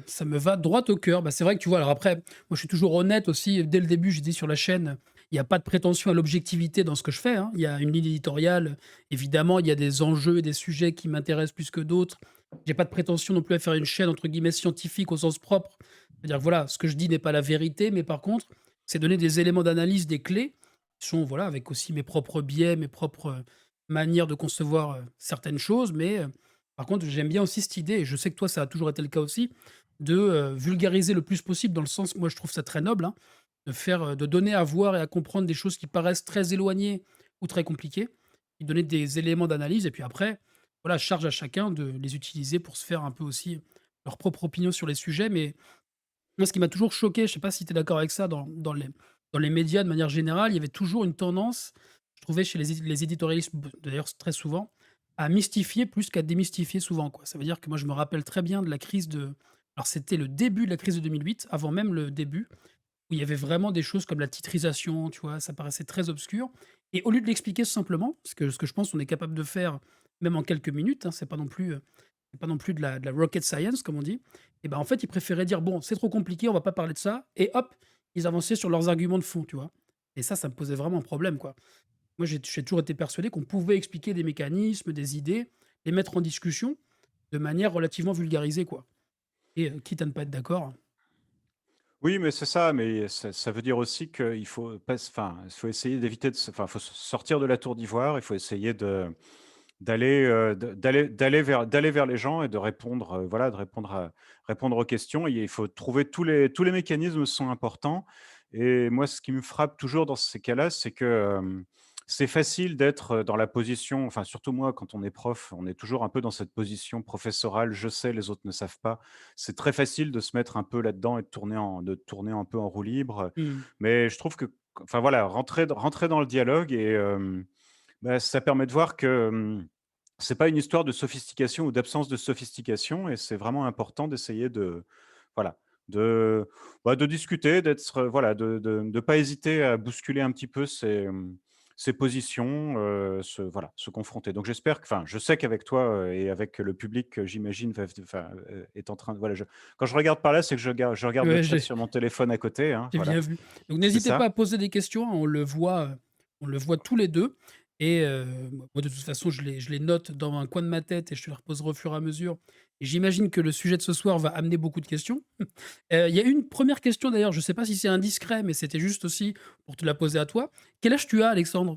ça me va droit au cœur. Bah, c'est vrai que tu vois, alors après, moi je suis toujours honnête aussi, dès le début, j'ai dit sur la chaîne, il y a pas de prétention à l'objectivité dans ce que je fais, hein. Il y a une ligne éditoriale, évidemment, il y a des enjeux et des sujets qui m'intéressent plus que d'autres. J'ai pas de prétention non plus à faire une chaîne entre guillemets «scientifique» au sens propre. C'est-à-dire que voilà, ce que je dis n'est pas la vérité, mais par contre, c'est donner des éléments d'analyse, des clés, qui sont voilà, avec aussi mes propres biais, mes propres, manières de concevoir, certaines choses, mais par contre, j'aime bien aussi cette idée et je sais que toi, ça a toujours été le cas aussi, de, vulgariser le plus possible dans le sens moi je trouve ça très noble, hein, de donner à voir et à comprendre des choses qui paraissent très éloignées ou très compliquées, et donner des éléments d'analyse et puis après, voilà, charge à chacun de les utiliser pour se faire un peu aussi leur propre opinion sur les sujets. Mais moi, ce qui m'a toujours choqué, je sais pas si tu es d'accord avec ça, dans les médias de manière générale, il y avait toujours une tendance, je trouvais chez les éditorialistes, d'ailleurs très souvent, à mystifier plus qu'à démystifier souvent, quoi. Ça veut dire que moi, je me rappelle très bien de la crise de alors c'était le début de la crise de 2008, avant même le début, où il y avait vraiment des choses comme la titrisation, tu vois? Ça paraissait très obscur et au lieu de l'expliquer simplement, ce que je pense on est capable de faire même en quelques minutes, hein, c'est pas non plus de la rocket science comme on dit, et ben, en fait, ils préféraient dire: «Bon, c'est trop compliqué, on va pas parler de ça» et hop, ils avançaient sur leurs arguments de fond, tu vois? Et ça me posait vraiment un problème, quoi. Moi, j'ai toujours été persuadé qu'on pouvait expliquer des mécanismes, des idées, les mettre en discussion de manière relativement vulgarisée, quoi, et quitte à ne pas être d'accord. Oui, mais c'est ça, mais ça veut dire aussi qu'il faut pas enfin, il faut essayer d'éviter de se enfin, il faut sortir de la tour d'ivoire, il faut essayer d'aller vers les gens et de répondre, voilà, de répondre aux questions et il faut trouver tous les mécanismes sont importants et moi, ce qui me frappe toujours dans ces cas-là, c'est que, c'est facile d'être, dans la position enfin, surtout moi, quand on est prof, on est toujours un peu dans cette position professorale: «Je sais, les autres ne savent pas». C'est très facile de se mettre un peu là-dedans et de tourner un peu en roue libre, Mmh. mais je trouve que enfin, voilà, rentrer dans le dialogue et bah, ça permet de voir que, c'est pas une histoire de sophistication ou d'absence de sophistication et c'est vraiment important d'essayer de voilà, de, de discuter, d'être, voilà, de pas hésiter à bousculer un petit peu ses positions, se confronter. Donc j'espère que enfin, je sais qu'avec toi, et avec le public, j'imagine va enfin, est en train de voilà, quand je regarde par là, c'est que je regarde le Ouais, chat sur mon téléphone à côté, hein, j'ai voilà, bien vu. Donc c'est n'hésitez pas ça. à poser des questions, hein, on le voit tous les 2. Et moi de toute façon je les note dans un coin de ma tête et je te les reposerai au fur et à mesure et j'imagine que le sujet de ce soir va amener beaucoup de questions. Il y a une première question d'ailleurs, je ne sais pas si c'est indiscret, mais c'était juste aussi pour te la poser à toi. Quel âge tu as, Alexandre?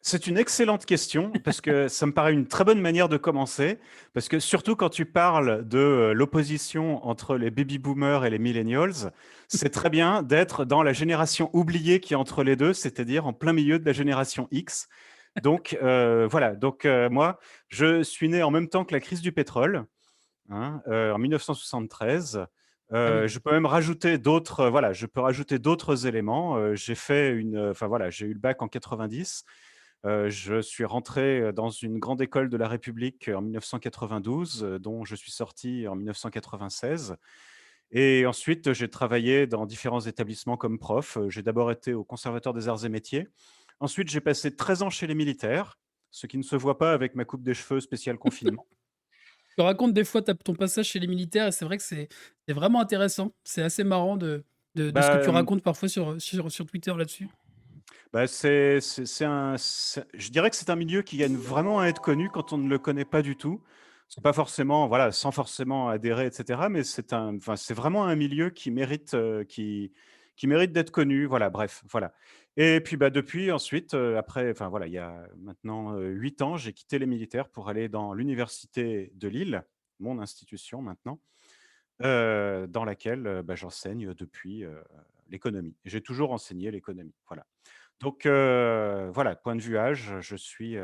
C'est une excellente question parce que ça me paraît une très bonne manière de commencer, parce que surtout quand tu parles de, l'opposition entre les baby boomers et les millennials, c'est très bien d'être dans la génération oubliée qui est entre les 2, c'est-à-dire en plein milieu de la génération X. Donc, voilà, donc, moi, je suis né en même temps que la crise du pétrole, hein, en 1973. Ah oui, Je peux même rajouter d'autres, voilà, je peux rajouter d'autres éléments. J'ai fait une, enfin voilà, j'ai eu le bac en 90. Je suis rentré, dans une grande école de la République, en 1992, dont je suis sorti en 1996 et ensuite, j'ai travaillé dans différents établissements comme prof. J'ai d'abord été au Conservatoire des arts et métiers. Ensuite, j'ai passé 13 ans chez les militaires, ce qui ne se voit pas avec ma coupe de cheveux spéciale confinement. tu racontes des fois ta ton passage chez les militaires et c'est vrai que c'est vraiment intéressant. C'est assez marrant de ce que Bah, tu racontes parfois sur Twitter là-dessus. c'est un je dirais que c'est un milieu qui gagne vraiment à être connu quand on ne le connaît pas du tout. C'est pas forcément voilà, sans forcément adhérer et cetera, mais c'est vraiment un milieu qui mérite, qui mérite d'être connu. Voilà, bref, voilà et puis, bah, depuis ensuite, après enfin voilà, il y a maintenant, 8 ans, j'ai quitté les militaires pour aller dans l'université de Lille, mon institution maintenant, dans laquelle, bah, j'enseigne depuis, l'économie. J'ai toujours enseigné l'économie, voilà. Donc voilà, point de vue âge, je suis,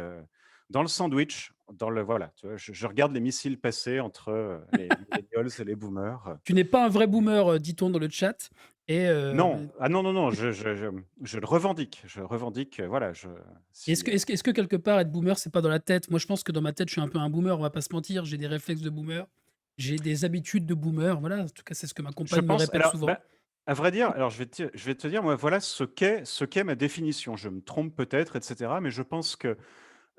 dans le sandwich, dans le voilà, tu vois? Je regarde les missiles passer entre, les millennials et les boomers, Tu n'es pas un vrai et boomer, dit-on dans le chat et non, ah non, non, non, je le revendique, voilà, est-ce si, que est-ce que est-ce que quelque part être boomer, c'est pas dans la tête? Moi, je pense que dans ma tête, je suis un peu un boomer, on va pas se mentir. J'ai des réflexes de boomer, j'ai des habitudes de boomer, voilà, en tout cas, c'est ce que ma je compagne me pense répète alors, souvent. bah, à vrai dire, alors je vais te dire, moi, voilà ce qu'est ma définition. Je me trompe peut-être et cetera, mais je pense que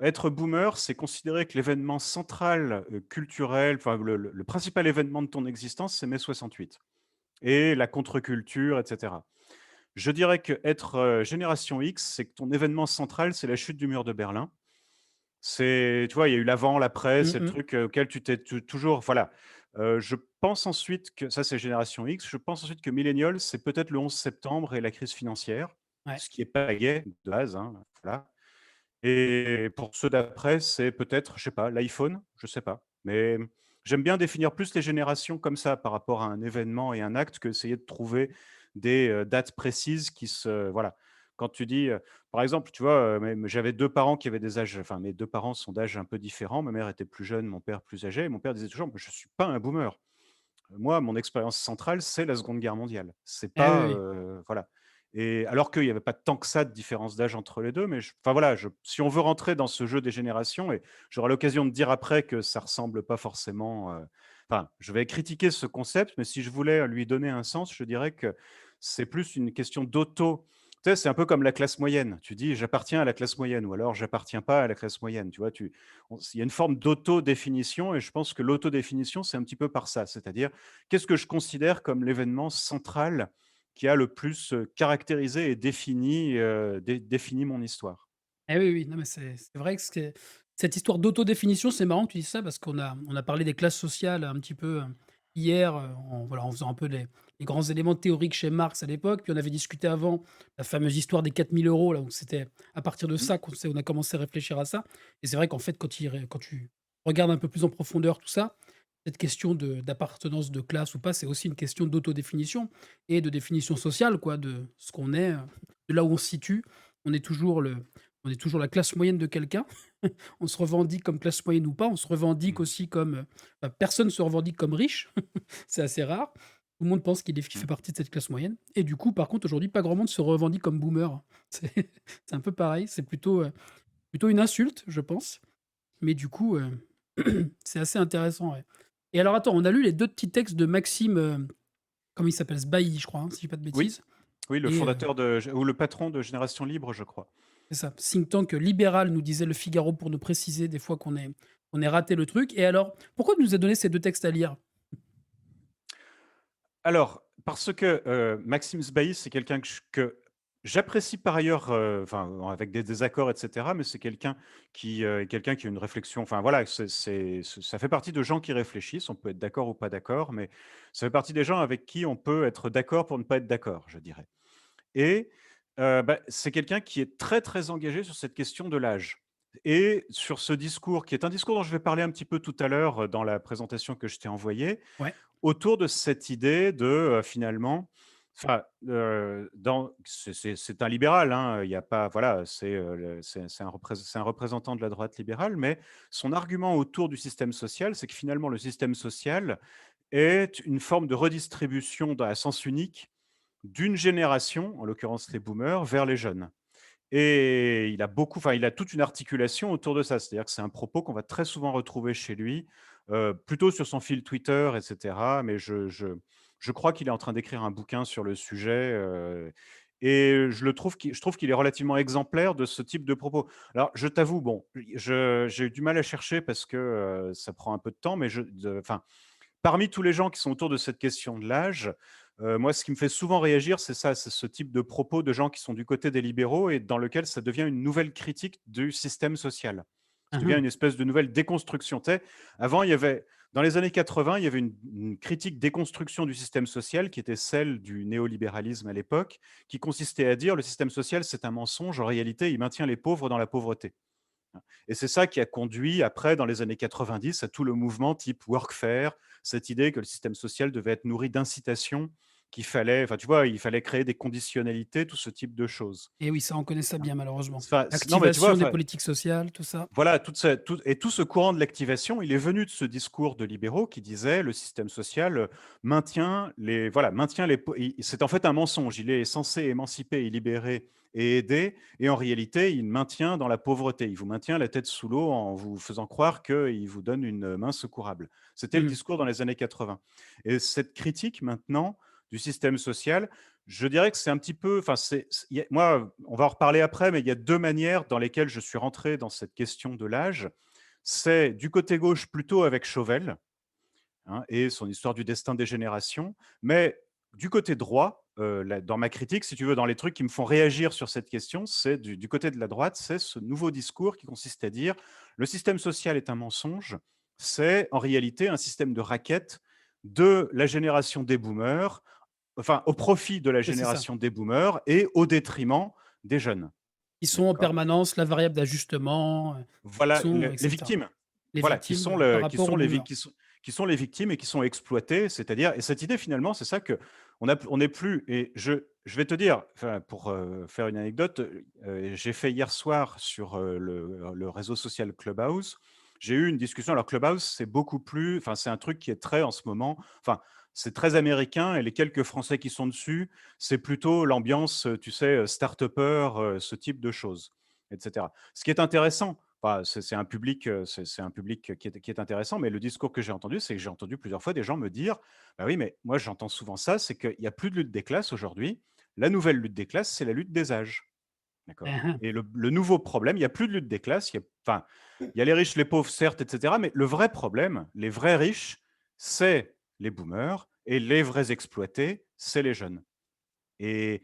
être boomer, c'est considérer que l'événement central, culturel, enfin le principal événement de ton existence, c'est mai 68 et la contre-culture et cetera. Je dirais qu'être, génération X, c'est que ton événement central, c'est la chute du mur de Berlin. C'est tu vois, il y a eu l'avant, l'après, Mmh c'est le mh. truc, auquel tu t'es toujours voilà. Je pense ensuite que ça, c'est génération X. Je pense ensuite que millennials, c'est peut-être le 11 septembre et la crise financière, Ouais. ce qui est pas gay de base, hein, voilà. Et pour ceux d'après, c'est peut-être, je sais pas, l'iPhone? Je sais pas. Mais j'aime bien définir plus les générations comme ça, par rapport à un événement et un acte, qu'essayer de trouver des, dates précises qui se voilà. Quand tu dis, par exemple, tu vois, même j'avais 2 parents qui avaient des âges enfin, mes 2 parents sont d'âge un peu différents. Ma mère était plus jeune, mon père plus âgé et mon père disait toujours: «Moi, je suis pas un boomer». Moi, mon expérience centrale, c'est la Seconde Guerre mondiale. C'est Eh oui, pas, oui. voilà et alors qu'il y avait pas tant que ça de différence d'âge entre les 2, mais enfin voilà, si on veut rentrer dans ce jeu des générations et j'aurai l'occasion de dire après que ça ressemble pas forcément, enfin, je vais critiquer ce concept, mais si je voulais lui donner un sens, je dirais que c'est plus une question d'auto tu sais, c'est un peu comme la classe moyenne. Tu dis: «J'appartiens à la classe moyenne» ou alors: «J'appartiens pas à la classe moyenne». Tu vois? Il y a une forme d'autodéfinition et je pense que l'autodéfinition, c'est un petit peu par ça. C'est-à-dire, qu'est-ce que je considère comme l'événement central qui a le plus, caractérisé et défini mon histoire? Eh oui, oui, non, mais c'est vrai que cette histoire d'autodéfinition, c'est marrant que tu dises ça parce qu'on a parlé des classes sociales un petit peu, hier, en faisant un peu les grands éléments théoriques chez Marx à l'époque. Puis on avait discuté avant la fameuse histoire des 4 000 € là, où c'était à partir de Mmh, ça qu'on a commencé à réfléchir à ça. Et c'est vrai qu'en fait, quand tu regardes un peu plus en profondeur tout ça, cette question d'appartenance de classe ou pas, c'est aussi une question d'autodéfinition et de définition sociale quoi, de ce qu'on est, de là où on se situe. On est toujours le on est toujours la classe moyenne de quelqu'un. On se revendique comme classe moyenne ou pas. On se revendique mmh aussi comme, bah, personne ne se revendique comme riche. C'est assez rare. Tout le monde pense qu'il mh. fait partie de cette classe moyenne et du coup, par contre, aujourd'hui, pas grand monde se revendique comme boomer. C'est c'est un peu pareil. C'est plutôt une insulte, je pense. Mais du coup, c'est assez intéressant, ouais. Et alors attends, on a lu les 2 petits textes de Maxime, comment il s'appelle? Sbailly, je crois, hein, si je dis pas de Oui, bêtises. oui, le Et fondateur de ou le patron de Génération Libre, je crois. c'est ça, think tank libéral, nous disait Le Figaro pour nous préciser des fois qu'on ait raté le truc. Et alors, pourquoi tu nous as donné ces 2 textes à lire? Alors, parce que, Maxime Sbaïs, c'est quelqu'un que j'apprécie par ailleurs, enfin, avec des désaccords et cetera, mais c'est quelqu'un qui a une réflexion enfin voilà, ça fait partie de gens qui réfléchissent. On peut être d'accord ou pas d'accord, mais ça fait partie des gens avec qui on peut être d'accord pour ne pas être d'accord, je dirais et bah, c'est quelqu'un qui est très, très engagé sur cette question de l'âge et sur ce discours qui est un discours dont je vais parler un petit peu tout à l'heure, dans la présentation que je t'ai envoyée. Ouais. Autour de cette idée de, finalement enfin, dans c'est un libéral, hein, il y a pas voilà, c'est un représentant de la droite libérale, mais son argument autour du système social, c'est que finalement le système social est une forme de redistribution à sens unique d'une génération, en l'occurrence les boomers, vers les jeunes. Et il a toute une articulation autour de ça. C'est-à-dire que c'est un propos qu'on va très souvent retrouver chez lui, plutôt sur son fil Twitter et cetera, mais je crois qu'il est en train d'écrire un bouquin sur le sujet, et je trouve qu'il est relativement exemplaire de ce type de propos. Alors je t'avoue, bon, j'ai eu du mal à chercher parce que, ça prend un peu de temps, mais enfin, parmi tous les gens qui sont autour de cette question de l'âge, moi, ce qui me fait souvent réagir, c'est ça, c'est ce type de propos de gens qui sont du côté des libéraux et dans lequel ça devient une nouvelle critique du système social. Ça Mmh devient mh. une espèce de nouvelle déconstruction. Tu sais, avant, il y avait dans les années 80, il y avait une critique déconstruction du système social qui était celle du néolibéralisme à l'époque, qui consistait à dire: «Le système social, c'est un mensonge. En réalité, il maintient les pauvres dans la pauvreté». Et c'est ça qui a conduit après, dans les années 90, à tout le mouvement type workfare, cette idée que le système social devait être nourri d'incitations, qu'il fallait, enfin, tu vois, il fallait créer des conditionnalités, tout ce type de choses. Et oui, ça, on connaît ça bien malheureusement. Enfin, non, mais tu vois, Activation des enfin, politiques sociales, tout ça. voilà, tout ce courant de l'activation, il est venu de ce discours de libéraux qui disait le système social maintient les c'est en fait un mensonge. Il est censé émanciper et libérer et aider, et en réalité, il maintient dans la pauvreté. Il vous maintient la tête sous l'eau en vous faisant croire qu'il vous donne une main secourable. C'était le Mmh. discours dans les années 80. Et cette critique maintenant du système social. Je dirais que c'est un petit peu, enfin, moi, on va en reparler après, mais il y a deux manières dans lesquelles je suis rentré dans cette question de l'âge. C'est du côté gauche plutôt avec Chauvel, hein, et son histoire du destin des générations. Mais du côté droit, dans ma critique, si tu veux, dans les trucs qui me font réagir sur cette question, c'est du côté de la droite, c'est ce nouveau discours qui consiste à dire le système social est un mensonge, c'est en réalité un système de raquette de la génération des boomers, enfin au profit de la Oui, c'est ça. génération des boomers et au détriment des jeunes. Ils sont en D'accord. permanence la variable d'ajustement, ils Voilà, sont le et les cetera. victimes. Les Voilà, victimes, par rapport aux boomers. qui sont les victimes et qui sont exploitées, c'est-à-dire, et cette idée finalement, c'est ça on n'est plus, et je vais te dire, enfin pour, faire une anecdote, j'ai fait hier soir sur, le réseau social Clubhouse, j'ai eu une discussion. Alors Clubhouse, c'est beaucoup plus, enfin c'est un truc qui est très en ce moment, enfin c'est très américain, et les quelques Français qui sont dessus, c'est plutôt l'ambiance, tu sais, start-upper, ce type de choses, et cetera. Ce qui est intéressant, enfin, c'est un public, c'est un public qui est intéressant, mais le discours que j'ai entendu, c'est que j'ai entendu plusieurs fois des gens me dire: «Bah oui, mais moi j'entends souvent ça, c'est qu'il y a plus de lutte des classes aujourd'hui. La nouvelle lutte des classes, c'est la lutte des âges». D'accord, Hein, hein. et le nouveau problème, il y a plus de lutte des classes, il y a les riches, les pauvres, certes, et cetera, mais le vrai problème, les vrais riches, c'est les boomers, et les vrais exploités, c'est les jeunes. Et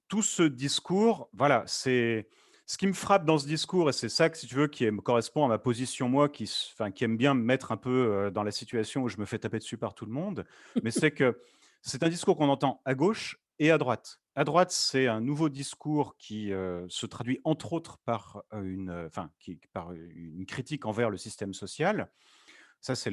tout ce discours, voilà, c'est ce qui me frappe dans ce discours, et c'est ça que, si tu veux, me correspond à ma position, moi, qui aime bien me mettre un peu dans la situation où je me fais taper dessus par tout le monde. Mais c'est que c'est un discours qu'on entend à gauche et à droite. À droite, c'est un nouveau discours qui se traduit entre autres par par une critique envers le système social. Ça, c'est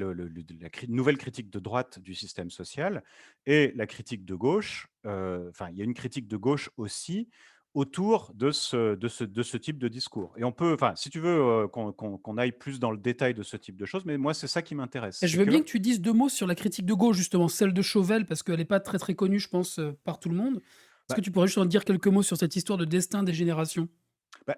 nouvelle critique de droite du système social, et la critique de gauche, enfin, il y a une critique de gauche aussi autour de ce type de discours. Et on peut, enfin, si tu veux, qu'on aille plus dans le détail de ce type de choses, mais moi, c'est ça qui m'intéresse. Et je C'est veux bien que, que tu dises 2 mots sur la critique de gauche justement, celle de Chauvel parce qu'elle est pas très, très connue je pense, par tout le monde. Est-ce que bah, tu pourrais juste en dire quelques mots sur cette histoire de destin des générations?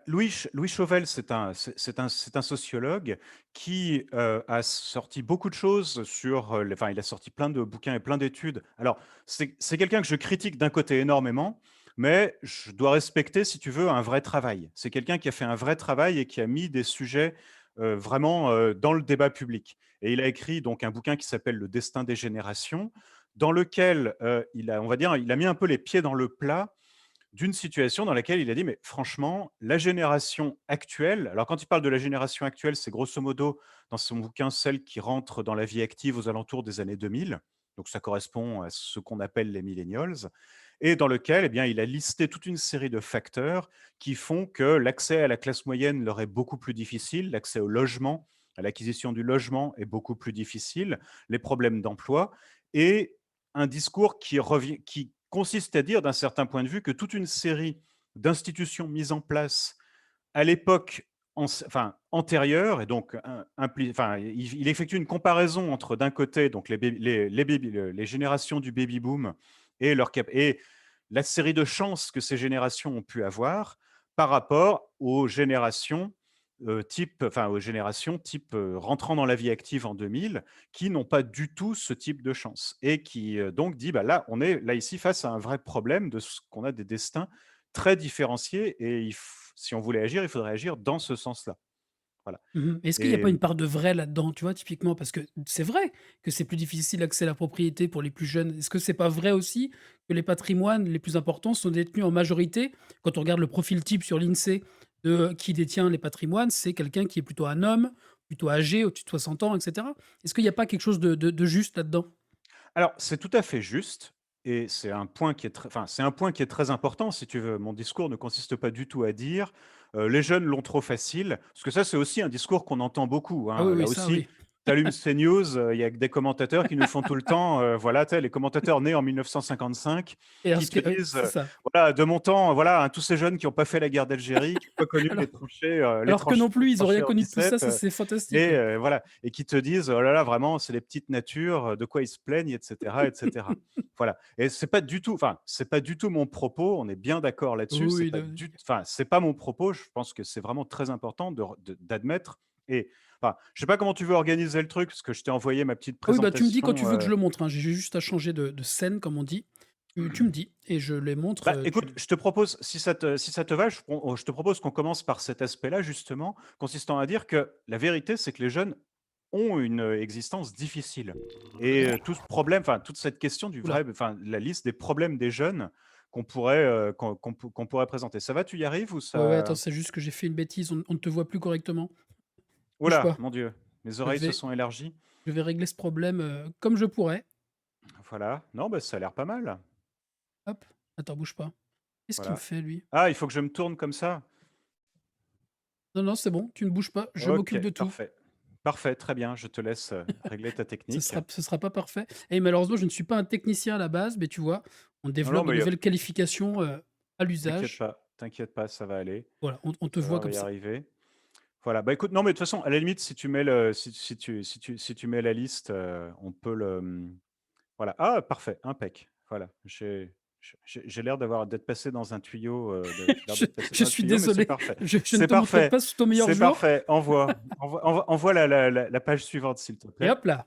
Louis Chauvel, c'est un sociologue qui a sorti beaucoup de choses sur, enfin, il a sorti plein de bouquins et plein d'études. Alors, c'est quelqu'un que je critique d'un côté énormément, mais je dois respecter, si tu veux, un vrai travail. C'est quelqu'un qui a fait un vrai travail et qui a mis des sujets vraiment dans le débat public. Et il a écrit donc un bouquin qui s'appelle Le destin des générations, dans lequel on va dire, il a mis un peu les pieds dans le plat d'une situation dans laquelle il a dit: «Mais franchement, la génération actuelle», alors quand il parle de la génération actuelle, c'est grosso modo, dans son bouquin, celle qui rentre dans la vie active aux alentours des années 2000, donc ça correspond à ce qu'on appelle les millennials, et dans lequel, eh bien, il a listé toute une série de facteurs qui font que l'accès à la classe moyenne leur est beaucoup plus difficile, l'accès au logement, à l'acquisition du logement est beaucoup plus difficile, les problèmes d'emploi, et un discours qui consiste à dire, d'un certain point de vue, que toute une série d'institutions mises en place à l'époque antérieure, et donc enfin, il effectue une comparaison entre, d'un côté, donc les générations du baby boom et et la série de chances que ces générations ont pu avoir par rapport aux générations type rentrant dans la vie active en 2000, qui n'ont pas du tout ce type de chance, et qui donc dit, bah là, on est là ici face à un vrai problème de ce qu'on a des destins très différenciés, et si on voulait agir, il faudrait agir dans ce sens-là. Voilà. Mmh. Est-ce qu'il y a Et pas une part de vrai là-dedans, tu vois, typiquement? Parce que c'est vrai que c'est plus difficile l'accès à la propriété pour les plus jeunes. Est-ce que c'est pas vrai aussi que les patrimoines les plus importants sont détenus en majorité quand on regarde le profil type sur l'INSEE de qui détient les patrimoines, c'est quelqu'un qui est plutôt un homme, plutôt âgé, au-dessus de 60 ans et cetera? Est-ce qu'il y a pas quelque chose de juste là-dedans? alors, c'est tout à fait juste, et c'est un point qui est c'est un point qui est très important, si tu veux. Mon discours ne consiste pas du tout à dire les jeunes l'ont trop facile, parce que ça, c'est aussi un discours qu'on entend beaucoup, Ah oui, hein. Là oui, ça aussi, oui. tu allumes CNews, il y a des commentateurs qui nous font tout le temps, voilà, tu sais, les commentateurs nés en 1955, Et alors qui ce que te oui, disent c'est ça. voilà, de mon temps, voilà, hein, tous ces jeunes qui n'ont pas fait la guerre d'Algérie, qui n'ont pas connu Alors les alors que non plus, ils ont rien tranchées en connu de tout ça, 17, ça c'est fantastique, et ouais. voilà, et qui te disent: «Oh là là, vraiment, c'est les petites natures, de quoi ils se plaignent», et cetera, et cetera. Voilà, et c'est pas du tout mon propos, on est bien d'accord là-dessus, Oui, non, c'est pas mon propos. Je pense que c'est vraiment très important d'admettre, et enfin, je sais pas comment tu veux organiser le truc, parce que je t'ai envoyé ma petite ah oui, bah, tu me dis quand tu présentation, veux que je le montre, hein, j'ai juste à changer de scène comme on dit. Tu me dis et je les montre, Bah, écoute, tu je te propose, si ça te va, je te propose qu'on commence par cet aspect-là justement, consistant à dire que la vérité, c'est que les jeunes ont une, existence difficile et tout ce problème, enfin, toute cette question du ouh là, vrai enfin, la liste des problèmes des jeunes qu'on pourrait présenter. Ça va, tu y arrives ou ouais, ouais, attends, ça c'est juste que j'ai fait une bêtise, on ne te voit plus correctement. ouh Bouge là, pas, mon Dieu, mes je oreilles se vais sont élargies. je vais régler ce problème, comme je pourrais. Voilà. Non, bah, ça a l'air pas mal. Hop, attends, bouge pas. Qu'est-ce qu'il me Voilà. fait lui? Ah, il faut que je me tourne comme ça? Non, non, c'est bon, tu ne bouges pas, je OK, m'occupe de tout. parfait. Parfait, très bien, je te laisse, régler ta technique. Ce sera pas parfait et malheureusement, je ne suis pas un technicien à la base, mais tu vois, on Non, non, développe de mais nouvelles qualifications, à l'usage. t'inquiète pas, ça va aller. Voilà, on te Ça va, voit on va comme y ça. arriver. Voilà, bah, écoute, non, mais de toute façon, à la limite, si tu mets la liste, on peut voilà. Ah, parfait, impec. Voilà, j'ai l'air d'être passé dans un tuyau, j'ai l'air Je d'être passé je dans un suis tuyau, mais c'est désolé, parfait. je ne C'est te montrerai parfait, pas sous ton meilleur c'est jour parfait. Envoie la page suivante, s'il te et plaît, hop là.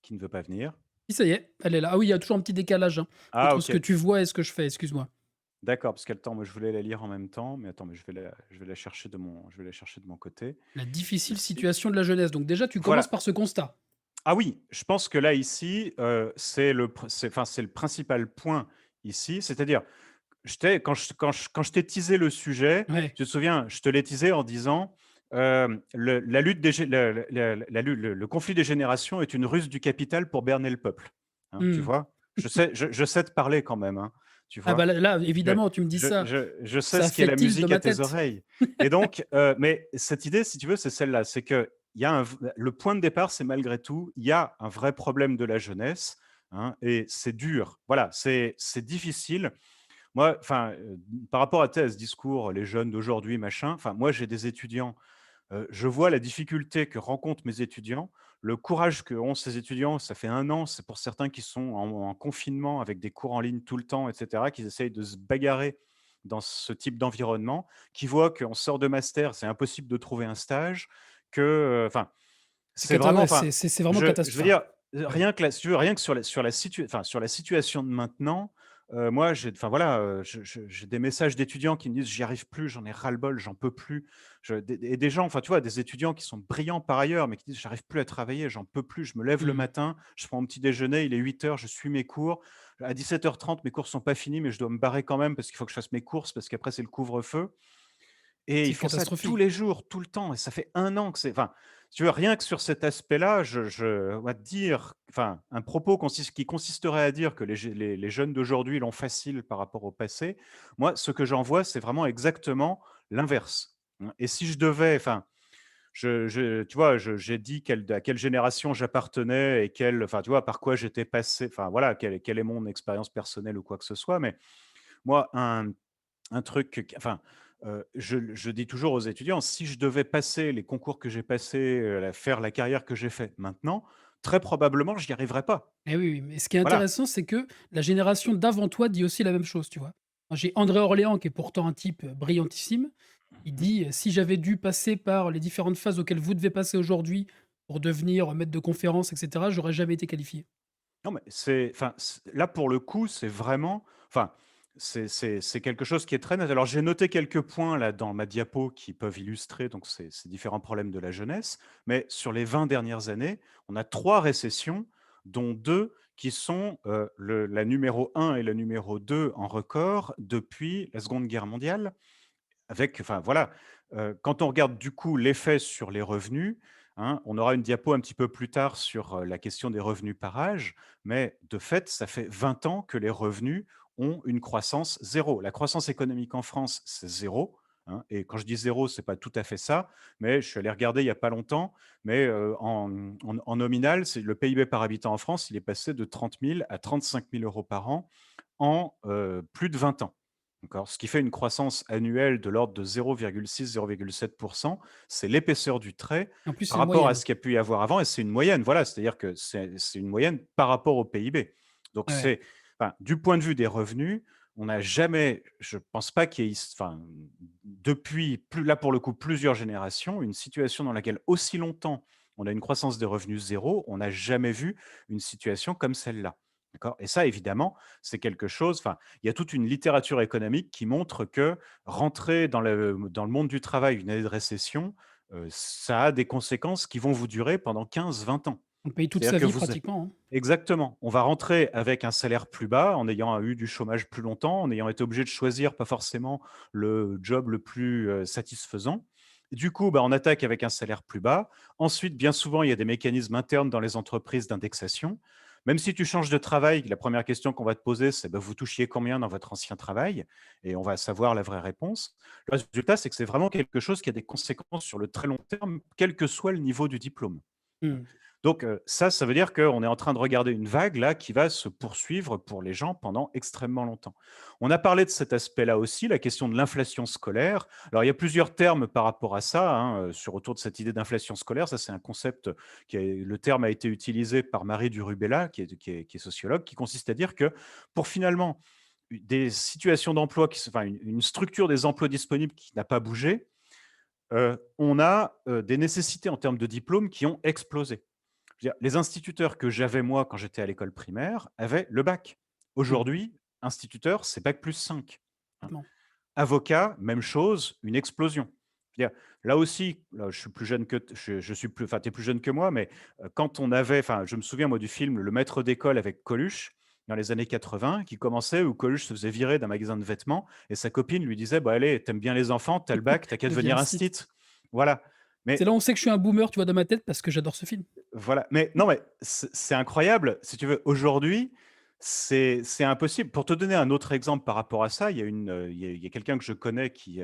qui ne veut pas venir. Oui, ça y est, elle est là. Ah oui, il y a toujours un petit décalage, hein, Ah entre ce que OK, tu vois et ce que je fais, excuse-moi. d'accord, parce qu'attends, moi, je voulais la lire en même temps, mais attends, mais je vais la chercher de mon côté. La difficile Merci. situation de la jeunesse. Donc déjà, tu commences Voilà. par ce constat. Ah oui, je pense que là, ici, c'est le principal point ici. C'est-à-dire, quand je t'ai teasé le sujet, Ouais. tu te souviens, je te l'ai teasé en disant, la lutte des gé la lu le conflit des générations est une ruse du capital pour berner le peuple, hein, tu Mmh. vois? Je sais te parler quand même, hein, tu Ah bah, vois? là, Je évidemment, tu me dis ça, je sais ça ce qu'est fait la tilt dans musique à ma tes tête. oreilles et donc mais cette idée, si tu veux, c'est celle-là, c'est qu'il y a le point de départ, c'est malgré tout, il y a un vrai problème de la jeunesse, hein, et c'est dur. Voilà, c'est difficile. Moi, enfin, par rapport à tes ce discours, les jeunes d'aujourd'hui, machin, enfin, moi, j'ai des étudiants, je vois la difficulté que rencontrent mes étudiants, le courage qu'ont ces étudiants. Ça fait 1 an, c'est pour certains qui sont en confinement avec des cours en ligne tout le temps et cetera, qu'ils essayent de se bagarrer dans ce type d'environnement, qui voient qu'on sort de master, c'est impossible de trouver un stage, que, enfin, C'est c'est cata vraiment ouais, enfin, c'est vraiment je veux catastrophique. dire, Ouais. rien que là, si tu veux, rien que sur la situation de maintenant, moi, enfin voilà, j'ai des messages d'étudiants qui me disent: «J'y arrive plus, j'en ai ras-le-bol, j'en peux plus». Je des gens, enfin, tu vois, des étudiants qui sont brillants par ailleurs, mais qui disent: «J'arrive plus à travailler, j'en peux plus, je me lève le Mmh. matin, je prends mon petit déjeuner, il est 8 heures, je suis mes cours. À 17h30, mes cours sont pas finis, mais je dois me barrer quand même parce qu'il faut que je fasse mes courses parce qu'après c'est le couvre-feu». Et ils C'est font ça tous catastrophique. les jours, tout le temps et ça fait 1 an que c'est enfin, si tu veux, rien que sur cet aspect-là, on va te dire enfin, un propos qui consisterait à dire que les jeunes d'aujourd'hui l'ont facile par rapport au passé. Moi, ce que j'en vois, c'est vraiment exactement l'inverse, hein, et si je devais enfin, tu vois, j'ai dit à quelle génération j'appartenais et enfin, tu vois, par quoi j'étais passé, enfin, voilà, quelle est mon expérience personnelle ou quoi que ce soit, mais moi, un truc enfin, je dis toujours aux étudiants: «Si je devais passer les concours que j'ai passés, faire la carrière que j'ai fait maintenant, très probablement, j'y arriverais pas». Eh oui, oui, mais ce qui est Voilà. intéressant, c'est que la génération d'avant toi dit aussi la même chose, tu vois? J'ai André Orléans qui est pourtant un type, brillantissime. Il Mmh. dit: «Si j'avais dû passer par les différentes phases auxquelles vous devez passer aujourd'hui pour devenir maître de conférence et cetera, j'aurais jamais été qualifié». Non, mais c'est enfin, là, pour le coup, c'est vraiment enfin, c'est quelque chose qui est très net. Alors, j'ai noté quelques points, là, dans ma diapo qui peuvent illustrer donc ces différents problèmes de la jeunesse, mais sur les 20 dernières années, on a 3 récessions, dont 2 qui sont, la numéro 1 et la numéro 2 en record depuis la Seconde Guerre mondiale. Avec enfin voilà, quand on regarde du coup l'effet sur les revenus, hein, on aura une diapo un petit peu plus tard sur, la question des revenus par âge, mais de fait, ça fait 20 ans que les revenus ont une croissance zéro. La croissance économique en France, c'est zéro, hein, et quand je dis zéro, c'est pas tout à fait ça, mais je suis allé regarder il y a pas longtemps, mais, en nominal, c'est le PIB par habitant en France, il est passé de 30 000 à 35 000 € par an en, plus de 20 ans. D'accord? Ce qui fait une croissance annuelle de l'ordre de 0,6-0,7. C'est l'épaisseur du trait En plus, par c'est une rapport à moyenne. ce qu'il y a pu y avoir avant et c'est une moyenne, voilà, c'est-à-dire que c'est une moyenne par rapport au PIB. Donc Ouais, ouais. enfin, du point de vue des revenus, on n'a jamais je pense pas qu'il y ait enfin, depuis là, pour le coup, plusieurs générations, une situation dans laquelle aussi longtemps on a une croissance des revenus zéro, on n'a jamais vu une situation comme celle-là. D'accord? Et ça, évidemment, c'est quelque chose enfin, il y a toute une littérature économique qui montre que rentrer dans le monde du travail, une année de récession, ça a des conséquences qui vont vous durer pendant 15, 20 ans. On paye toute C'est-à-dire sa que vie vous pratiquement, hein. exactement. On va rentrer avec un salaire plus bas, en ayant eu du chômage plus longtemps, en ayant été obligé de choisir pas forcément le job le plus, satisfaisant. Du coup, bah, on attaque avec un salaire plus bas. Ensuite, bien souvent, il y a des mécanismes internes dans les entreprises d'indexation. Même si tu changes de travail, la première question qu'on va te poser, c'est: «Bah, vous touchiez combien dans votre ancien travail?» Et on va savoir la vraie réponse. Le résultat, c'est que c'est vraiment quelque chose qui a des conséquences sur le très long terme, quel que soit le niveau du diplôme. Mmh. Donc ça veut dire qu'on est en train de regarder une vague là qui va se poursuivre pour les gens pendant extrêmement longtemps. On a parlé de cet aspect-là aussi, la question de l'inflation scolaire. Alors il y a plusieurs termes par rapport à ça, hein, sur autour de cette idée d'inflation scolaire. Ça, c'est un concept le terme a été utilisé par Marie Durubella, qui est sociologue, qui consiste à dire que pour finalement des situations d'emploi, enfin une structure des emplois disponibles qui n'a pas bougé, on a des nécessités en termes de diplômes qui ont explosé. Je veux dire, les instituteurs que j'avais moi quand j'étais à l'école primaire avaient le bac. Mmh. Aujourd'hui, instituteur, c'est bac plus 5. Hein. Complètement. Avocat, même chose, une explosion. Je veux dire, là aussi, là, je suis plus jeune que je suis plus, enfin, tu es plus jeune que moi, mais quand on avait, enfin, je me souviens moi du film Le Maître d'école avec Coluche dans les années 80, qui commençait où Coluche se faisait virer d'un magasin de vêtements et sa copine lui disait: «Bah allez, t'aimes bien les enfants, t'as le bac, t'as qu'à Devient devenir un instit». site. Voilà. C'est Mais là où on sait que je suis un boomer, tu vois, dans ma tête parce que j'adore ce film. voilà, mais non, mais c'est incroyable. Si tu veux, aujourd'hui, c'est impossible. Pour te donner un autre exemple par rapport à ça, il y a quelqu'un que je connais qui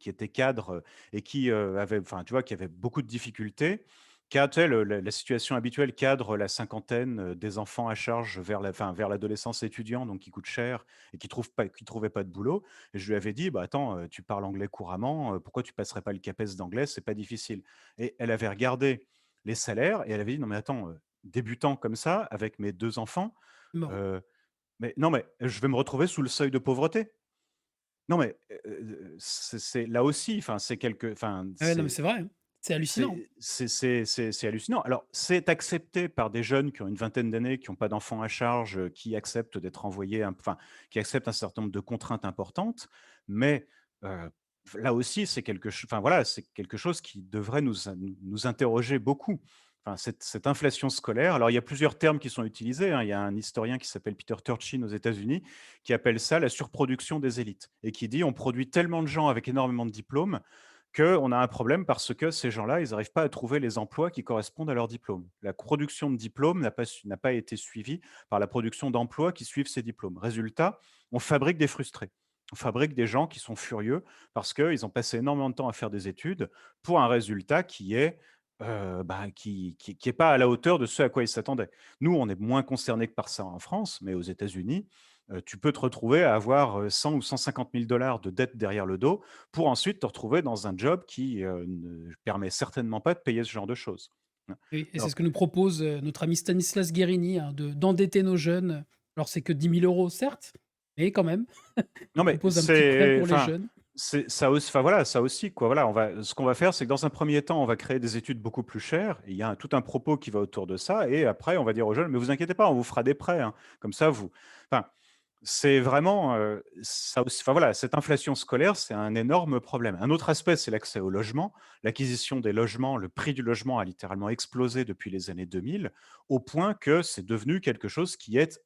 était cadre, et qui, avait enfin, tu vois, qui avait beaucoup de difficultés, qui a, tu sais, la situation habituelle, cadre, la cinquantaine, des enfants à charge vers l'adolescence étudiant, donc qui coûte cher et qui trouvait pas de boulot. Et je lui avais dit: «Bah, attends, tu parles anglais couramment, pourquoi tu passerais pas le CAPES d'anglais? C'est pas difficile». Et elle avait regardé les salaires et elle avait dit: «Non mais attends, débutant comme ça, avec mes 2 enfants, Mort. heu, mais non mais je vais me retrouver sous le seuil de pauvreté». Non mais, c'est là aussi, enfin, c'est quelque enfin, Ah ouais, non, mais c'est vrai, hein. C'est hallucinant. c'est hallucinant. Alors, c'est accepté par des jeunes qui ont une vingtaine d'années, qui ont pas d'enfants à charge, qui acceptent d'être envoyés enfin, qui acceptent un certain nombre de contraintes importantes, mais, heu, là aussi, enfin voilà, c'est quelque chose qui devrait nous interroger beaucoup. Enfin, cette inflation scolaire, alors il y a plusieurs termes qui sont utilisés, hein. Il y a un historien qui s'appelle Peter Turchin aux États-Unis, qui appelle ça la surproduction des élites et qui dit: «On produit tellement de gens avec énormément de diplômes qu'on a un problème parce que ces gens-là, ils n'arrivent pas à trouver les emplois qui correspondent à leur diplôme. La production de diplômes n'a pas été suivie par la production d'emplois qui suivent ces diplômes. Résultat, on fabrique des frustrés. On fabrique des gens qui sont furieux parce qu'ils ont passé énormément de temps à faire des études pour un résultat qui est qui est pas à la hauteur de ce à quoi ils s'attendaient. Nous, on est moins concernés que par ça en France, mais aux États-Unis, tu peux te retrouver à avoir 100 ou 150 000 de dettes derrière le dos pour ensuite te retrouver dans un job qui, ne permet certainement pas de payer ce genre de choses. Hein. Oui, et c'est Alors ce que nous propose, notre ami Stanislas Guérini, hein, d'endetter nos jeunes. Alors c'est que 10 000 € certes, mais quand même, non il mais propose un petit prêt c'est pour les enfin, jeunes. c'est ça aussi enfin voilà, ça aussi quoi, voilà, ce qu'on va faire, c'est que dans un premier temps, on va créer des études beaucoup plus chères. Et il y a tout un propos qui va autour de ça et après on va dire aux jeunes: «Mais vous inquiétez pas, on vous fera des prêts, hein, comme ça vous». Enfin, c'est vraiment, ça aussi enfin voilà, cette inflation scolaire, c'est un énorme problème. Un autre aspect, c'est l'accès au logement. L'acquisition des logements, le prix du logement a littéralement explosé depuis les années 2000, au point que c'est devenu quelque chose qui est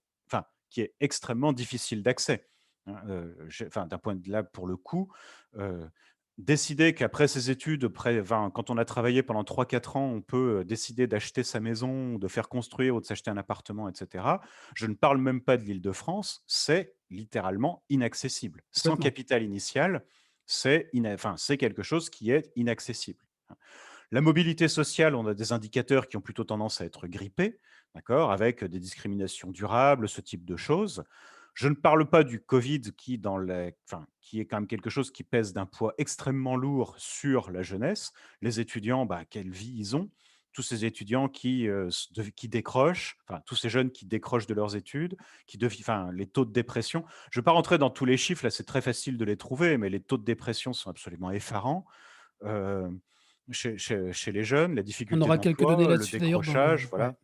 extrêmement difficile d'accès. Hein, j'ai enfin d'un point de là, pour le coup, heu, décider qu'après ses études, quand on a travaillé pendant 3, 4 ans, on peut, décider d'acheter sa maison, de faire construire ou de s'acheter un appartement et cetera. Je ne parle même pas de l'Île-de-France, c'est littéralement inaccessible. Sans Complètement. capital initial, c'est quelque chose qui est inaccessible. La mobilité sociale, on a des indicateurs qui ont plutôt tendance à être grippés, d'accord, avec des discriminations durables, ce type de choses. Je ne parle pas du Covid qui est quand même quelque chose qui pèse d'un poids extrêmement lourd sur la jeunesse. Les étudiants, bah, quelle vie ils ont? Tous ces étudiants qui décrochent, enfin tous ces jeunes qui décrochent de leurs études, les taux de dépression. Je ne vais pas rentrer dans tous les chiffres, là c'est très facile de les trouver, mais les taux de dépression sont absolument effarants. Heu, chez les jeunes, la On difficulté aura quelques données d'emploi, le là-dessus d'ailleurs dans le décrochage, ouais. voilà.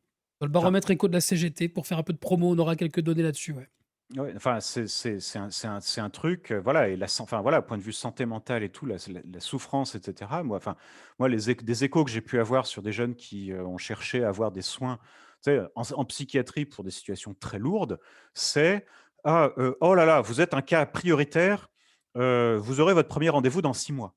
Dans le Enfin, baromètre éco de la CGT pour faire un peu de promo, on aura quelques données là-dessus, ouais. ouais, enfin, c'est un truc, voilà et enfin, voilà, point de vue santé mentale et tout, la souffrance et cetera, moi, enfin, moi, des échos que j'ai pu avoir sur des jeunes qui, ont cherché à avoir des soins, tu sais, en psychiatrie pour des situations très lourdes, c'est: «Ah, oh là là, vous êtes un cas prioritaire, vous aurez votre premier rendez-vous dans 6 mois».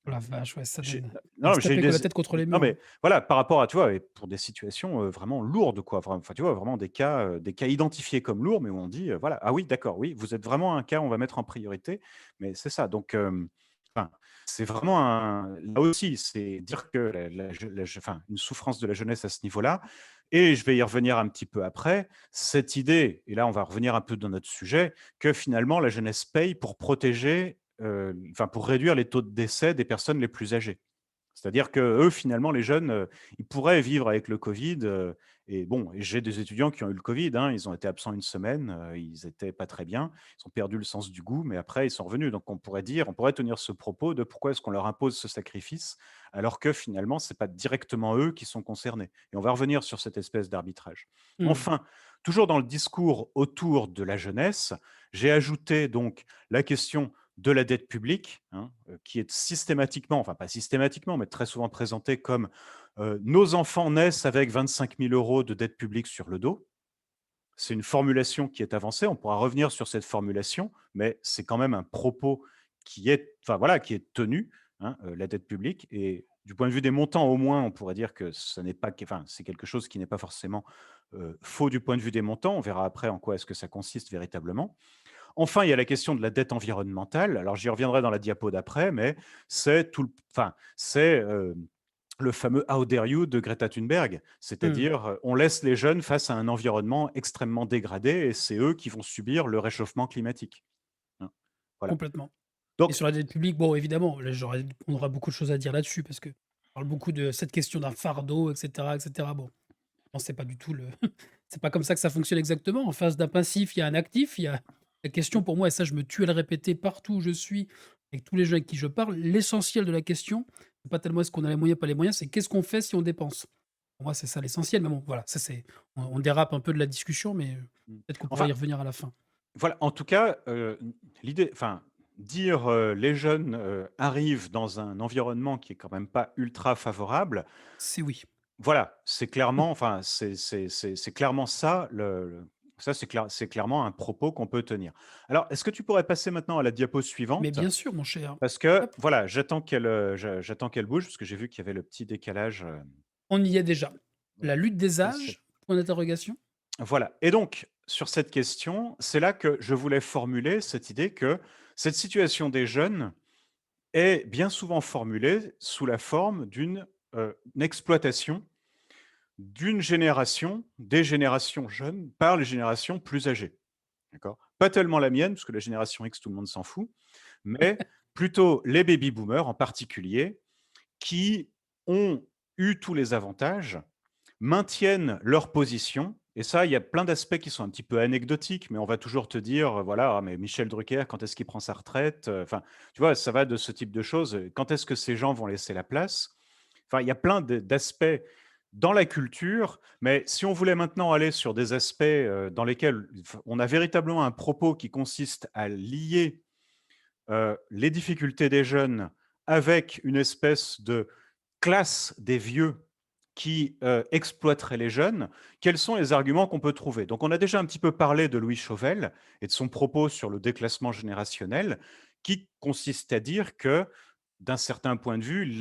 Oh la vache, ouais, ça J'ai donne on va non, se mais j'ai eu taper quoi la des tête contre les non, murs, hein. mais voilà, par rapport à tu vois? Et pour des situations, vraiment lourdes, quoi. Enfin, tu vois? Vraiment des cas identifiés comme lourds, mais où on dit, voilà: «Ah oui, d'accord, oui, vous êtes vraiment un cas, on va mettre en priorité». Mais c'est ça, donc enfin, c'est vraiment un là aussi, c'est dire que la je enfin, une souffrance de la jeunesse à ce niveau-là et je vais y revenir un petit peu après, cette idée et là, on va revenir un peu dans notre sujet, que finalement la jeunesse paye pour protéger, enfin, pour réduire les taux de décès des personnes les plus âgées. C'est-à-dire qu'eux, finalement, les jeunes, ils pourraient vivre avec le covid, et bon, et j'ai des étudiants qui ont eu le covid, hein, ils ont été absents une semaine, ils étaient pas très bien, ils ont perdu le sens du goût, mais après ils sont revenus. Donc on pourrait tenir ce propos de pourquoi est-ce qu'on leur impose ce sacrifice, alors que finalement, c'est pas directement eux qui sont concernés et on va revenir sur cette espèce d'arbitrage. Mmh. Enfin, toujours dans le discours autour de la jeunesse, j'ai ajouté donc la question de la dette publique, hein, qui est systématiquement, enfin pas systématiquement, mais très souvent présentée comme nos enfants naissent avec 25 000 euros de dette publique sur le dos. C'est une formulation qui est avancée. On pourra revenir sur cette formulation, mais c'est quand même un propos qui est, enfin voilà, qui est tenu, hein, la dette publique. Et du point de vue des montants, au moins, on pourrait dire que ce n'est pas, enfin, c'est quelque chose qui n'est pas forcément faux du point de vue des montants. On verra après en quoi est-ce que ça consiste véritablement. Enfin, il y a la question de la dette environnementale. Alors, j'y reviendrai dans la diapo d'après, mais c'est tout enfin, c'est, le fameux «How dare you» de Greta Thunberg. Mmh. C'est-à-dire, on laisse les jeunes face à un environnement extrêmement dégradé et c'est eux qui vont subir le réchauffement climatique, hein. Voilà. Complètement. Et Donc sur la dette publique, bon évidemment, là on aura beaucoup de choses à dire là-dessus parce qu'on parle beaucoup de cette question d'un fardeau et cetera. Bon, non, c'est pas du tout le c'est pas comme ça que ça fonctionne exactement. En face d'un passif, il y a un actif, il y a la question oui, pour moi et ça je me tue à le répéter partout où je suis, avec tous les gens avec qui je parle, l'essentiel de la question, c'est pas tellement est-ce qu'on a les moyens, pas les moyens, c'est qu'est-ce qu'on fait si on dépense? Pour moi, c'est ça l'essentiel, mais bon voilà, ça c'est on dérape un peu de la discussion, mais mmh. peut-être qu'on pourra Enfin, y revenir à la fin. voilà, en tout cas, l'idée enfin, dire, les jeunes, arrivent dans un environnement qui est quand même pas ultra favorable. C'est oui. Voilà, c'est clairement enfin, c'est clairement ça ça c'est clairement un propos qu'on peut tenir. Alors, est-ce que tu pourrais passer maintenant à la diapo Mais suivante? bien sûr mon cher. Parce que Hop, voilà, j'attends qu'elle bouge parce que j'ai vu qu'il y avait le petit décalage, on y est déjà. voilà. La lutte des Et c'est âges? Point d'interrogation. voilà et donc sur cette question, c'est là que je voulais formuler cette idée que cette situation des jeunes est bien souvent formulée sous la forme une exploitation d'une génération, des générations jeunes par les générations plus âgées, d'accord? Pas tellement la mienne, parce que la génération X, tout le monde s'en fout, mais plutôt les baby boomers en particulier, qui ont eu tous les avantages, maintiennent leur position et ça, il y a plein d'aspects qui sont un petit peu anecdotiques, mais on va toujours te dire, voilà: «Ah mais Michel Drucker, quand est-ce qu'il prend sa retraite?» Enfin, tu vois? Ça va de ce type de choses, quand est-ce que ces gens vont laisser la place? Enfin, il y a plein d'aspects dans la culture, mais si on voulait maintenant aller sur des aspects, dans lesquels on a véritablement un propos qui consiste à lier, les difficultés des jeunes avec une espèce de classe des vieux qui, exploiterait les jeunes, quels sont les arguments qu'on peut trouver? Donc on a déjà un petit peu parlé de Louis Chauvel et de son propos sur le déclassement générationnel qui consiste à dire que, d'un certain point de vue,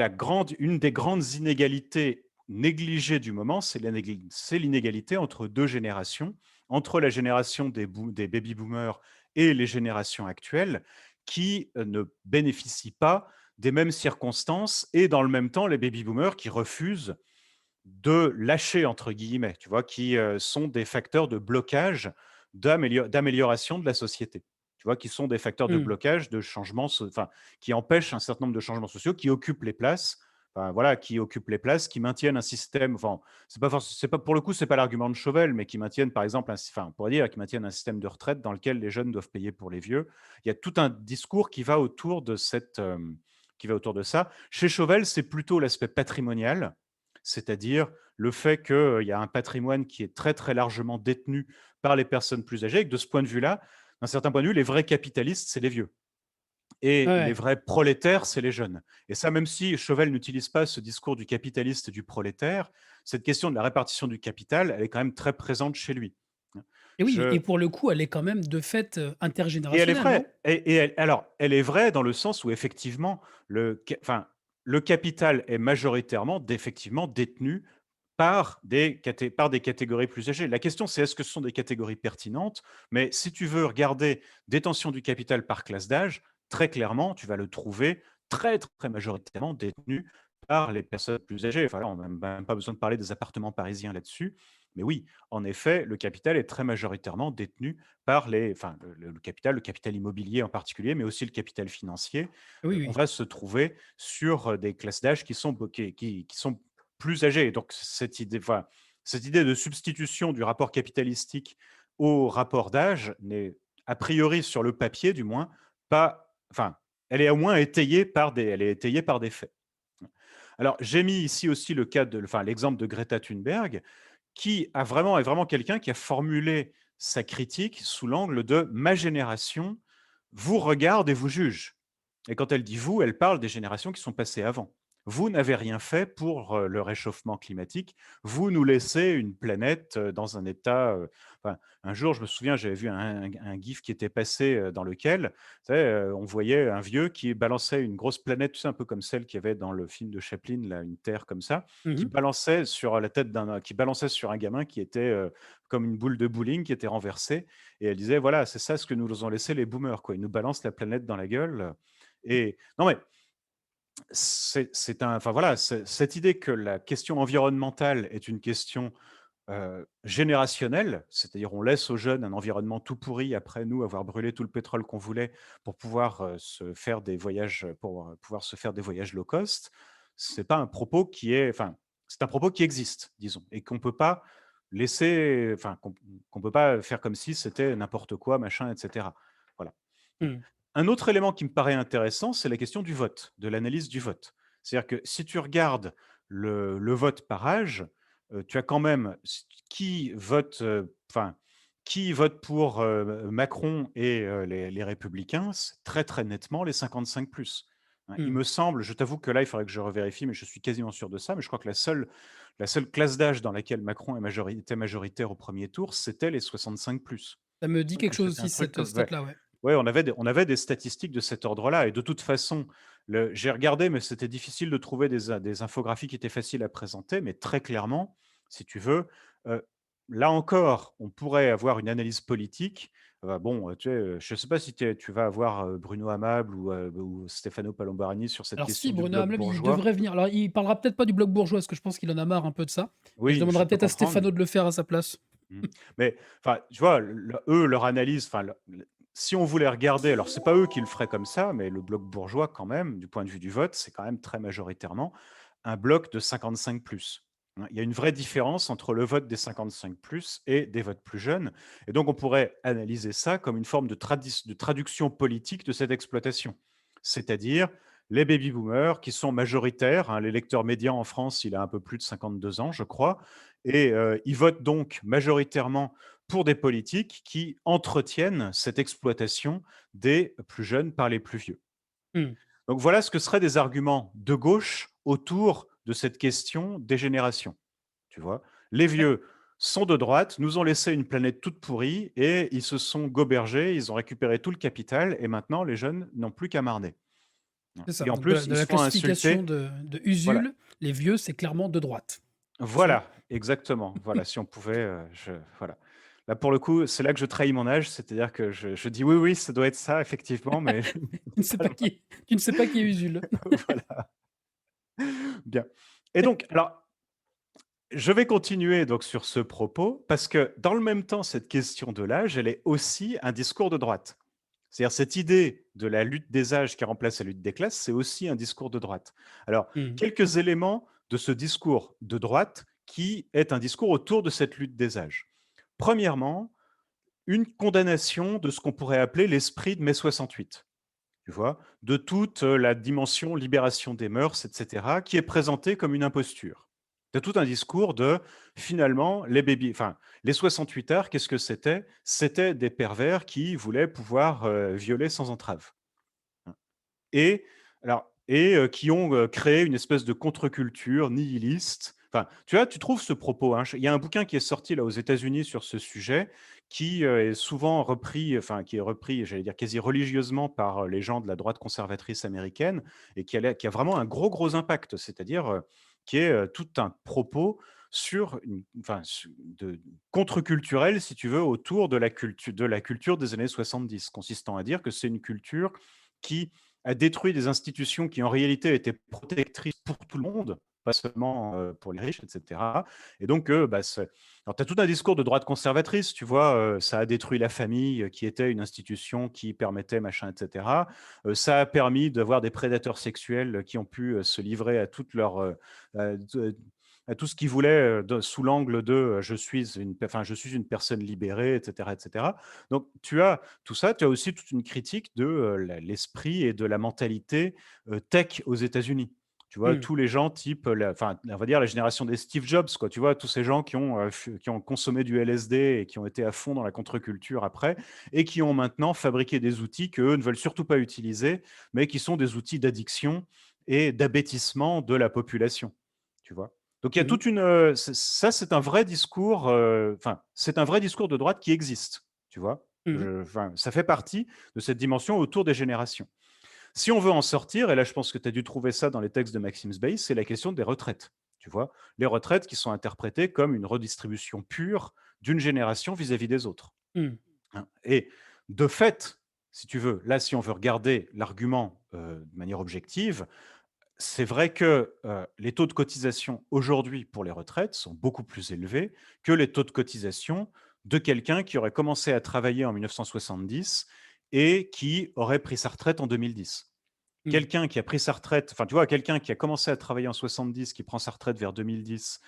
une des grandes inégalités négligées du moment, c'est l'inégalité entre 2 générations, entre la génération des baby boomers et les générations actuelles qui, ne bénéficient pas des mêmes circonstances et dans le même temps, les baby boomers qui refusent de «lâcher» entre guillemets, tu vois? Qui, sont des facteurs de blocage, d'amélioration de la société. Tu vois? Qui sont des facteurs de Mmh. blocage, de changement enfin, qui empêchent un certain nombre de changements sociaux, qui occupent les places, enfin voilà, qui occupent les places, qui maintiennent un système enfin, c'est pas pour le coup, c'est pas l'argument de Chauvel, mais qui maintiennent par exemple enfin, on pourrait dire, qui maintiennent un système de retraite dans lequel les jeunes doivent payer pour les vieux. Il y a tout un discours qui va autour de qui va autour de ça. Chez Chauvel, c'est plutôt l'aspect patrimonial, c'est-à-dire le fait qu'il y a un patrimoine qui est très, très largement détenu par les personnes plus âgées et que de ce point de vue-là, d'un certain point de vue, les vrais capitalistes, c'est les vieux. Et les Ouais. vrais prolétaires, c'est les jeunes. Et ça, même si Chauvel n'utilise pas ce discours du capitaliste et du prolétaire, cette question de la répartition du capital, elle est quand même très présente chez lui. Et oui, et Je pour le coup, elle est quand même de fait, Et elle est intergénérationnelle, non? vraie. Et elle est vraie dans le sens où effectivement, le capital est majoritairement, effectivement, détenu par des catégories plus âgées. La question, c'est est-ce que ce sont des catégories pertinentes? Mais si tu veux regarder détention du capital par classe d'âge, très clairement, tu vas le trouver très, très majoritairement détenu par les personnes plus âgées. Enfin, on n'a même pas besoin de parler des appartements parisiens là-dessus. Mais oui, en effet, le capital est très majoritairement détenu par le capital immobilier en particulier, mais aussi le capital financier. Oui, On oui. va se trouver sur des classes d'âge qui sont plus âgés. Donc cette idée de substitution du rapport capitalistique au rapport d'âge n'est, a priori sur le papier du moins, pas, enfin, elle est au moins elle est étayée par des faits. Alors j'ai mis ici aussi l'exemple de Greta Thunberg, est vraiment quelqu'un qui a formulé sa critique sous l'angle de ma génération vous regarde et vous juge. Et quand elle dit vous, elle parle des générations qui sont passées avant. Vous n'avez rien fait pour le réchauffement climatique. Vous nous laissez une planète dans un état. Enfin, un jour, je me souviens, j'avais vu un gif qui était passé dans lequel tu sais, on voyait un vieux qui balançait une grosse planète, tu sais, un peu comme celle qu'il y avait dans le film de Chaplin, là, une Terre comme ça, Mmh. qui balançait sur un gamin qui était comme une boule de bowling qui était renversée. Et elle disait voilà, c'est ça ce que nous ont laissé les boomers, quoi. Ils nous balancent la planète dans la gueule. Et non, mais enfin voilà, cette idée que la question environnementale est une question générationnelle, c'est-à-dire on laisse aux jeunes un environnement tout pourri après nous avoir brûlé tout le pétrole qu'on voulait pour pouvoir se faire des voyages low cost, c'est pas un propos qui est, enfin, c'est un propos qui existe, disons, et qu'on peut pas qu'on peut pas faire comme si c'était n'importe quoi, machin, etc. Voilà. Mmh. Un autre élément qui me paraît intéressant, c'est la question du vote, de l'analyse du vote. C'est-à-dire que si tu regardes le vote par âge, tu as quand même qui vote pour Macron et les Républicains, c'est très très nettement les 55 plus. Hein, il Mmh. me semble, je t'avoue que là, il faudrait que je revérifie, mais je suis quasiment sûr de ça. Mais je crois que la seule classe d'âge dans laquelle Macron était majoritaire au premier tour, c'était les 65 plus. Ça me dit Donc quelque chose c'était un aussi truc cette, comme, ouais. stat-là, ouais. Ouais, on avait des statistiques de cet ordre-là et de toute façon, j'ai regardé, mais c'était difficile de trouver des infographies qui étaient faciles à présenter, mais très clairement, si tu veux, là encore, on pourrait avoir une analyse politique. Bon, tu sais, je ne sais pas si tu vas avoir Bruno Amable ou Stefano Palombarani sur cette Alors question si, du Bruno bloc Hamelin, il bourgeois. devrait venir. Alors il parlera peut-être pas du bloc bourgeois, parce que je pense qu'il en a marre un peu de ça, mais je Oui, je demanderai peux peut-être à comprendre. Stefano de le faire à sa place. Mmh. Mais enfin, tu vois, eux, leur analyse, si on voulait regarder, alors c'est pas eux qui le feraient comme ça, mais le bloc bourgeois, quand même, du point de vue du vote, c'est quand même très majoritairement un bloc de 55 plus. Hein. Il y a une vraie différence entre le vote des 55 plus et des votes plus jeunes. Et donc, on pourrait analyser ça comme une forme de traduction politique de cette exploitation. C'est-à-dire les baby boomers qui sont majoritaires. Hein, l'électeur médian en France, il a un peu plus de 52 ans, je crois, et ils votent donc majoritairement pour des politiques qui entretiennent cette exploitation des plus jeunes par les plus vieux. Mmh. Donc voilà ce que seraient des arguments de gauche autour de cette question des générations. Tu vois, les vieux sont de droite, nous ont laissé une planète toute pourrie et ils se sont gobergés, ils ont récupéré tout le capital et maintenant les jeunes n'ont plus qu'à marner. C'est ça, Et en donc de la plus, de ils la se font classification insulter. de Voilà, Usul, les vieux, c'est clairement de droite. Attention. voilà, exactement. Voilà, si on pouvait, voilà. Là, pour le coup, c'est là que je trahis mon âge, c'est-à-dire que je dis: «Oui, oui, ça doit être ça effectivement», mais Tu ne sais pas qui est Usul. voilà, bien. Et donc alors, je vais continuer donc sur ce propos parce que dans le même temps, cette question de l'âge, elle est aussi un discours de droite. C'est-à-dire cette idée de la lutte des âges qui remplace la lutte des classes, c'est aussi un discours de droite. Alors, Mmh. quelques éléments de ce discours de droite qui est un discours autour de cette lutte des âges. Premièrement, une condamnation de ce qu'on pourrait appeler l'esprit de mai 68, tu vois, de toute la dimension libération des mœurs, etc., qui est présentée comme une imposture. Tu as tout un discours de, finalement, les 68 heures, qu'est-ce que c'était? C'était des pervers qui voulaient pouvoir, violer sans entrave. Hein. Et qui ont, créé une espèce de contre-culture nihiliste. Enfin, tu vois, tu trouves ce propos, hein, il y a un bouquin qui est sorti là aux États-Unis sur ce sujet, qui, est souvent repris, enfin qui est repris, j'allais dire quasi religieusement par, les gens de la droite conservatrice américaine et qui a vraiment un gros, gros impact. C'est-à-dire, qui est, tout un propos sur une enfin su de contre-culturel, si tu veux, autour de la culture des années 70, consistant à dire que c'est une culture qui a détruit des institutions qui, en réalité, étaient protectrices pour tout le monde, pas seulement, pour les riches et cetera. Et donc, bah, alors tu as tout un discours de droite conservatrice, tu vois? Ça a détruit la famille, qui était une institution qui permettait machin et cetera. Ça a permis d'avoir des prédateurs sexuels qui ont pu, se livrer à toute leur, à tout ce qu'ils voulaient, sous l'angle de, je suis une personne libérée, etc., etc. Donc, tu as tout ça, tu as aussi toute une critique de l'esprit et de la mentalité tech aux États-Unis. Tu vois, Mmh. tous les gens type, on va dire la génération des Steve Jobs, quoi. Tu vois, tous ces gens qui ont consommé du LSD et qui ont été à fond dans la contre-culture après, et qui ont maintenant fabriqué des outils qu'eux ne veulent surtout pas utiliser, mais qui sont des outils d'addiction et d'abêtissement de la population. Tu vois? Donc il y a Mmh. toute une, ça c'est un vrai discours, c'est un vrai discours de droite qui existe, tu vois? Mmh. Ça fait partie de cette dimension autour des générations. Si on veut en sortir, et là je pense que tu as dû trouver ça dans les textes de Maxime Sbaïs, c'est la question des retraites, tu vois? Les retraites qui sont interprétées comme une redistribution pure d'une génération vis-à-vis des autres, Mmh. hein, et de fait, si tu veux, là, si on veut regarder l'argument, de manière objective, c'est vrai que, les taux de cotisation aujourd'hui pour les retraites sont beaucoup plus élevés que les taux de cotisation de quelqu'un qui aurait commencé à travailler en 1970 et qui aurait pris sa retraite en 2010. Mmh. Quelqu'un qui a pris sa retraite, enfin, tu vois, quelqu'un qui a commencé à travailler en 70, qui prend sa retraite vers 2010,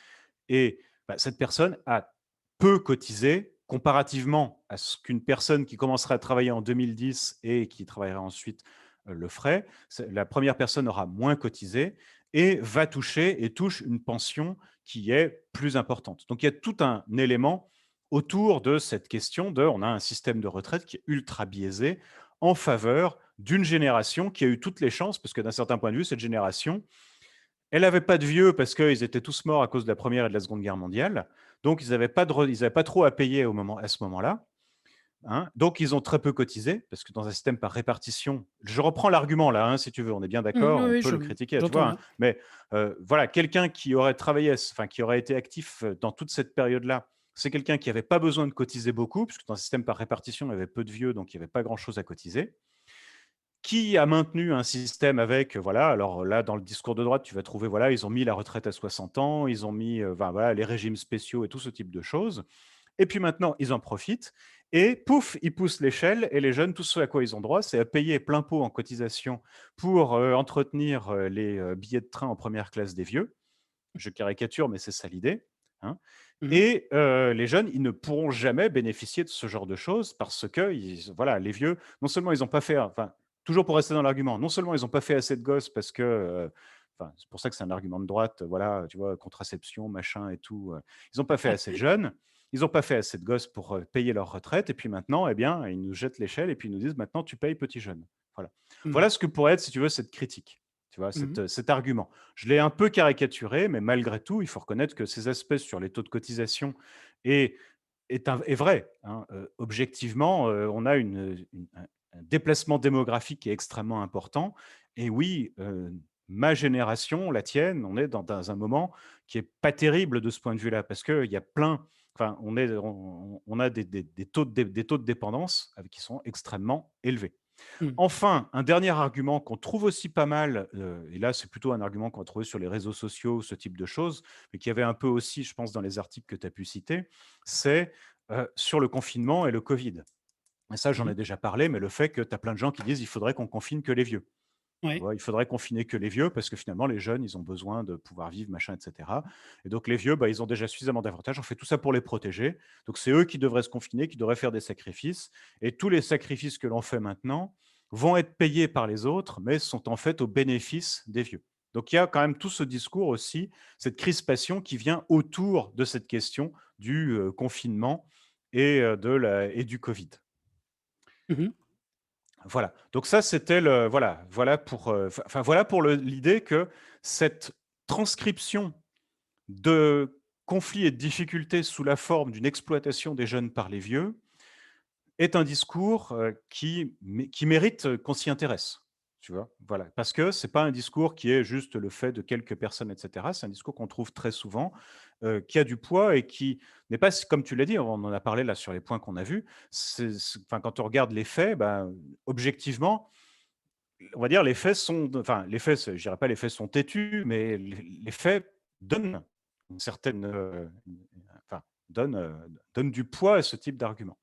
et bah, cette personne a peu cotisé comparativement à ce qu'une personne qui commencerait à travailler en 2010 et qui travaillerait ensuite, le ferait. La première personne aura moins cotisé et va toucher et touche une pension qui est plus importante. Donc il y a tout un élément autour de cette question de on a un système de retraite qui est ultra biaisé en faveur d'une génération qui a eu toutes les chances, parce que d'un certain point de vue, cette génération, elle avait pas de vieux parce qu'ils étaient tous morts à cause de la Première et de la Seconde Guerre mondiale. Donc ils avaient pas trop à payer à ce moment-là, hein. Donc ils ont très peu cotisé parce que dans un système par répartition, je reprends l'argument là, hein, si tu veux, on est bien Mmh. d'accord, Oui, on oui, peut le critiquer, tu j'entends vois, hein. bien. Mais voilà, quelqu'un qui aurait travaillé qui aurait été actif, dans toute cette période-là, c'est quelqu'un qui avait pas besoin de cotiser beaucoup puisque dans un système par répartition, il y avait peu de vieux, donc il y avait pas grand-chose à cotiser. Qui a maintenu un système avec, voilà, alors là, dans le discours de droite, tu vas trouver, voilà, ils ont mis la retraite à 60 ans, ils ont mis, voilà, les régimes spéciaux et tout ce type de choses. Et puis maintenant, ils en profitent et pouf, ils poussent l'échelle et les jeunes, tout ce à quoi ils ont droit, c'est à payer plein pot en cotisation pour, entretenir, les, billets de train en première classe des vieux. Je caricature, mais c'est ça l'idée, hein. Mmh. Et les jeunes, ils ne pourront jamais bénéficier de ce genre de choses parce que voilà, les vieux, non seulement ils n'ont pas fait, enfin, toujours pour rester dans l'argument, non seulement ils n'ont pas fait assez de gosses parce que, enfin, c'est pour ça que c'est un argument de droite, voilà, tu vois, contraception, machin et tout, ils n'ont pas fait assez de jeunes, ils n'ont pas fait assez de gosses pour, payer leur retraite et puis maintenant, eh bien, ils nous jettent l'échelle et puis ils nous disent: «Maintenant, tu payes petit jeune». Voilà. Mmh. Voilà ce que pourrait être, si tu veux, cette critique, tu vois, Mmh. cet argument. Je l'ai un peu caricaturé, mais malgré tout, il faut reconnaître que ces aspects sur les taux de cotisation est est vrai, hein. Objectivement, on a un déplacement démographique qui est extrêmement important et oui, ma génération, la tienne, on est dans un moment qui est pas terrible de ce point de vue-là parce qu'il y a on a des taux de dépendance qui sont extrêmement élevés. Mmh. Enfin, un dernier argument qu'on trouve aussi pas mal, et là, c'est plutôt un argument qu'on va trouver sur les réseaux sociaux, ce type de choses, mais qui avait un peu aussi, je pense, dans les articles que tu as pu citer, c'est, sur le confinement et le covid. Et ça, j'en Mmh. ai déjà parlé, mais le fait que tu as plein de gens qui disent: «Il faudrait qu'on confine que les vieux». Tu Ouais. vois? Il faudrait confiner que les vieux parce que finalement les jeunes, ils ont besoin de pouvoir vivre, machin et cetera, et donc les vieux, bah, ils ont déjà suffisamment d'avantages. On fait tout ça pour les protéger. Donc c'est eux qui devraient se confiner, qui devraient faire des sacrifices, et tous les sacrifices que l'on fait maintenant vont être payés par les autres, mais sont en fait au bénéfice des vieux. Donc il y a quand même tout ce discours aussi, cette crispation qui vient autour de cette question du, confinement et du covid. Mmh. Voilà, donc ça c'était le voilà pour, voilà pour l'idée que cette transcription de conflits et de difficultés sous la forme d'une exploitation des jeunes par les vieux est un discours, qui mérite, qu'on s'y intéresse, tu vois? Voilà, parce que c'est pas un discours qui est juste le fait de quelques personnes et cetera. C'est un discours qu'on trouve très souvent, qui a du poids et qui n'est pas comme tu l'as dit, on en a parlé là sur les points qu'on a vus. Quand on regarde les faits, ben, objectivement, on va dire les faits sont les faits, je dirais pas les faits sont têtus, mais les faits donnent une certaine, enfin, donnent, donnent du poids à ce type d'argument.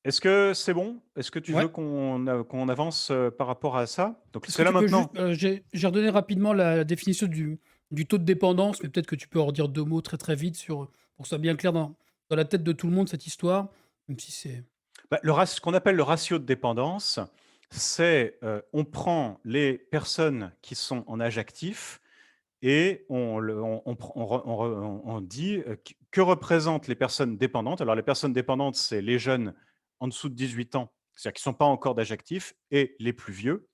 Est-ce que c'est bon? Est-ce que tu veux Ouais. qu'on avance, par rapport à ça? Donc Est-ce que c'est là tu peux juste, maintenant. j'ai redonné rapidement la définition du taux de dépendance, mais peut-être que tu peux en redire 2 mots très, très vite sur, pour que ce soit bien clair dans la tête de tout le monde cette histoire, même si c'est Bah, ce qu'on appelle le ratio de dépendance, c'est, on prend les personnes qui sont en âge actif et on dit, que représentent les personnes dépendantes. Alors les personnes dépendantes, c'est les jeunes en dessous de 18 ans, c'est-à-dire qui ne sont pas encore d'âge actif et les plus vieux,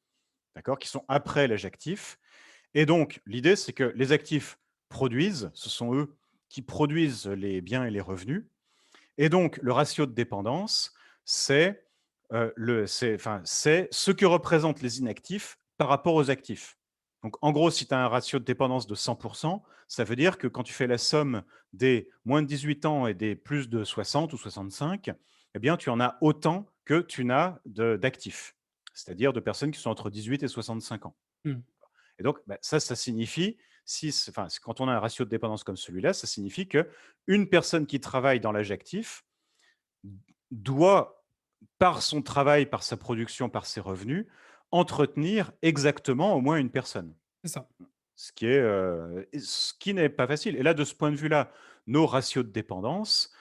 d'accord? Qui sont après l'âge actif. Et donc, l'idée, c'est que les actifs produisent, ce sont eux qui produisent les biens et les revenus. Et donc, le ratio de dépendance, c'est c'est ce que représentent les inactifs par rapport aux actifs. Donc, en gros, si tu as un ratio de dépendance de 100%, ça veut dire que quand tu fais la somme des moins de 18 ans et des plus de 60 ou 65, eh bien, tu en as autant que tu n'as d'actifs, c'est-à-dire de personnes qui sont entre 18 et 65 ans. mmh, Et donc, bah, ça signifie, quand on a un ratio de dépendance comme celui-là, ça signifie que une personne qui travaille dans l'âge actif doit, par son travail, par sa production, par ses revenus, entretenir exactement au moins une personne. c'est ça. Ce qui n'est pas facile. Et là, de ce point de vue-là, nos ratios de dépendance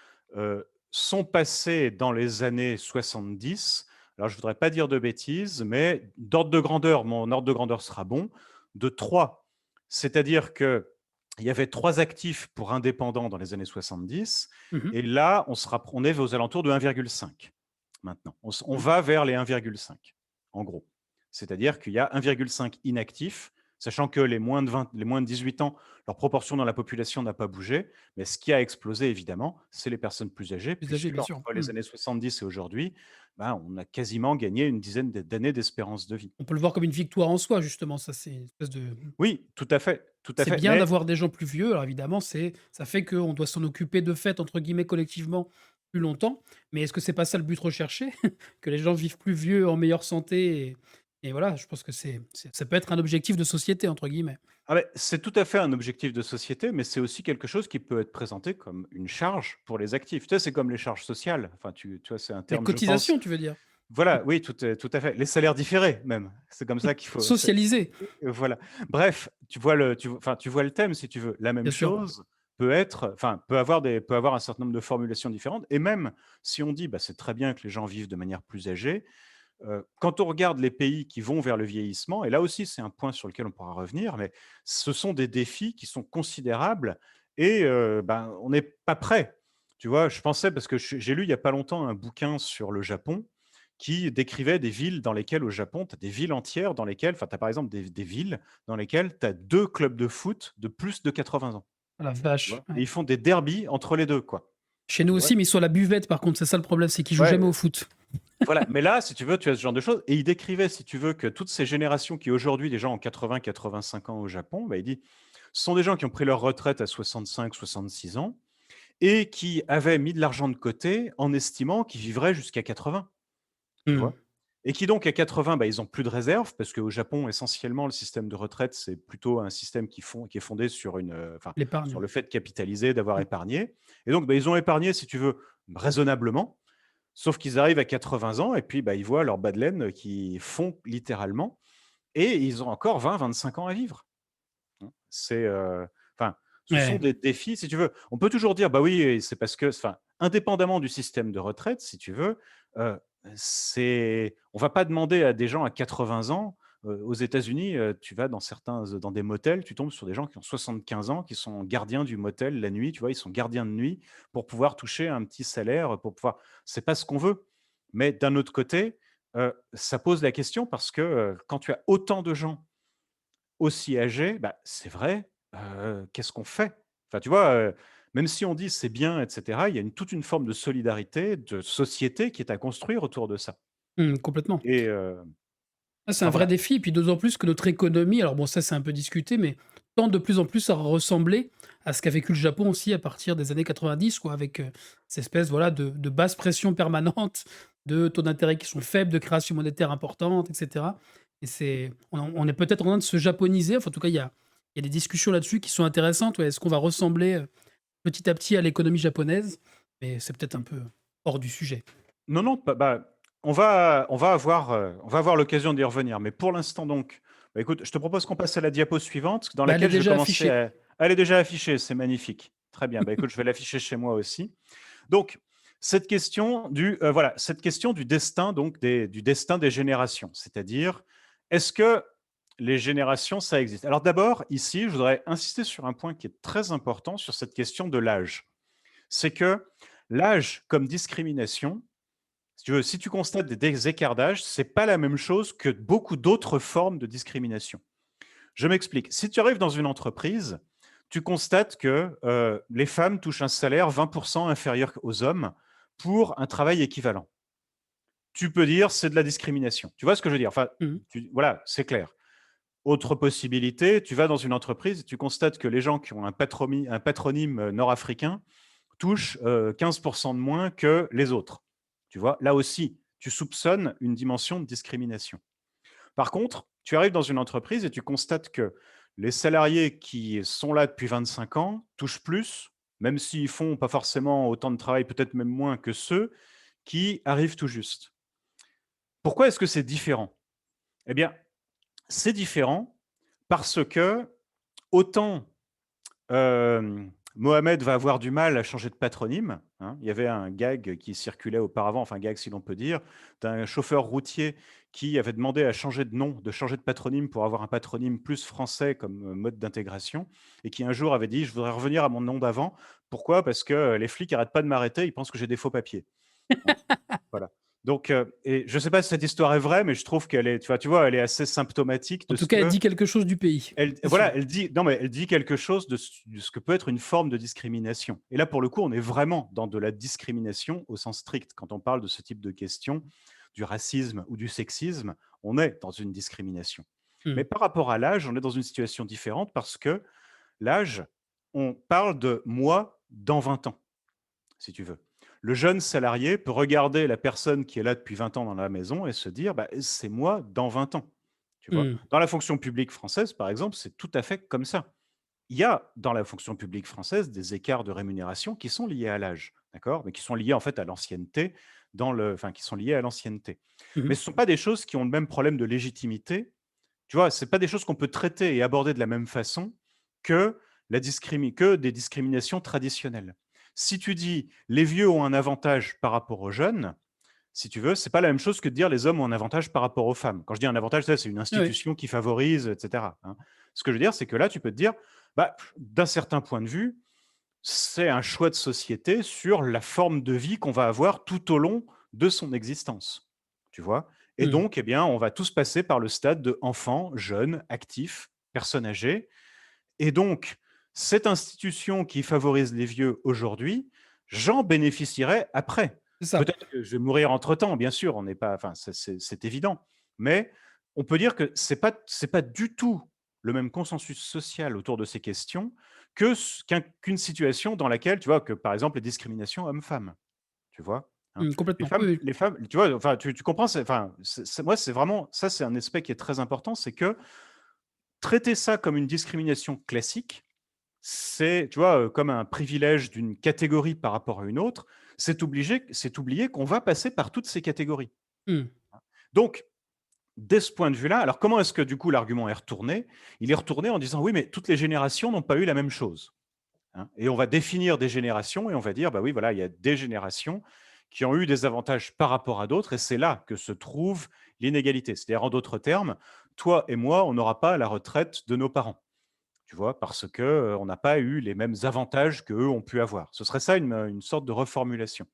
sont passés dans les années 70. Alors, je ne voudrais pas dire de bêtises, mais d'ordre de grandeur, mon ordre de grandeur sera bon, de 3. C'est-à-dire qu'il y avait 3 actifs pour indépendants dans les années 70. Mmh. Et là, on est aux alentours de 1,5 maintenant. On Mmh. va vers les 1,5, en gros. C'est-à-dire qu'il y a 1,5 inactifs, sachant que les moins de 18 ans, leur proportion dans la population n'a pas bougé. Mais ce qui a explosé, évidemment, c'est les personnes plus âgées, Les âgés, puisque bien sûr. entre Mmh. les années 70 et aujourd'hui, ben, on a quasiment gagné une dizaine d'années d'espérance de vie. On peut le voir comme une victoire en soi justement, ça c'est une espèce de Oui, tout à fait, tout à c'est fait. bien Mais d'avoir des gens plus vieux, alors évidemment, ça fait qu'on doit s'en occuper de fait, entre guillemets, collectivement, plus longtemps. Mais est-ce que c'est pas ça le but recherché? Que les gens vivent plus vieux, en meilleure santé et voilà, je pense que ça peut être un «objectif de société» entre guillemets. ah beh, c'est tout à fait un objectif de société, mais c'est aussi quelque chose qui peut être présenté comme une charge pour les actifs. Tu sais, c'est comme les charges sociales. Enfin, tu vois, c'est un Les terme, je pense. cotisations, tu veux dire? Voilà, oui, tout à fait. Les salaires différés même. C'est comme ça qu'il faut Socialiser, voilà. Bref, tu vois le thème si tu veux. La même bien sûr. chose peut avoir un certain nombre de formulations différentes et même si on dit: «Bah, c'est très bien que les gens vivent de manière plus âgée», quand on regarde les pays qui vont vers le vieillissement et là aussi c'est un point sur lequel on pourra revenir, mais ce sont des défis qui sont considérables et ben, on n'est pas prêt. Tu vois? Je pensais parce que j'ai lu il y a pas longtemps un bouquin sur le Japon qui décrivait des villes dans lesquelles au Japon, tu as des villes entières dans lesquelles tu as par exemple des villes dans lesquelles tu as 2 clubs de foot de plus de 80 ans, Ah la tu vache, vois? Et ouais. ils font des derbies entre les 2 quoi. Chez nous Tu vois? aussi, mais ils sont à la buvette par contre, c'est ça le problème, c'est qu'ils jouent jamais Ouais, au foot. voilà, mais là, si tu veux, tu as ce genre de choses et il décrivait, si tu veux, que toutes ces générations qui aujourd'hui, des gens ont 80-85 ans au Japon, bah, il dit, ce sont des gens qui ont pris leur retraite à 65-66 ans et qui avaient mis de l'argent de côté en estimant qu'ils vivraient jusqu'à 80, tu Mmh. vois? Et qui donc à 80, bah, ils ont plus de réserves parce qu'au Japon, essentiellement, le système de retraite, c'est plutôt un système qui est fondé sur sur L'épargne. le fait de capitaliser, d'avoir Mmh. épargné et donc, bah, ils ont épargné, si tu veux, raisonnablement. Sauf qu'ils arrivent à 80 ans et puis, bah, ils voient leur bas de laine qui fond littéralement et ils ont encore 20-25 ans à vivre. Mmh. Enfin, ce sont Ouais. des défis, si tu veux. On peut toujours dire: «Bah, oui, c'est parce que» indépendamment du système de retraite, si tu veux, c'est on va pas demander à des gens à 80 ans, aux États-Unis, tu vas dans des motels, tu tombes sur des gens qui ont 75 ans, qui sont gardiens du motel la nuit, tu vois? Ils sont gardiens de nuit pour pouvoir toucher un petit salaire, pour pouvoir c'est pas ce qu'on veut. Mais d'un autre côté, ça pose la question parce que, quand tu as autant de gens aussi âgés, bah, c'est vrai, qu'est-ce qu'on fait? Enfin, tu vois, même si on dit: «C'est bien» et cetera, il y a toute une forme de solidarité, de société qui est à construire autour de ça Complètement. et Ah, c'est un enfin vrai voilà. défi et puis d'autant plus que notre économie, alors bon ça c'est un peu discuté, mais tend de plus en plus à ressembler à ce qu'a vécu le Japon aussi à partir des années 90 quoi, avec, cette espèce voilà de basse pression permanente, de taux d'intérêt qui sont faibles, de création monétaire importante et cetera et on est peut-être en train de se japoniser, enfin en tout cas il y a des discussions là-dessus qui sont intéressantes, ouais. Est-ce qu'on va ressembler, petit à petit à l'économie japonaise? Mais c'est peut-être un peu hors du sujet. Non, non, on va avoir l'occasion d'y revenir, mais pour l'instant donc, bah, écoute, je te propose qu'on passe à la diapo suivante dans Bah, elle est laquelle je vais déjà commencer affichée. à elle est déjà affichée, c'est magnifique. Très bien, bah, écoute, je vais l'afficher chez moi aussi. Donc, cette question du destin, donc du destin des générations, c'est-à-dire, est-ce que les générations, ça existe? Alors d'abord, ici, je voudrais insister sur un point qui est très important sur cette question de l'âge. C'est que l'âge comme discrimination, si tu veux, si tu constates des écarts d'âge, c'est pas la même chose que beaucoup d'autres formes de discrimination. Je m'explique. Si tu arrives dans une entreprise, tu constates que les femmes touchent un salaire 20% inférieur aux hommes pour un travail équivalent. Tu peux dire c'est de la discrimination. Tu vois ce que je veux dire? Enfin, Mmh. voilà, c'est clair. Autre possibilité, tu vas dans une entreprise et tu constates que les gens qui ont un patronyme nord-africain touchent 15% de moins que les autres. Tu vois, là aussi, tu soupçonnes une dimension de discrimination. Par contre, tu arrives dans une entreprise et tu constates que les salariés qui sont là depuis 25 ans touchent plus, même s'ils font pas forcément autant de travail, peut-être même moins que ceux qui arrivent tout juste. Pourquoi est-ce que c'est différent? Eh bien, c'est différent parce que autant Mohamed va avoir du mal à changer de patronyme, hein. Il y avait un gag qui circulait auparavant, enfin gag si l'on peut dire, d'un chauffeur routier qui avait demandé à changer de nom, de changer de patronyme pour avoir un patronyme plus français comme, mode d'intégration et qui un jour avait dit: «Je voudrais revenir à mon nom d'avant». Pourquoi? Parce que, les flics arrêtent pas de m'arrêter, ils pensent que j'ai des faux papiers. Hein, voilà. Donc et je ne sais pas si cette histoire est vraie, mais je trouve qu'elle est tu vois, elle est assez symptomatique En de tout ce cas, elle que dit quelque chose du pays, elle c'est sûr. voilà, elle dit non, mais elle dit quelque chose de ce que peut être une forme de discrimination. Et là, pour le coup, on est vraiment dans de la discrimination au sens strict. Quand on parle de ce type de questions, du racisme ou du sexisme, on est dans une discrimination. Mais Mmh. par rapport à l'âge, on est dans une situation différente parce que l'âge, on parle de moi dans 20 ans, si tu veux. Le jeune salarié peut regarder la personne qui est là depuis 20 ans dans la maison et se dire: «Bah, c'est moi dans 20 ans». Tu vois? Mmh. Dans la fonction publique française, par exemple, c'est tout à fait comme ça. Il y a dans la fonction publique française des écarts de rémunération qui sont liés à l'âge, d'accord? Mais qui sont liés en fait à l'ancienneté qui sont liés à l'ancienneté. Mmh Mais mh. ce ne sont pas des choses qui ont le même problème de légitimité. Tu vois? C'est pas des choses qu'on peut traiter et aborder de la même façon que que des discriminations traditionnelles. Si tu dis: «Les vieux ont un avantage par rapport aux jeunes», si tu veux, c'est pas la même chose que de dire: «Les hommes ont un avantage par rapport aux femmes». Quand je dis un avantage, tu sais, c'est une Oui, oui. institution qui favorise, et cetera, hein. Ce que je veux dire, c'est que là, tu peux te dire: «Bah, d'un certain point de vue, c'est un choix de société sur la forme de vie qu'on va avoir tout au long de son existence». Tu vois? Et Mmh. donc, eh bien, on va tous passer par le stade de enfant, jeune, actif, personne âgée et donc cette institution qui favorise les vieux aujourd'hui, j'en bénéficierai après. C'est ça. Peut-être que je vais mourir entre-temps, bien sûr, on n'est pas enfin, c'est évident. Mais on peut dire que c'est pas du tout le même consensus social autour de ces questions qu'une situation dans laquelle, tu vois, que par exemple les discriminations hommes-femmes, tu vois? Hein? Complètement. Oui, oui. Les femmes, tu vois, enfin, tu comprends, moi, c'est vraiment ça, c'est un aspect qui est très important, c'est que traiter ça comme une discrimination classique, c'est, tu vois, comme un privilège d'une catégorie par rapport à une autre, c'est oublier qu'on va passer par toutes ces catégories. Mmh. Donc, dès ce point de vue-là, alors comment est-ce que du coup l'argument est retourné? Il est retourné en disant: «Oui, mais toutes les générations n'ont pas eu la même chose». Hein, et on va définir des générations et on va dire, bah oui, voilà, il y a des générations qui ont eu des avantages par rapport à d'autres et c'est là que se trouve l'inégalité. C'est-à-dire, en d'autres termes, toi et moi, on n'aura pas la retraite de nos parents. Tu vois? Parce que, on n'a pas eu les mêmes avantages qu'eux ont pu avoir. Ce serait ça une sorte de reformulation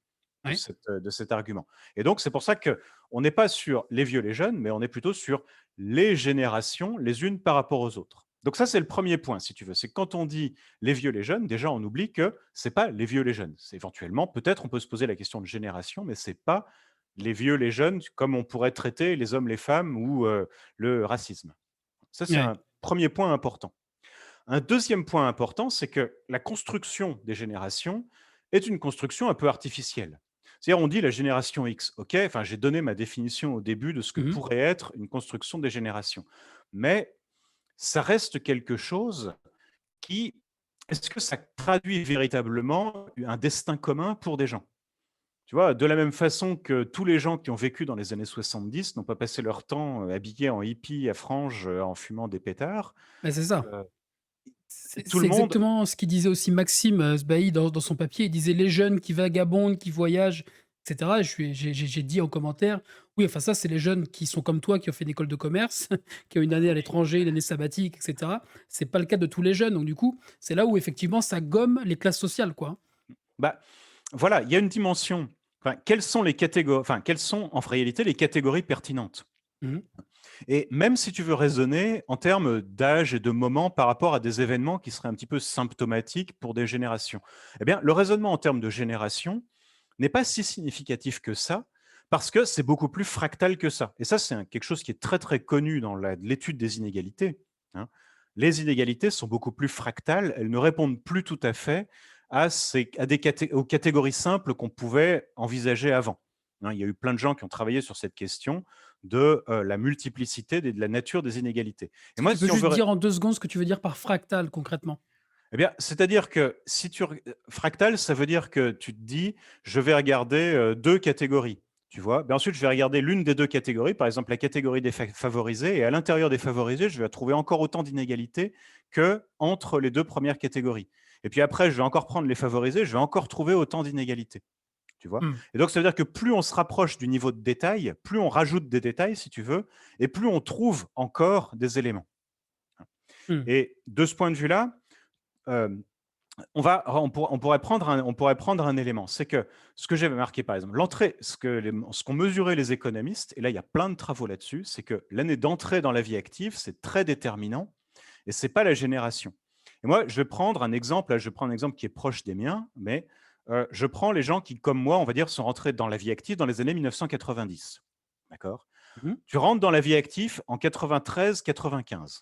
Ouais, de cet argument et donc c'est pour ça qu'on n'est pas sur les vieux, les jeunes, mais on est plutôt sur les générations, les unes par rapport aux autres. Donc ça, c'est le premier point, si tu veux. C'est que quand on dit les vieux, les jeunes, déjà, on oublie que c'est pas les vieux, les jeunes. C'est éventuellement, peut-être, on peut se poser la question de génération, mais c'est pas les vieux, les jeunes, comme on pourrait traiter les hommes, les femmes ou, le racisme. Ça, c'est ouais. un premier point important. Un deuxième point important, c'est que la construction des générations est une construction un peu artificielle. C'est-à-dire, on dit la génération X, OK, enfin, j'ai donné ma définition au début de ce que Mmh. pourrait être une construction des générations. Mais ça reste quelque chose qui, est-ce que ça traduit véritablement un destin commun pour des gens? Tu vois, de la même façon que tous les gens qui ont vécu dans les années 70 n'ont pas passé leur temps habillés en hippie à franges, en fumant des pétards, Bah, c'est ça. euh, C'est tout le c'est monde. exactement ce qu'il disait aussi Maxime, Sbailly dans son papier. Il disait: «Les jeunes qui vagabondent, qui voyagent» et cetera. Et j'ai dit en commentaire: «Oui, enfin ça, c'est les jeunes qui sont comme toi, qui ont fait une école de commerce, qui ont une année à l'étranger, une année sabbatique et cetera». C'est pas le cas de tous les jeunes, donc du coup, c'est là où effectivement ça gomme les classes sociales, quoi, hein. Bah, voilà, il y a une dimension. Enfin, quelles sont les catégories, enfin, quelles sont en réalité les catégories pertinentes? Mmh. Et même si tu veux raisonner en termes d'âge et de moment par rapport à des événements qui seraient un petit peu symptomatiques pour des générations, eh bien, le raisonnement en termes de génération n'est pas si significatif que ça, parce que c'est beaucoup plus fractal que ça. Et ça, c'est quelque chose qui est très très connu dans l'étude des inégalités, hein. Les inégalités sont beaucoup plus fractales, elles ne répondent plus tout à fait aux catégories simples qu'on pouvait envisager avant, hein. Il y a eu plein de gens qui ont travaillé sur cette question de la multiplicité de la nature des inégalités. Et Est-ce que moi, tu peux si on juste veut dire en 2 secondes ce que tu veux dire par fractal concrètement? eh bien, c'est-à-dire que si fractal, ça veut dire que tu te dis: «Je vais regarder, 2 catégories», tu vois? Ben, ensuite, je vais regarder l'une des 2 catégories, par exemple la catégorie des favorisés et à l'intérieur des favorisés, je vais trouver encore autant d'inégalités qu'entre les 2 premières catégories et puis après, je vais encore prendre les favorisés, je vais encore trouver autant d'inégalités, tu vois? Mmh. Et donc ça veut dire que plus on se rapproche du niveau de détail, plus on rajoute des détails, si tu veux, et plus on trouve encore des éléments Mmh. et de ce point de vue-là, hem on pourrait prendre un élément. C'est que ce que j'avais marqué, par exemple, l'entrée, ce qu'ont mesuré les économistes, et là, il y a plein de travaux là-dessus, c'est que l'année d'entrée dans la vie active, c'est très déterminant et c'est pas la génération. Et moi, je vais prendre un exemple, là, je prends un exemple qui est proche des miens, mais je prends les gens qui, comme moi, on va dire, sont rentrés dans la vie active dans les années 1990. D'accord? Mmh. Tu rentres dans la vie active en 93-95.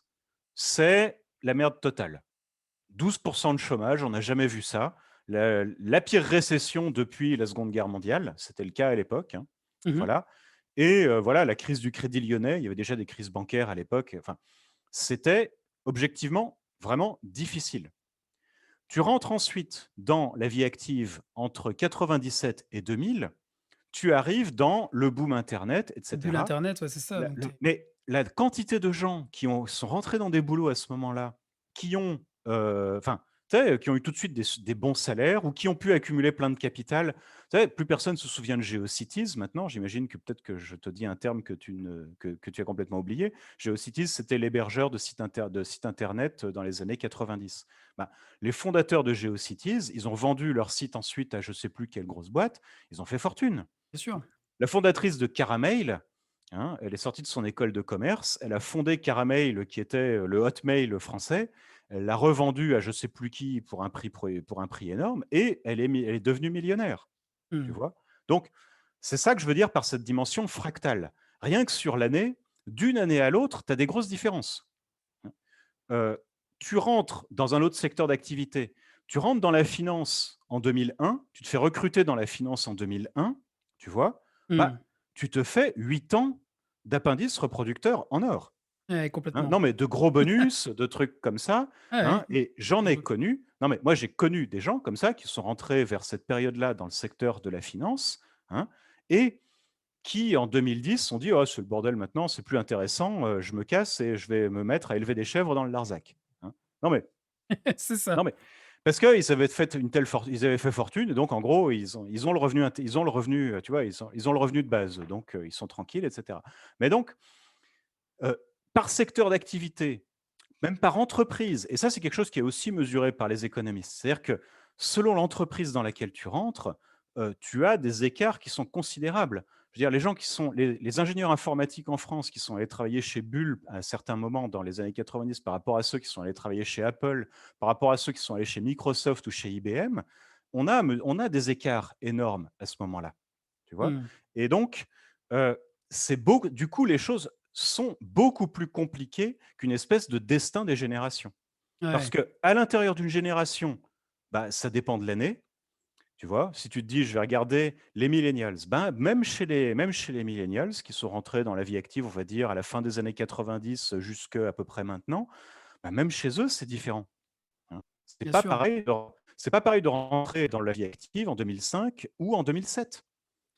C'est la merde totale. 12% de chômage, on n'a jamais vu ça. La pire récession depuis la Seconde Guerre mondiale, c'était le cas à l'époque, hein. Mmh. Voilà. Et voilà, la crise du Crédit Lyonnais, il y avait déjà des crises bancaires à l'époque. Enfin, c'était objectivement vraiment difficile. Tu rentres ensuite dans la vie active entre 97 et 2000, tu arrives dans le boom Internet, Bulle etc. internet, ouais, c'est ça, donc tu Mais la quantité de gens sont rentrés dans des boulots à ce moment-là, qui ont, enfin, tu sais, qui ont eu tout de suite des bons salaires ou qui ont pu accumuler plein de capital. Tu sais, plus personne ne se souvient de GeoCities maintenant. J'imagine que peut-être que je te dis un terme que tu as complètement oublié. GeoCities, c'était l'hébergeur de sites internet dans les années 90. Ben, les fondateurs de GeoCities, ils ont vendu leur site ensuite à je ne sais plus quelle grosse boîte. Ils ont fait fortune. bien sûr. La fondatrice de Caramel, hein, elle est sortie de son école de commerce, elle a fondé Caramel, qui était le Hotmail français, elle l'a revendu à je ne sais plus qui pour un prix énorme, et elle est devenue millionnaire, tu Mmh. vois. Donc, c'est ça que je veux dire par cette dimension fractale. Rien que sur l'année, d'une année à l'autre, tu as des grosses différences. Euh, Tu rentres dans un autre secteur d'activité, tu rentres dans la finance en 2001, tu te fais recruter dans la finance en 2001, tu vois, Mmh. bah, tu te fais 8 ans d'appendice reproducteur en or, Ouais, hein. complètement. Non, mais de gros bonus, de trucs comme ça, Ouais, hein, ouais. et j'en Je ai doute. connu. Non, mais moi, j'ai connu des gens comme ça qui sont rentrés vers cette période-là dans le secteur de la finance, hein, et qui, en 2010, se sont dit: «Oh, c'est le bordel maintenant, c'est plus intéressant, je me casse et je vais me mettre à élever des chèvres dans le Larzac», hein. Non, mais C'est ça. non, mais parce qu'ils avaient fait ils avaient fait fortune, et donc en gros, ils ont le revenu, tu vois, ils ont le revenu de base, donc ils sont tranquilles, et cetera. Mais donc, par secteur d'activité, même par entreprise, et ça, c'est quelque chose qui est aussi mesuré par les économistes. C'est-à-dire que selon l'entreprise dans laquelle tu rentres, tu as des écarts qui sont considérables. Je veux dire, les gens qui sont les ingénieurs informatiques en France qui sont allés travailler chez Bull à un certain moment dans les années 90 par rapport à ceux qui sont allés travailler chez Apple, par rapport à ceux qui sont allés chez Microsoft ou chez IBM, on a des écarts énormes à ce moment-là, tu vois? Mmh. Et donc, heu, c'est beau du coup, les choses sont beaucoup plus compliquées qu'une espèce de destin des générations. Parce Ouais, qu'à l'intérieur d'une génération, bah, ça dépend de l'année, tu vois? Si tu te dis: «Je vais regarder les millennials», ben, même chez les millennials qui sont rentrés dans la vie active, on va dire, à la fin des années 90 jusqu'à peu près maintenant, bah, même chez eux, c'est différent, hein. bien sûr. C'est pas pareil de rentrer dans la vie active en 2005 ou en 2007.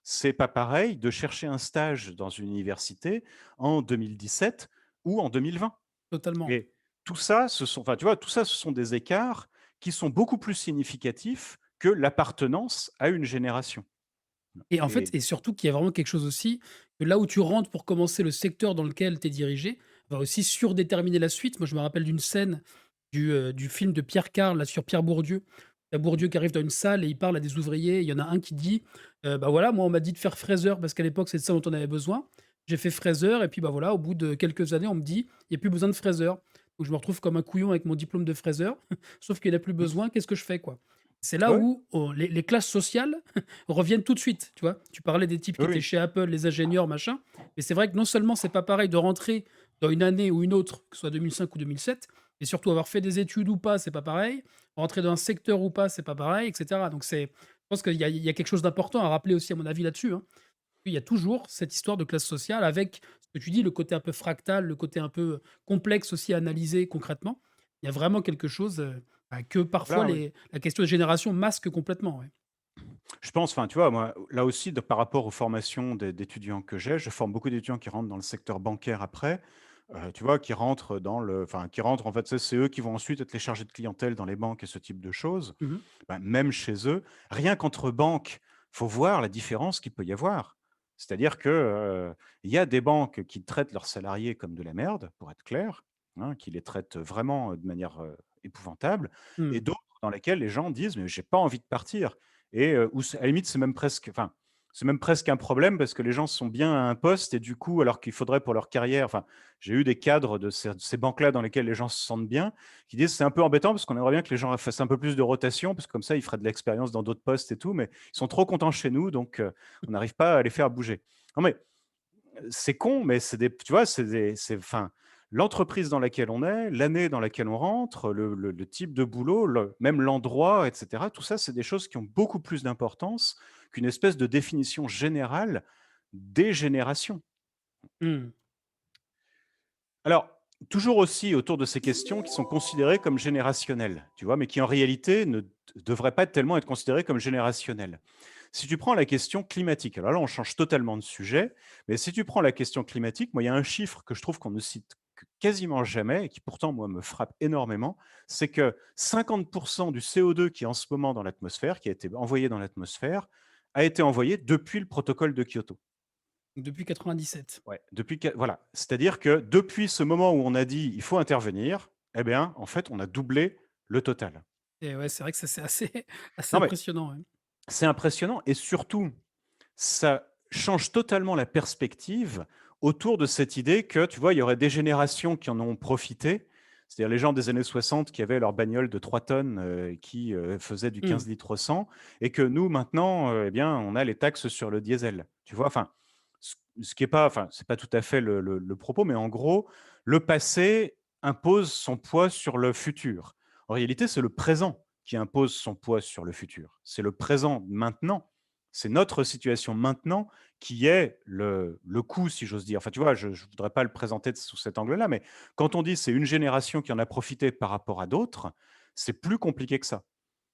C'est pas pareil de chercher un stage dans une université en 2017 ou en 2020. Totalement. Et tout ça, enfin, tu vois, tout ça, ce sont des écarts qui sont beaucoup plus significatifs que l'appartenance à une génération. Et en fait Et et surtout qu'il y a vraiment quelque chose aussi, que là où tu rentres pour commencer, le secteur dans lequel tu es dirigé, va aussi surdéterminer la suite. Moi, je me rappelle d'une scène du film de Pierre Carl, là, sur Pierre Bourdieu. Il y a Bourdieu qui arrive dans une salle et il parle à des ouvriers. Il y en a un qui dit: «Bah, voilà, moi, on m'a dit de faire fraiseur parce qu'à l'époque, c'est de ça dont on avait besoin. J'ai fait fraiseur et puis, bah, voilà, au bout de quelques années, on me dit: "Il y a plus besoin de fraiseur"». Donc je me retrouve comme un couillon avec mon diplôme de fraiseur, sauf qu'il y en a plus mmh, besoin. Qu'est-ce que je fais, quoi? C'est là ouais, où, les classes sociales reviennent tout de suite, tu vois? Tu parlais des types qui oui, étaient oui, chez Apple, les ingénieurs, machin, mais c'est vrai que non seulement c'est pas pareil de rentrer dans une année ou une autre, que ce soit 2005 ou 2007, et surtout avoir fait des études ou pas, c'est pas pareil. Rentrer dans un secteur ou pas, c'est pas pareil, et cetera. Donc je pense qu'il y a quelque chose d'important à rappeler aussi à mon avis là-dessus, hein. Il y a toujours cette histoire de classe sociale avec ce que tu dis, le côté un peu fractal, le côté un peu complexe aussi à analyser concrètement. Il y a vraiment quelque chose, que parfois voilà, oui. la question de génération masque complètement, ouais. Je pense, enfin, tu vois, moi, là aussi, par rapport aux formations d'étudiants que j'ai, je forme beaucoup d'étudiants qui rentrent dans le secteur bancaire après, tu vois, qui rentrent, en fait, c'est eux qui vont ensuite être les chargés de clientèle dans les banques et ce type de choses. Mmh. Ben, même chez eux, rien qu'entre banques, faut voir la différence qu'il peut y avoir. C'est-à-dire que, il y a des banques qui traitent leurs salariés comme de la merde, pour être clair, hein, qui les traitent vraiment, de manière, épouvantable, et Mmh. d'autres dans lesquelles les gens disent: «Mais j'ai pas envie de partir», et où c'est à la limite, c'est même presque un problème parce que les gens sont bien à un poste et du coup, alors qu'il faudrait pour leur carrière, enfin, j'ai eu des cadres de ces banques-là dans lesquelles les gens se sentent bien, qui disent: «C'est un peu embêtant parce qu'on aimerait bien que les gens fassent un peu plus de rotation parce que comme ça, ils feraient de l'expérience dans d'autres postes et tout, mais ils sont trop contents chez nous, donc on n'arrive pas à les faire bouger». Non mais c'est con, mais tu vois, enfin, l'entreprise dans laquelle on est, l'année dans laquelle on rentre, le type de boulot, même l'endroit, et cetera, tout ça, c'est des choses qui ont beaucoup plus d'importance qu'une espèce de définition générale des générations. Mmh. Alors, toujours aussi autour de ces questions qui sont considérées comme générationnelles, tu vois, mais qui en réalité ne devraient pas tellement être considérées comme générationnelles. Si tu prends la question climatique, alors là, on change totalement de sujet, mais si tu prends la question climatique, moi, il y a un chiffre que je trouve qu'on ne cite quasiment jamais et qui pourtant, moi, me frappe énormément, c'est que 50% du CO2 qui est en ce moment dans l'atmosphère, qui a été envoyé dans l'atmosphère, a été envoyé depuis le protocole de Kyoto. Depuis 97. Ouais, voilà, c'est-à-dire que depuis ce moment où on a dit: «Il faut intervenir», eh bien, en fait, on a doublé le total. Et ouais, c'est vrai que ça, c'est assez assez Non, mais impressionnant, ouais. c'est impressionnant et surtout, ça change totalement la perspective autour de cette idée que, tu vois, il y aurait des générations qui en ont profité. C'est-à-dire les gens des années 60 qui avaient leur bagnole de 3 tonnes, qui, faisait du Mmh. 15 litres au 100, et que nous maintenant, eh bien, on a les taxes sur le diesel. Tu vois? Enfin, ce qui est pas, enfin, c'est pas tout à fait le propos, mais en gros, le passé impose son poids sur le futur. En réalité, c'est le présent qui impose son poids sur le futur. C'est le présent maintenant, c'est notre situation maintenant qui est le coût, si j'ose dire. Enfin, tu vois, je ne voudrais pas le présenter sous cet angle-là, mais quand on dit c'est une génération qui en a profité par rapport à d'autres, c'est plus compliqué que ça.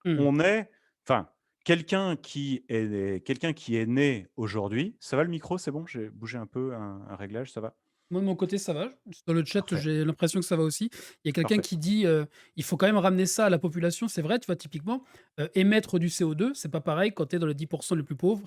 Mmh. On est, enfin, quelqu'un qui est né aujourd'hui. Ça va le micro, c'est bon? J'ai bougé un peu un réglage, ça va? Moi, de mon côté, ça va. Dans le chat, Parfait, j'ai l'impression que ça va aussi. Il y a quelqu'un parfait. qui dit, «Il faut quand même ramener ça à la population». C'est vrai, tu vois? Typiquement, émettre du CO2, c'est pas pareil quand tu es dans les 10 les plus pauvres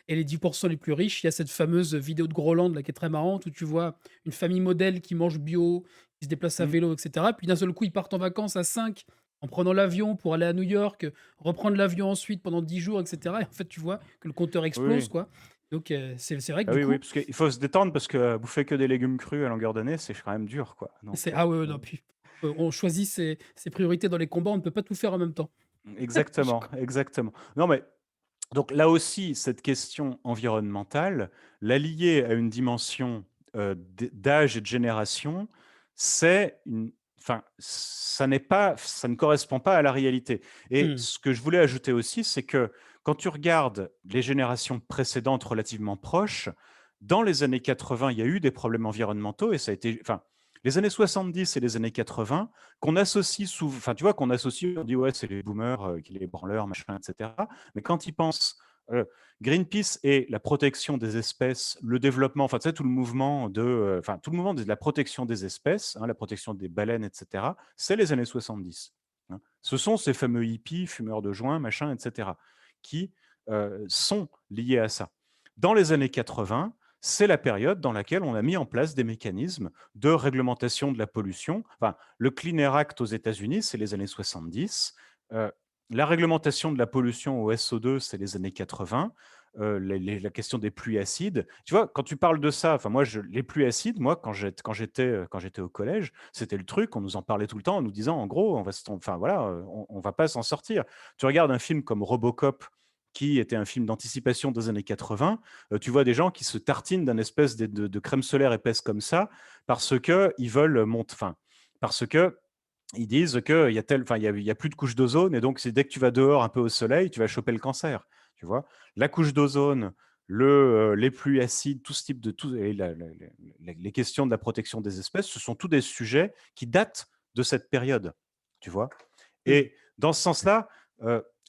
et les 10 les plus riches. Il y a cette fameuse vidéo de Groland, là, qui est très marrante, où tu vois une famille modèle qui mange bio, qui se déplace à Mmh. vélo et cetera. Puis d'un seul coup, ils partent en vacances à 5 en prenant l'avion pour aller à New York, reprendre l'avion ensuite pendant 10 jours et cetera et en fait, tu vois que le compteur Oui, explose, oui. quoi. Donc c'est vrai que Ah du oui, oui, coup, parce qu'il faut se détendre parce que bouffer que des légumes crus à longueur d'année, c'est quand même dur, quoi. c'est Donc, ah ouais, ouais, non, puis, on choisit ses priorités dans les combats, on ne peut pas tout faire en même temps. Je exactement, co exactement. Non, mais donc là aussi, cette question environnementale, la lier à une dimension, d'âge et de génération, c'est une enfin, ça ne correspond pas à la réalité et mmh, ce que je voulais ajouter aussi, c'est que quand tu regardes les générations précédentes relativement proches, dans les années 80, il y a eu des problèmes environnementaux et ça a été enfin, les années 70 et les années 80 qu'on associe enfin, tu vois, qu'on associe, on dit: «Ouais, c'est les boomers, qui les branleurs, machin et cetera». Mais quand ils pensent, Greenpeace et la protection des espèces, le développement, enfin, tu sais, tout le mouvement enfin, tout le mouvement de la protection des espèces, hein, la protection des baleines, et cetera, c'est les années 70, hein. Ce sont ces fameux hippies, fumeurs de joints, machin, et cetera, qui, sont liés à ça. Dans les années 80, c'est la période dans laquelle on a mis en place des mécanismes de réglementation de la pollution. Enfin, le Clean Air Act aux États-Unis, c'est les années 70. La réglementation de la pollution au SO2, c'est les années 80. La question des pluies acides. Tu vois, quand tu parles de ça, enfin moi, les pluies acides, moi, quand j'étais au collège, c'était le truc, on nous en parlait tout le temps en nous disant, en gros, enfin voilà, on va pas s'en sortir. Tu regardes un film comme Robocop, qui était un film d'anticipation des années 80, tu vois des gens qui se tartinent d'un espèce de crème solaire épaisse comme ça, parce que ils veulent monter, enfin, parce que ils disent qu'il y a enfin, il y a plus de couche d'ozone et donc c'est dès que tu vas dehors un peu au soleil, tu vas choper le cancer, tu vois. La couche d'ozone, les pluies acides, tout ce type de tout et les questions de la protection des espèces, ce sont tous des sujets qui datent de cette période, tu vois. mmh, Et dans ce sens-là,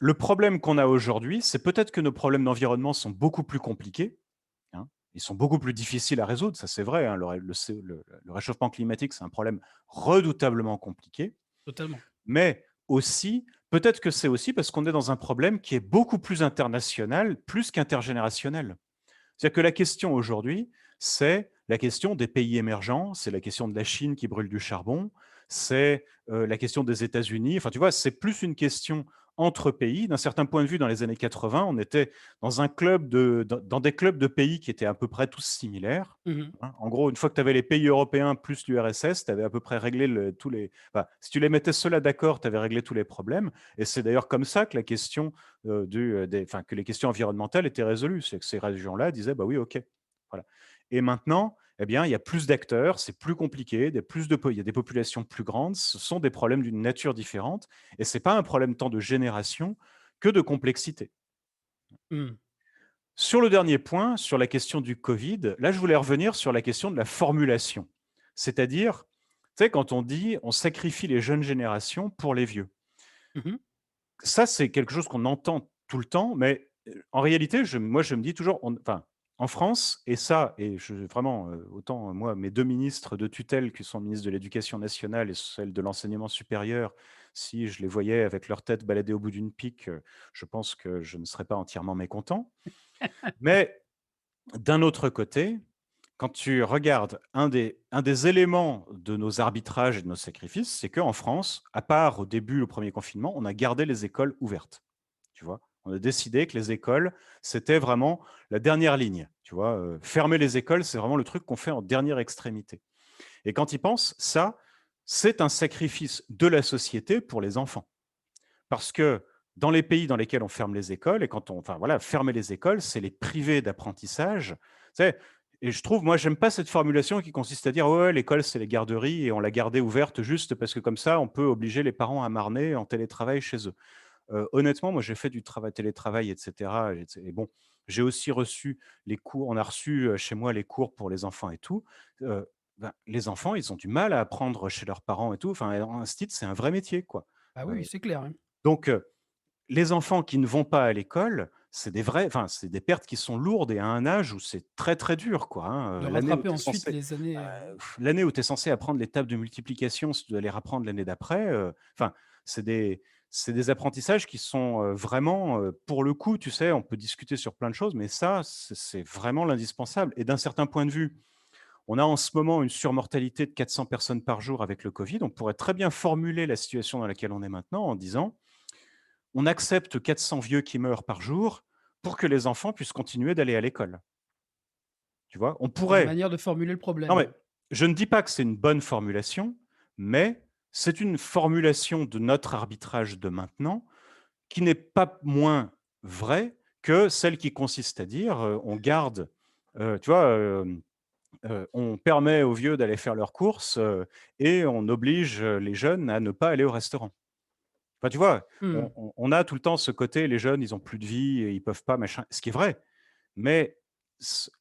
le problème qu'on a aujourd'hui, c'est peut-être que nos problèmes d'environnement sont beaucoup plus compliqués, hein. Ils sont beaucoup plus difficiles à résoudre, ça c'est vrai, hein. Le réchauffement climatique, c'est un problème redoutablement compliqué, totalement. mais aussi, peut-être que c'est aussi parce qu'on est dans un problème qui est beaucoup plus international, plus qu'intergénérationnel. C'est-à-dire que la question aujourd'hui, c'est la question des pays émergents, c'est la question de la Chine qui brûle du charbon, c'est la question des États-Unis. Enfin, tu vois, c'est plus une question entre pays. D'un certain point de vue, dans les années 80, on était dans dans des clubs de pays qui étaient à peu près tous similaires, Mmh mh. hein. En gros, une fois que tu avais les pays européens plus l'URSS, tu avais à peu près réglé tous les. Enfin, si tu les mettais ceux-là d'accord, tu avais réglé tous les problèmes. Et c'est d'ailleurs comme ça que la question enfin, que les questions environnementales étaient résolues. C'est que ces régions-là disaient, bah oui, ok. Voilà. Et maintenant, eh bien, il y a plus d'acteurs, c'est plus compliqué, il y a des populations plus grandes, ce sont des problèmes d'une nature différente, et c'est pas un problème tant de génération que de complexité. Mmh. Sur le dernier point, sur la question du Covid, là, je voulais revenir sur la question de la formulation. C'est-à-dire, tu sais, quand on dit on sacrifie les jeunes générations pour les vieux. Mmh mh. Ça, c'est quelque chose qu'on entend tout le temps, mais en réalité, moi, je me dis toujours, enfin, en France, et ça, et vraiment, autant moi, mes deux ministres de tutelle, qui sont le ministre de l'Éducation nationale et celle de l'enseignement supérieur, si je les voyais avec leur tête baladée au bout d'une pique, je pense que je ne serais pas entièrement mécontent. Mais d'un autre côté, quand tu regardes un des éléments de nos arbitrages et de nos sacrifices, c'est qu'en France, à part au début, le premier confinement, on a gardé les écoles ouvertes. Tu vois, on a décidé que les écoles, c'était vraiment la dernière ligne. Tu vois, fermer les écoles, c'est vraiment le truc qu'on fait en dernière extrémité. Et quand ils pensent, ça, c'est un sacrifice de la société pour les enfants. Parce que dans les pays dans lesquels on ferme les écoles, et quand on, enfin voilà, fermer les écoles, c'est les priver d'apprentissage. Tu sais, et je trouve, moi, j'aime pas cette formulation qui consiste à dire ouais, l'école c'est les garderies et on l'a gardée ouverte juste parce que comme ça, on peut obliger les parents à marner en télétravail chez eux. Honnêtement, moi, j'ai fait du travail télétravail, et cetera, et bon, j'ai aussi reçu les cours, on a reçu chez moi les cours pour les enfants et tout. Ben, les enfants, ils ont du mal à apprendre chez leurs parents et tout. Enfin, un stit, c'est un vrai métier, quoi. Ah oui, oui, Euh, c'est clair, hein. donc, les enfants qui ne vont pas à l'école, c'est des vrais enfin, c'est des pertes qui sont lourdes et à un âge où c'est très, très dur, quoi, hein, De l'année où rattraper tu es ensuite censé les années, l'année où tu es censé apprendre les tables de multiplication, si tu dois les rapprendre l'année d'après, enfin, c'est des c'est des apprentissages qui sont, vraiment, pour le coup, tu sais, on peut discuter sur plein de choses, mais ça, c'est vraiment l'indispensable et d'un certain point de vue, on a en ce moment une surmortalité de 400 personnes par jour avec le Covid. On pourrait très bien formuler la situation dans laquelle on est maintenant en disant: «On accepte 400 vieux qui meurent par jour pour que les enfants puissent continuer d'aller à l'école». Tu vois? On une pourrait manière de formuler le non, problème, mais ouais. je ne dis pas que c'est une bonne formulation, mais c'est une formulation de notre arbitrage de maintenant qui n'est pas moins vraie que celle qui consiste à dire, on garde, tu vois, on permet aux vieux d'aller faire leurs courses, et on oblige, les jeunes à ne pas aller au restaurant. Enfin, tu vois? Mmh. On a tout le temps ce côté, les jeunes, ils ont plus de vie et ils peuvent pas machin, ce qui est vrai. Mais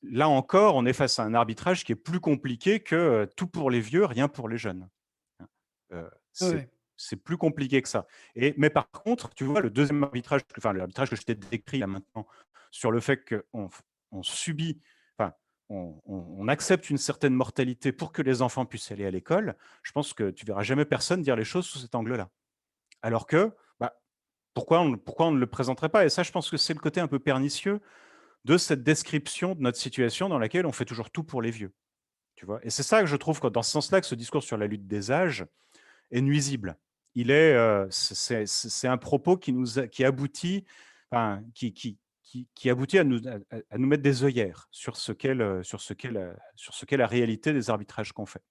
là encore, on est face à un arbitrage qui est plus compliqué que tout pour les vieux, rien pour les jeunes. Hein. Ouais, ouais. C'est plus compliqué que ça. Mais par contre, tu vois, le deuxième arbitrage, enfin l'arbitrage que je t'ai décrit là maintenant, sur le fait on subit, enfin, on accepte une certaine mortalité pour que les enfants puissent aller à l'école, je pense que tu verras jamais personne dire les choses sous cet angle-là. Alors que, bah, pourquoi on ne le présenterait pas? Et ça, je pense que c'est le côté un peu pernicieux de cette description de notre situation dans laquelle on fait toujours tout pour les vieux, tu vois? Et c'est ça que je trouve que dans ce sens-là que ce discours sur la lutte des âges est nuisible. Il est, c'est un propos qui aboutit, enfin, qui aboutit à nous mettre des œillères sur ce qu'est la réalité des arbitrages qu'on fait.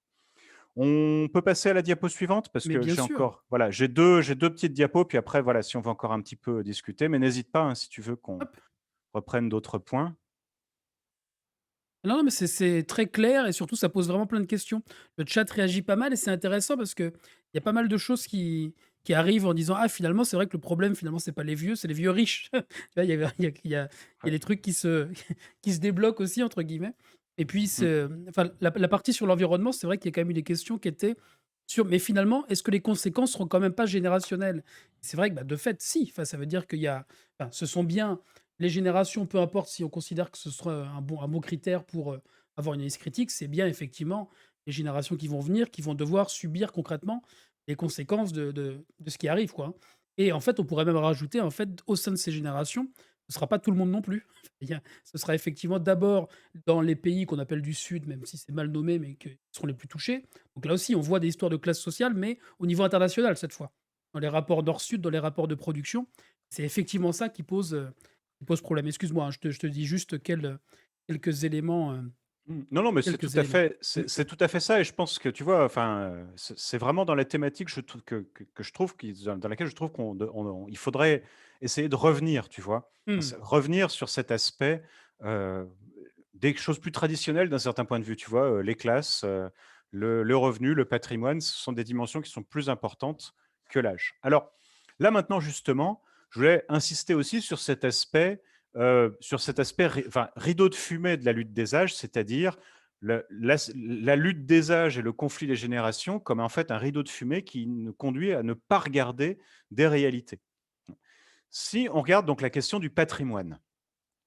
On peut passer à la diapo suivante parce Mais que bien sûr. j'ai 2 petites diapos, puis après voilà, si on veut encore un petit peu discuter, mais n'hésite pas, hein, si tu veux qu'on Hop. reprenne d'autres points. Non, non, mais c'est très clair et surtout ça pose vraiment plein de questions. Le chat réagit pas mal et c'est intéressant parce qu'il y a pas mal de choses qui arrivent en disant: «Ah finalement, c'est vrai que le problème finalement c'est pas les vieux, c'est les vieux riches». Tu vois? Il y a Ouais. des trucs qui se «débloquent» aussi entre guillemets et puis Mmh. enfin la partie sur l'environnement, c'est vrai qu'il y a quand même eu des questions qui étaient sur mais finalement, est-ce que les conséquences seront quand même pas générationnelles? C'est vrai que, bah, de fait, si. Enfin, ça veut dire qu'il y a enfin, ce sont bien les générations, peu importe si on considère que ce soit un bon critère pour, avoir une analyse critique, c'est bien effectivement les générations qui vont venir, qui vont devoir subir concrètement les conséquences de ce qui arrive, quoi, hein. Et en fait, on pourrait même rajouter, en fait, au sein de ces générations, ce ne sera pas tout le monde non plus. Ce sera effectivement d'abord dans les pays qu'on appelle du Sud, même si c'est mal nommé, mais qui seront les plus touchés. Donc là aussi, on voit des histoires de classe sociale, mais au niveau international cette fois. Dans les rapports nord-sud, dans les rapports de production, c'est effectivement ça qui pose problème. Excuse-moi, hein, je te dis juste quelques éléments, Non, non, mais c'est tout quelques à éléments. fait c'est tout à fait ça et je pense que, tu vois, enfin, c'est vraiment dans la thématique je trouve que je trouve dans laquelle je trouve il faudrait essayer de revenir, tu vois? Mmh. Revenir sur cet aspect, heu, des choses plus traditionnelles d'un certain point de vue, tu vois? Les classes, le revenu, le patrimoine, ce sont des dimensions qui sont plus importantes que l'âge. Alors, là, maintenant, justement, je voulais insister aussi sur cet aspect enfin, rideau de fumée de la lutte des âges, c'est-à-dire la lutte des âges et le conflit des générations comme en fait un rideau de fumée qui nous conduit à ne pas regarder des réalités. Si on regarde donc la question du patrimoine,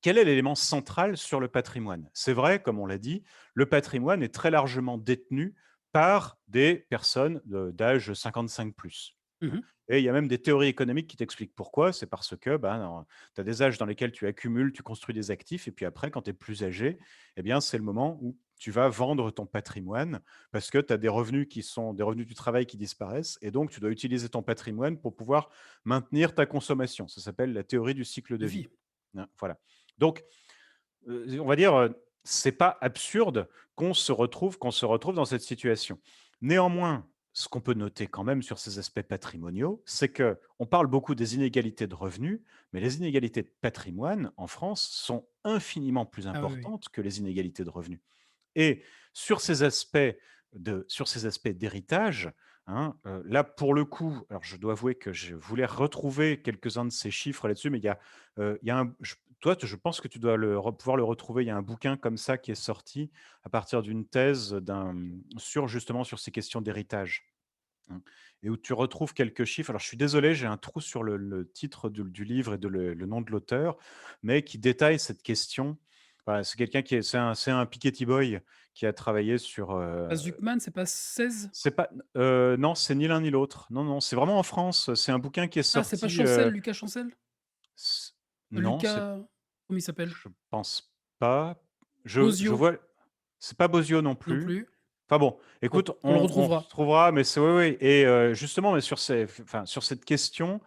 quel est l'élément central sur le patrimoine? C'est vrai, comme on l'a dit, le patrimoine est très largement détenu par des personnes d'âge 55 plus. Mmh. Et il y a même des théories économiques qui t'expliquent pourquoi. C'est parce que ben, tu as des âges dans lesquels tu accumules, tu construis des actifs, et puis après, quand tu es plus âgé, eh bien, c'est le moment où tu vas vendre ton patrimoine parce que tu as des revenus qui sont des revenus du travail qui disparaissent, et donc tu dois utiliser ton patrimoine pour pouvoir maintenir ta consommation. Ça s'appelle la théorie du cycle de De vie. vie. Hein, voilà. Donc, on va dire, c'est pas absurde qu'on se retrouve dans cette situation. Néanmoins, ce qu'on peut noter quand même sur ces aspects patrimoniaux, c'est que on parle beaucoup des inégalités de revenus, mais les inégalités de patrimoine en France sont infiniment plus Ah oui, oui. importantes que les inégalités de revenus. Et sur ces aspects d'héritage, hein, là, pour le coup, alors je dois avouer que je voulais retrouver quelques-uns de ces chiffres là-dessus, mais il y a un je toi, je pense que tu dois pouvoir le retrouver. Il y a un bouquin comme ça qui est sorti à partir d'une thèse sur justement sur ces questions d'héritage. Mmh. Et où tu retrouves quelques chiffres. Alors, je suis désolé, j'ai un trou sur le titre du livre et le nom de l'auteur, mais qui détaille cette question. Voilà, c'est quelqu'un qui est c'est un Piketty boy qui a travaillé sur, Pas Zuckman, c'est pas 16? c'est pas non, c'est ni l'un ni l'autre. Non, non, c'est vraiment en France. C'est un bouquin qui est Ah, c'est pas sorti, Chancel, Lucas Chancel? s non, c'est Lucas, comment il s'appelle? je pense pas. Je Bozio, vois c'est pas Bozio non non plus. plus. Enfin bon, Bon, écoute, on le on retrouvera. retrouvera, mais c'est oui, oui et justement, mais sur sur cette question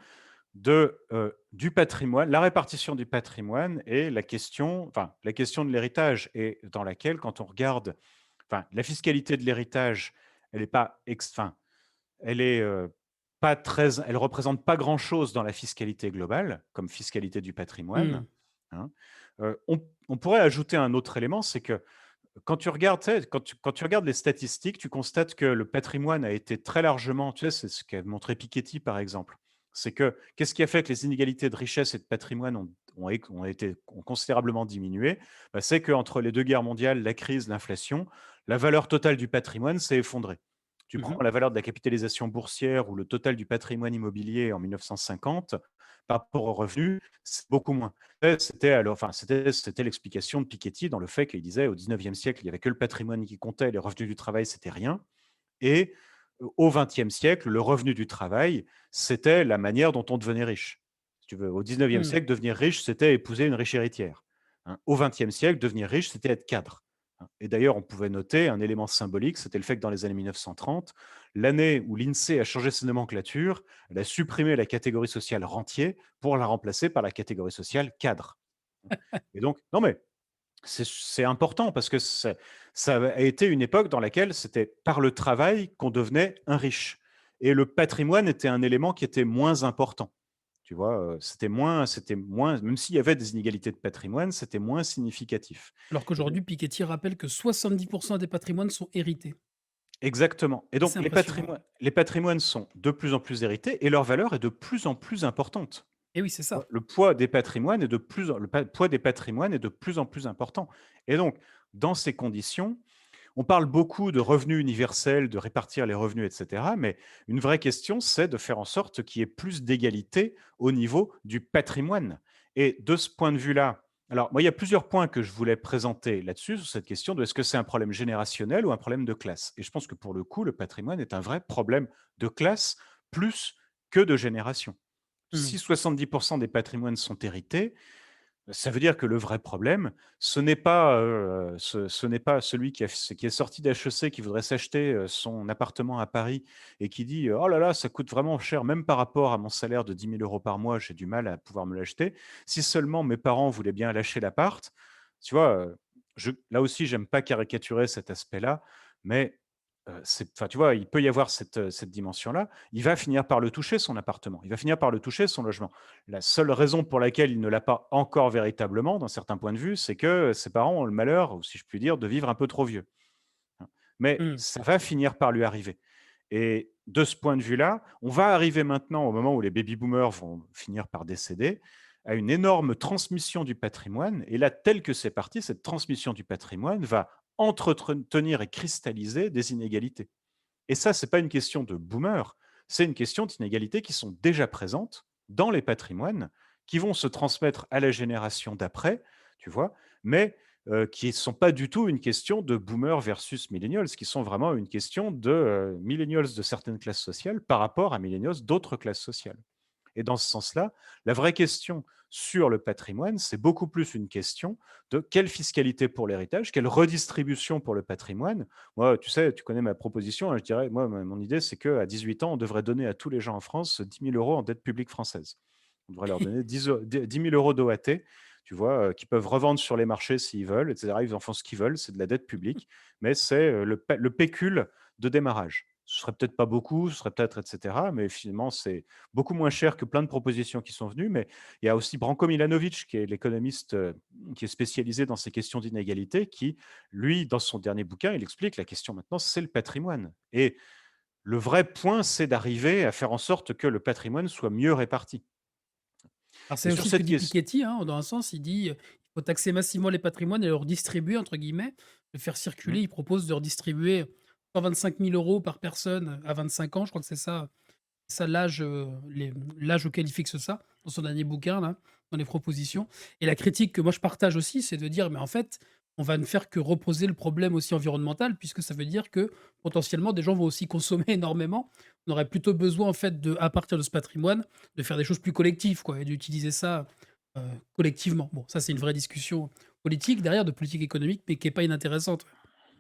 du patrimoine, la répartition du patrimoine et la question de l'héritage et dans laquelle quand on regarde la fiscalité de l'héritage, elle est pas elle est, elle représente pas grand-chose dans la fiscalité globale, comme fiscalité du patrimoine, Mmh. hein. On pourrait ajouter un autre élément, c'est que quand tu regardes, tu sais, quand tu regardes les statistiques, tu constates que le patrimoine a été très largement, tu sais, c'est ce qu'a montré Piketty, par exemple. C'est que qu'est-ce qui a fait que les inégalités de richesse et de patrimoine ont considérablement diminué? Bah, c'est qu'entre les deux guerres mondiales, la crise, l'inflation, la valeur totale du patrimoine s'est effondrée. Tu Mmh mh. prends la valeur de la capitalisation boursière ou le total du patrimoine immobilier en 1950 par rapport aux revenus, c'est beaucoup moins. C'était l'explication de Piketty dans le fait qu'il disait au 19e siècle, il n'y avait que le patrimoine qui comptait, les revenus du travail, c'était rien. Et au 20e siècle, le revenu du travail, c'était la manière dont on devenait riche. Si tu veux, au 19e Mmh. siècle, devenir riche, c'était épouser une riche héritière, hein. Au 20e siècle, devenir riche, c'était être cadre, hein. Et d'ailleurs, on pouvait noter un élément symbolique, c'était le fait que dans les années 1930, l'année où l'INSEE a changé ses nomenclatures, elle a supprimé la catégorie sociale rentier pour la remplacer par la catégorie sociale cadre. Et donc, non mais c'est important parce que ça a été une époque dans laquelle c'était par le travail qu'on devenait un riche et le patrimoine était un élément qui était moins important. Tu vois? C'était moins même s'il y avait des inégalités de patrimoine, c'était moins significatif Alors et donc qu'aujourd'hui, Piketty rappelle que 70 des patrimoines sont hérités. exactement et donc C'est impressionnant. les patrimoines sont de plus en plus hérités et leur valeur est de plus en plus importante. Et oui, c'est Tu vois? ça. Le poids des patrimoines est de plus en le pa poids des patrimoines est de plus en plus important et donc dans ces conditions, on parle beaucoup de revenus universels, de répartir les revenus, et cetera, mais une vraie question, c'est de faire en sorte qu'il y ait plus d'égalité au niveau du patrimoine et de ce point de vue-là, alors moi, il y a plusieurs points que je voulais présenter là-dessus, sur cette question de est-ce que c'est un problème générationnel ou un problème de classe? Et je pense que pour le coup, le patrimoine est un vrai problème de classe plus que de génération. Mmh. Si 70 des patrimoines sont hérités, ça veut dire que le vrai problème, ce n'est pas celui qui est sorti d'HEC, qui voudrait s'acheter, son appartement à Paris et qui dit: «Oh là là, ça coûte vraiment cher, même par rapport à mon salaire de 10 000 € par mois, j'ai du mal à pouvoir me l'acheter. Si seulement mes parents voulaient bien lâcher l'appart». Tu vois? Là aussi, j'aime pas caricaturer cet aspect-là, mais tu vois, il peut y avoir cette dimension-là. Il va finir par le toucher, son appartement. Il va finir par le toucher, son logement. La seule raison pour laquelle il ne l'a pas encore véritablement, d'un certain point de vue, c'est que ses parents ont le malheur, ou si je puis dire, de vivre un peu trop vieux, hein. Mais Mmh. ça va finir par lui arriver. Et de ce point de vue-là, on va arriver maintenant au moment où les baby boomers vont finir par décéder, à une énorme transmission du patrimoine. Et là, tel que c'est parti, cette transmission du patrimoine va entretenir et cristalliser des inégalités. Et ça, c'est pas une question de boomer, c'est une question d'inégalités qui sont déjà présentes dans les patrimoines, qui vont se transmettre à la génération d'après, tu vois? Mais, qui ne sont pas du tout une question de boomer versus millennials, qui sont vraiment une question de, millennials de certaines classes sociales par rapport à millennials d'autres classes sociales. Et dans ce sens-là, la vraie question sur le patrimoine, c'est beaucoup plus une question de quelle fiscalité pour l'héritage, quelle redistribution pour le patrimoine. Moi, tu sais, tu connais ma proposition, hein, je dirais, moi, mon idée, c'est qu'à 18 ans, on devrait donner à tous les gens en France 10 000 € en dette publique française. On devrait leur donner 10 000 € d'OAT, tu vois, qu'ils peuvent revendre sur les marchés s'ils veulent, etc. Ils en font ce qu'ils veulent, c'est de la dette publique, mais c'est le pécule de démarrage. Ce serait peut-être pas beaucoup, ce serait peut-être, etc. Mais finalement, c'est beaucoup moins cher que plein de propositions qui sont venues. Mais il y a aussi Branko Milanovic, qui est l'économiste qui est spécialisé dans ces questions d'inégalité, qui, lui, dans son dernier bouquin, il explique la question maintenant, c'est le patrimoine. Et le vrai point, c'est d'arriver à faire en sorte que le patrimoine soit mieux réparti. Alors Et c'est sur aussi ce que cette dit question, Piketty, hein, dans un sens, il dit, «Il faut taxer massivement les patrimoines et les redistribuer» entre guillemets, «le faire circuler». Il propose de redistribuer 125 000 € par personne à 25 ans, je crois que c'est ça l'âge, l'âge auquel il fixe ça, dans son dernier bouquin là, dans les propositions. Et la critique que moi je partage aussi, c'est de dire: «Mais en fait, on va ne faire que reposer le problème aussi environnemental, puisque ça veut dire que, potentiellement, des gens vont aussi consommer énormément». On aurait plutôt besoin en fait de à partir de ce patrimoine, de faire des choses plus collectives quoi et d'utiliser ça, heu, collectivement. Bon, ça c'est une vraie discussion politique derrière, de politique économique, mais qui est pas inintéressante.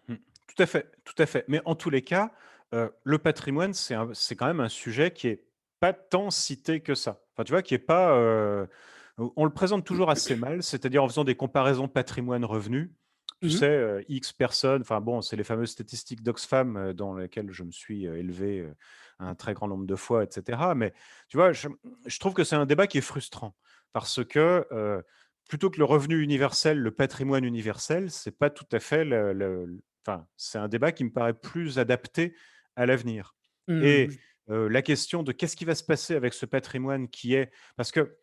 Mmh. Tout à fait, tout à fait. Mais en tous les cas, le patrimoine, c'est quand même un sujet qui est pas tant cité que ça. Enfin, tu vois, qui est pas, on le présente toujours assez mal, c'est-à-dire en faisant des comparaisons patrimoine-revenu. Tu Mmh sais, mh. X personnes, enfin bon, c'est les fameuses statistiques d'Oxfam, dans lesquelles je me suis, élevé, un très grand nombre de fois et cetera. Mais tu vois, je trouve que c'est un débat qui est frustrant parce que, plutôt que le revenu universel, le patrimoine universel, c'est pas tout à fait enfin, c'est un débat qui me paraît plus adapté à l'avenir. Mmh, Et oui. la question de qu'est-ce qui va se passer avec ce patrimoine qui est parce que,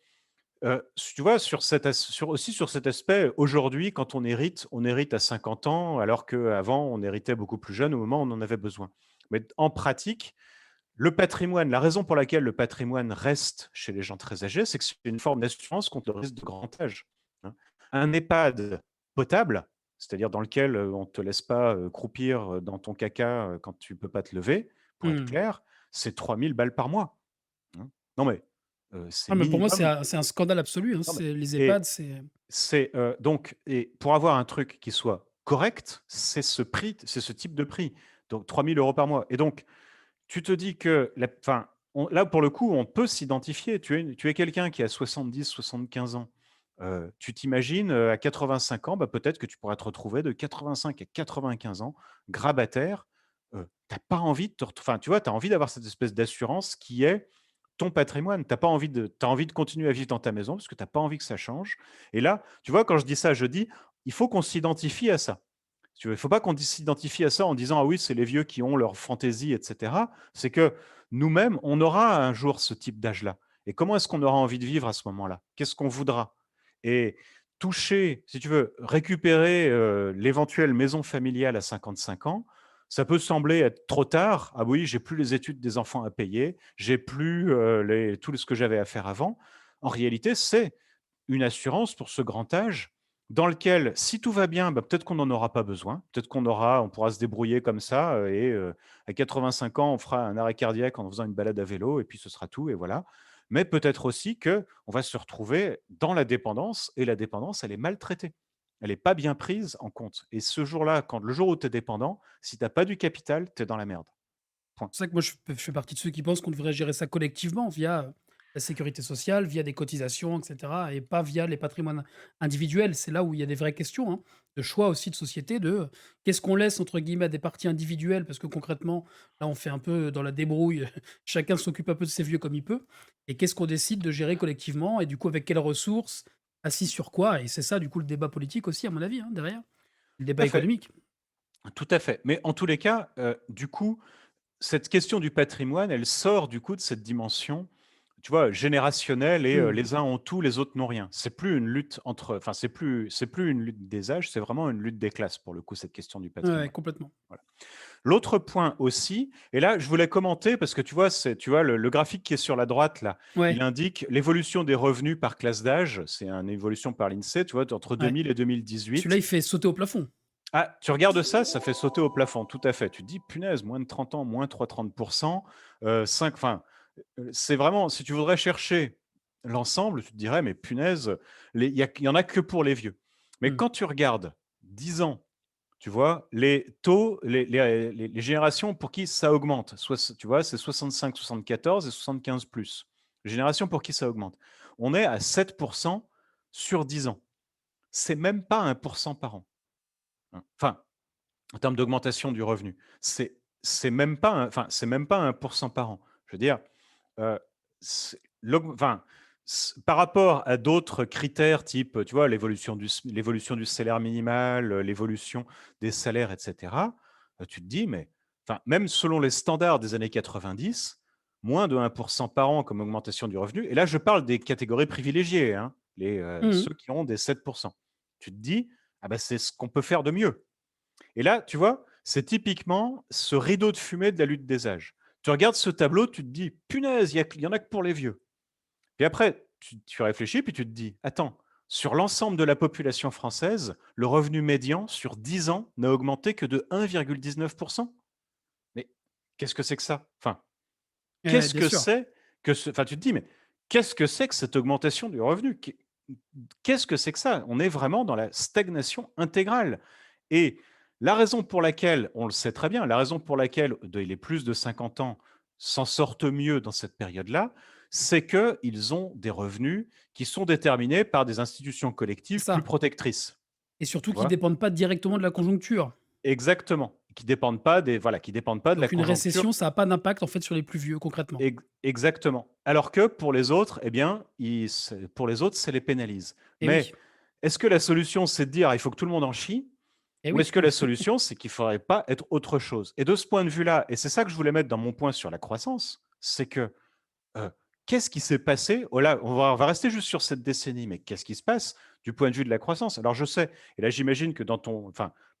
tu vois, sur cet aspect, aujourd'hui, quand on hérite à 50 ans, alors qu'avant, on héritait beaucoup plus jeune au moment où on en avait besoin. Mais en pratique, le patrimoine, la raison pour laquelle le patrimoine reste chez les gens très âgés, c'est que c'est une forme d'assurance contre le risque de grand âge, hein. Un EHPAD potable, c'est-à-dire dans lequel, on ne te laisse pas, croupir, dans ton caca, quand tu peux pas te lever, pour être Mmh. clair, c'est 3 000 balles par mois, hein. Non mais, c'est Ah mais pour moi minimum. c'est un scandale absolu, hein, Non mais c'est les et EHPAD, c'est donc et pour avoir un truc qui soit correct, c'est ce type de prix, donc 3 000 € par mois et donc tu te dis que enfin, là, pour le coup, on peut s'identifier. Tu es quelqu'un qui a 70-75 ans. Tu t'imagines, à 85 ans, bah, peut-être que tu pourras te retrouver de 85 à 95 ans, grabataire. Tu pas envie de enfin, tu vois, tu as envie d'avoir cette espèce d'assurance qui est ton patrimoine. Tu pas envie de t'as envie de continuer à vivre dans ta maison parce que tu pas envie que ça change et là, tu vois, quand je dis ça, je dis: «Il faut qu'on s'identifie à ça». Si tu veux, il ne faut pas qu'on s'identifie à ça en disant: «Ah oui, c'est les vieux qui ont leur fantaisie et cetera». C'est que nous-mêmes, on aura un jour ce type d'âge-là et comment est-ce qu'on aura envie de vivre à ce moment-là? Qu'est-ce qu'on voudra? Et toucher, si tu veux, récupérer, l'éventuelle maison familiale à 55 ans, ça peut sembler être trop tard. «Ah oui, j'ai plus les études des enfants à payer, j'ai plus, tout ce que j'avais à faire avant». En réalité, c'est une assurance pour ce grand âge dans lequel, si tout va bien, bah, peut-être qu'on n'en aura pas besoin. Peut-être on pourra se débrouiller comme ça à 85 ans, on fera un arrêt cardiaque en faisant une balade à vélo et puis ce sera tout et voilà. Mais peut-être aussi que on va se retrouver dans la dépendance et la dépendance, elle est maltraitée. Elle est pas bien prise en compte et ce jour-là, quand le jour où tu es dépendant, si tu as pas du capital, tu es dans la merde. Point. pour ça que moi je fais partie de ceux qui pensent qu'on devrait gérer ça collectivement via, la sécurité sociale, via des cotisations et cetera et pas via les patrimoines individuels. C'est là où il y a des vraies questions, hein, de choix aussi de société de, qu'est-ce qu'on laisse entre guillemets à des parties individuelles? Parce que concrètement, là on fait un peu dans la débrouille, chacun s'occupe un peu de ses vieux comme il peut et qu'est-ce qu'on décide de gérer collectivement et du coup avec quelles ressources? Assis sur quoi? Et c'est ça du coup le débat politique aussi à mon avis, hein, derrière. Le Tout débat à fait, économique. tout à fait. Mais en tous les cas, du coup, cette question du patrimoine, elle sort du coup de cette dimension, tu vois, générationnelle et Mmh. les uns ont tout, les autres n'ont rien. C'est plus une lutte entre enfin, c'est plus une lutte des âges, c'est vraiment une lutte des classes pour le coup, cette question du Ouais, ouais, patrimoine. complètement. Voilà. L'autre point aussi et là, je voulais commenter parce que tu vois le graphique qui est sur la droite là, il Ouais, indique l'évolution des revenus par classe d'âge, c'est une évolution par l'INSEE, tu vois, entre ouais. 2000 et Celui-là, 2018. il fait sauter au plafond. Ah, tu regardes ça, ça fait sauter au plafond, tout à fait. Tu te dis: «Punaise, moins de 30 ans, moins 3,30 5 enfin, c'est vraiment si tu voudrais chercher l'ensemble, tu te dirais: «Mais punaise, il y en a que pour les vieux». Mais Mmh. quand tu regardes 10 ans, tu vois, les taux, les générations pour qui ça augmente, tu vois, c'est 65-74 et 75+. Les générations pour qui ça augmente. On est à 7 sur 10 ans. C'est même pas 1 par an, hein. Enfin, en termes d'augmentation du revenu. C'est même pas c'est même pas 1 par an. Je veux dire, enfin, par rapport à d'autres critères type, tu vois, l'évolution du salaire minimal, l'évolution des salaires, et cetera, tu te dis, mais enfin, même selon les standards des années 90, moins de 1 par an comme augmentation du revenu. Et là, je parle des catégories privilégiées, hein, Mmh mh. ceux qui ont des 7 Tu te dis, ah ben, c'est ce qu'on peut faire de mieux. Et là, tu vois, C'est typiquement ce rideau de fumée de la lutte des âges. Tu regardes ce tableau, tu te dis: «Punaise, il y en a que pour les vieux». Puis après, tu réfléchis, puis tu te dis: «Attends, sur l'ensemble de la population française, le revenu médian sur 10 ans n'a augmenté que de 1,19. Mais qu'est-ce que c'est que ça? Enfin, Ouais, qu'est-ce bien que sûr. c'est que ce enfin, tu te dis: «Mais qu'est-ce que c'est que cette augmentation du revenu? Qu'est-ce que c'est que ça?» On est vraiment dans la stagnation intégrale et la raison pour laquelle, on le sait très bien, la raison pour laquelle les plus de 50 ans s'en sortent mieux dans cette période-là, c'est qu'ils ont des revenus qui sont déterminés par des institutions C'est collectives plus ça protectrices, et surtout tu qu'ils vois? dépendent pas directement de la conjoncture. Exactement, qui dépendent pas de la Donc une conjoncture. récession, ça a pas d'impact, en fait, sur les plus vieux, concrètement. Exactement. Alors que pour les autres, eh bien, pour les autres, ça les pénalise. Eh oui, Mais est-ce que la solution, c'est de dire: «Il faut que tout le monde en chie», eh ou est-ce oui. que la solution, c'est qu'il ne faudrait pas être autre chose? Et de ce point de vue-là, et c'est ça que je voulais mettre dans mon point sur la croissance, c'est que, heu, qu'est-ce qui s'est passé? Oh là, on va rester juste sur cette décennie, mais qu'est-ce qui se passe du point de vue de la croissance? Alors je sais, et là j'imagine que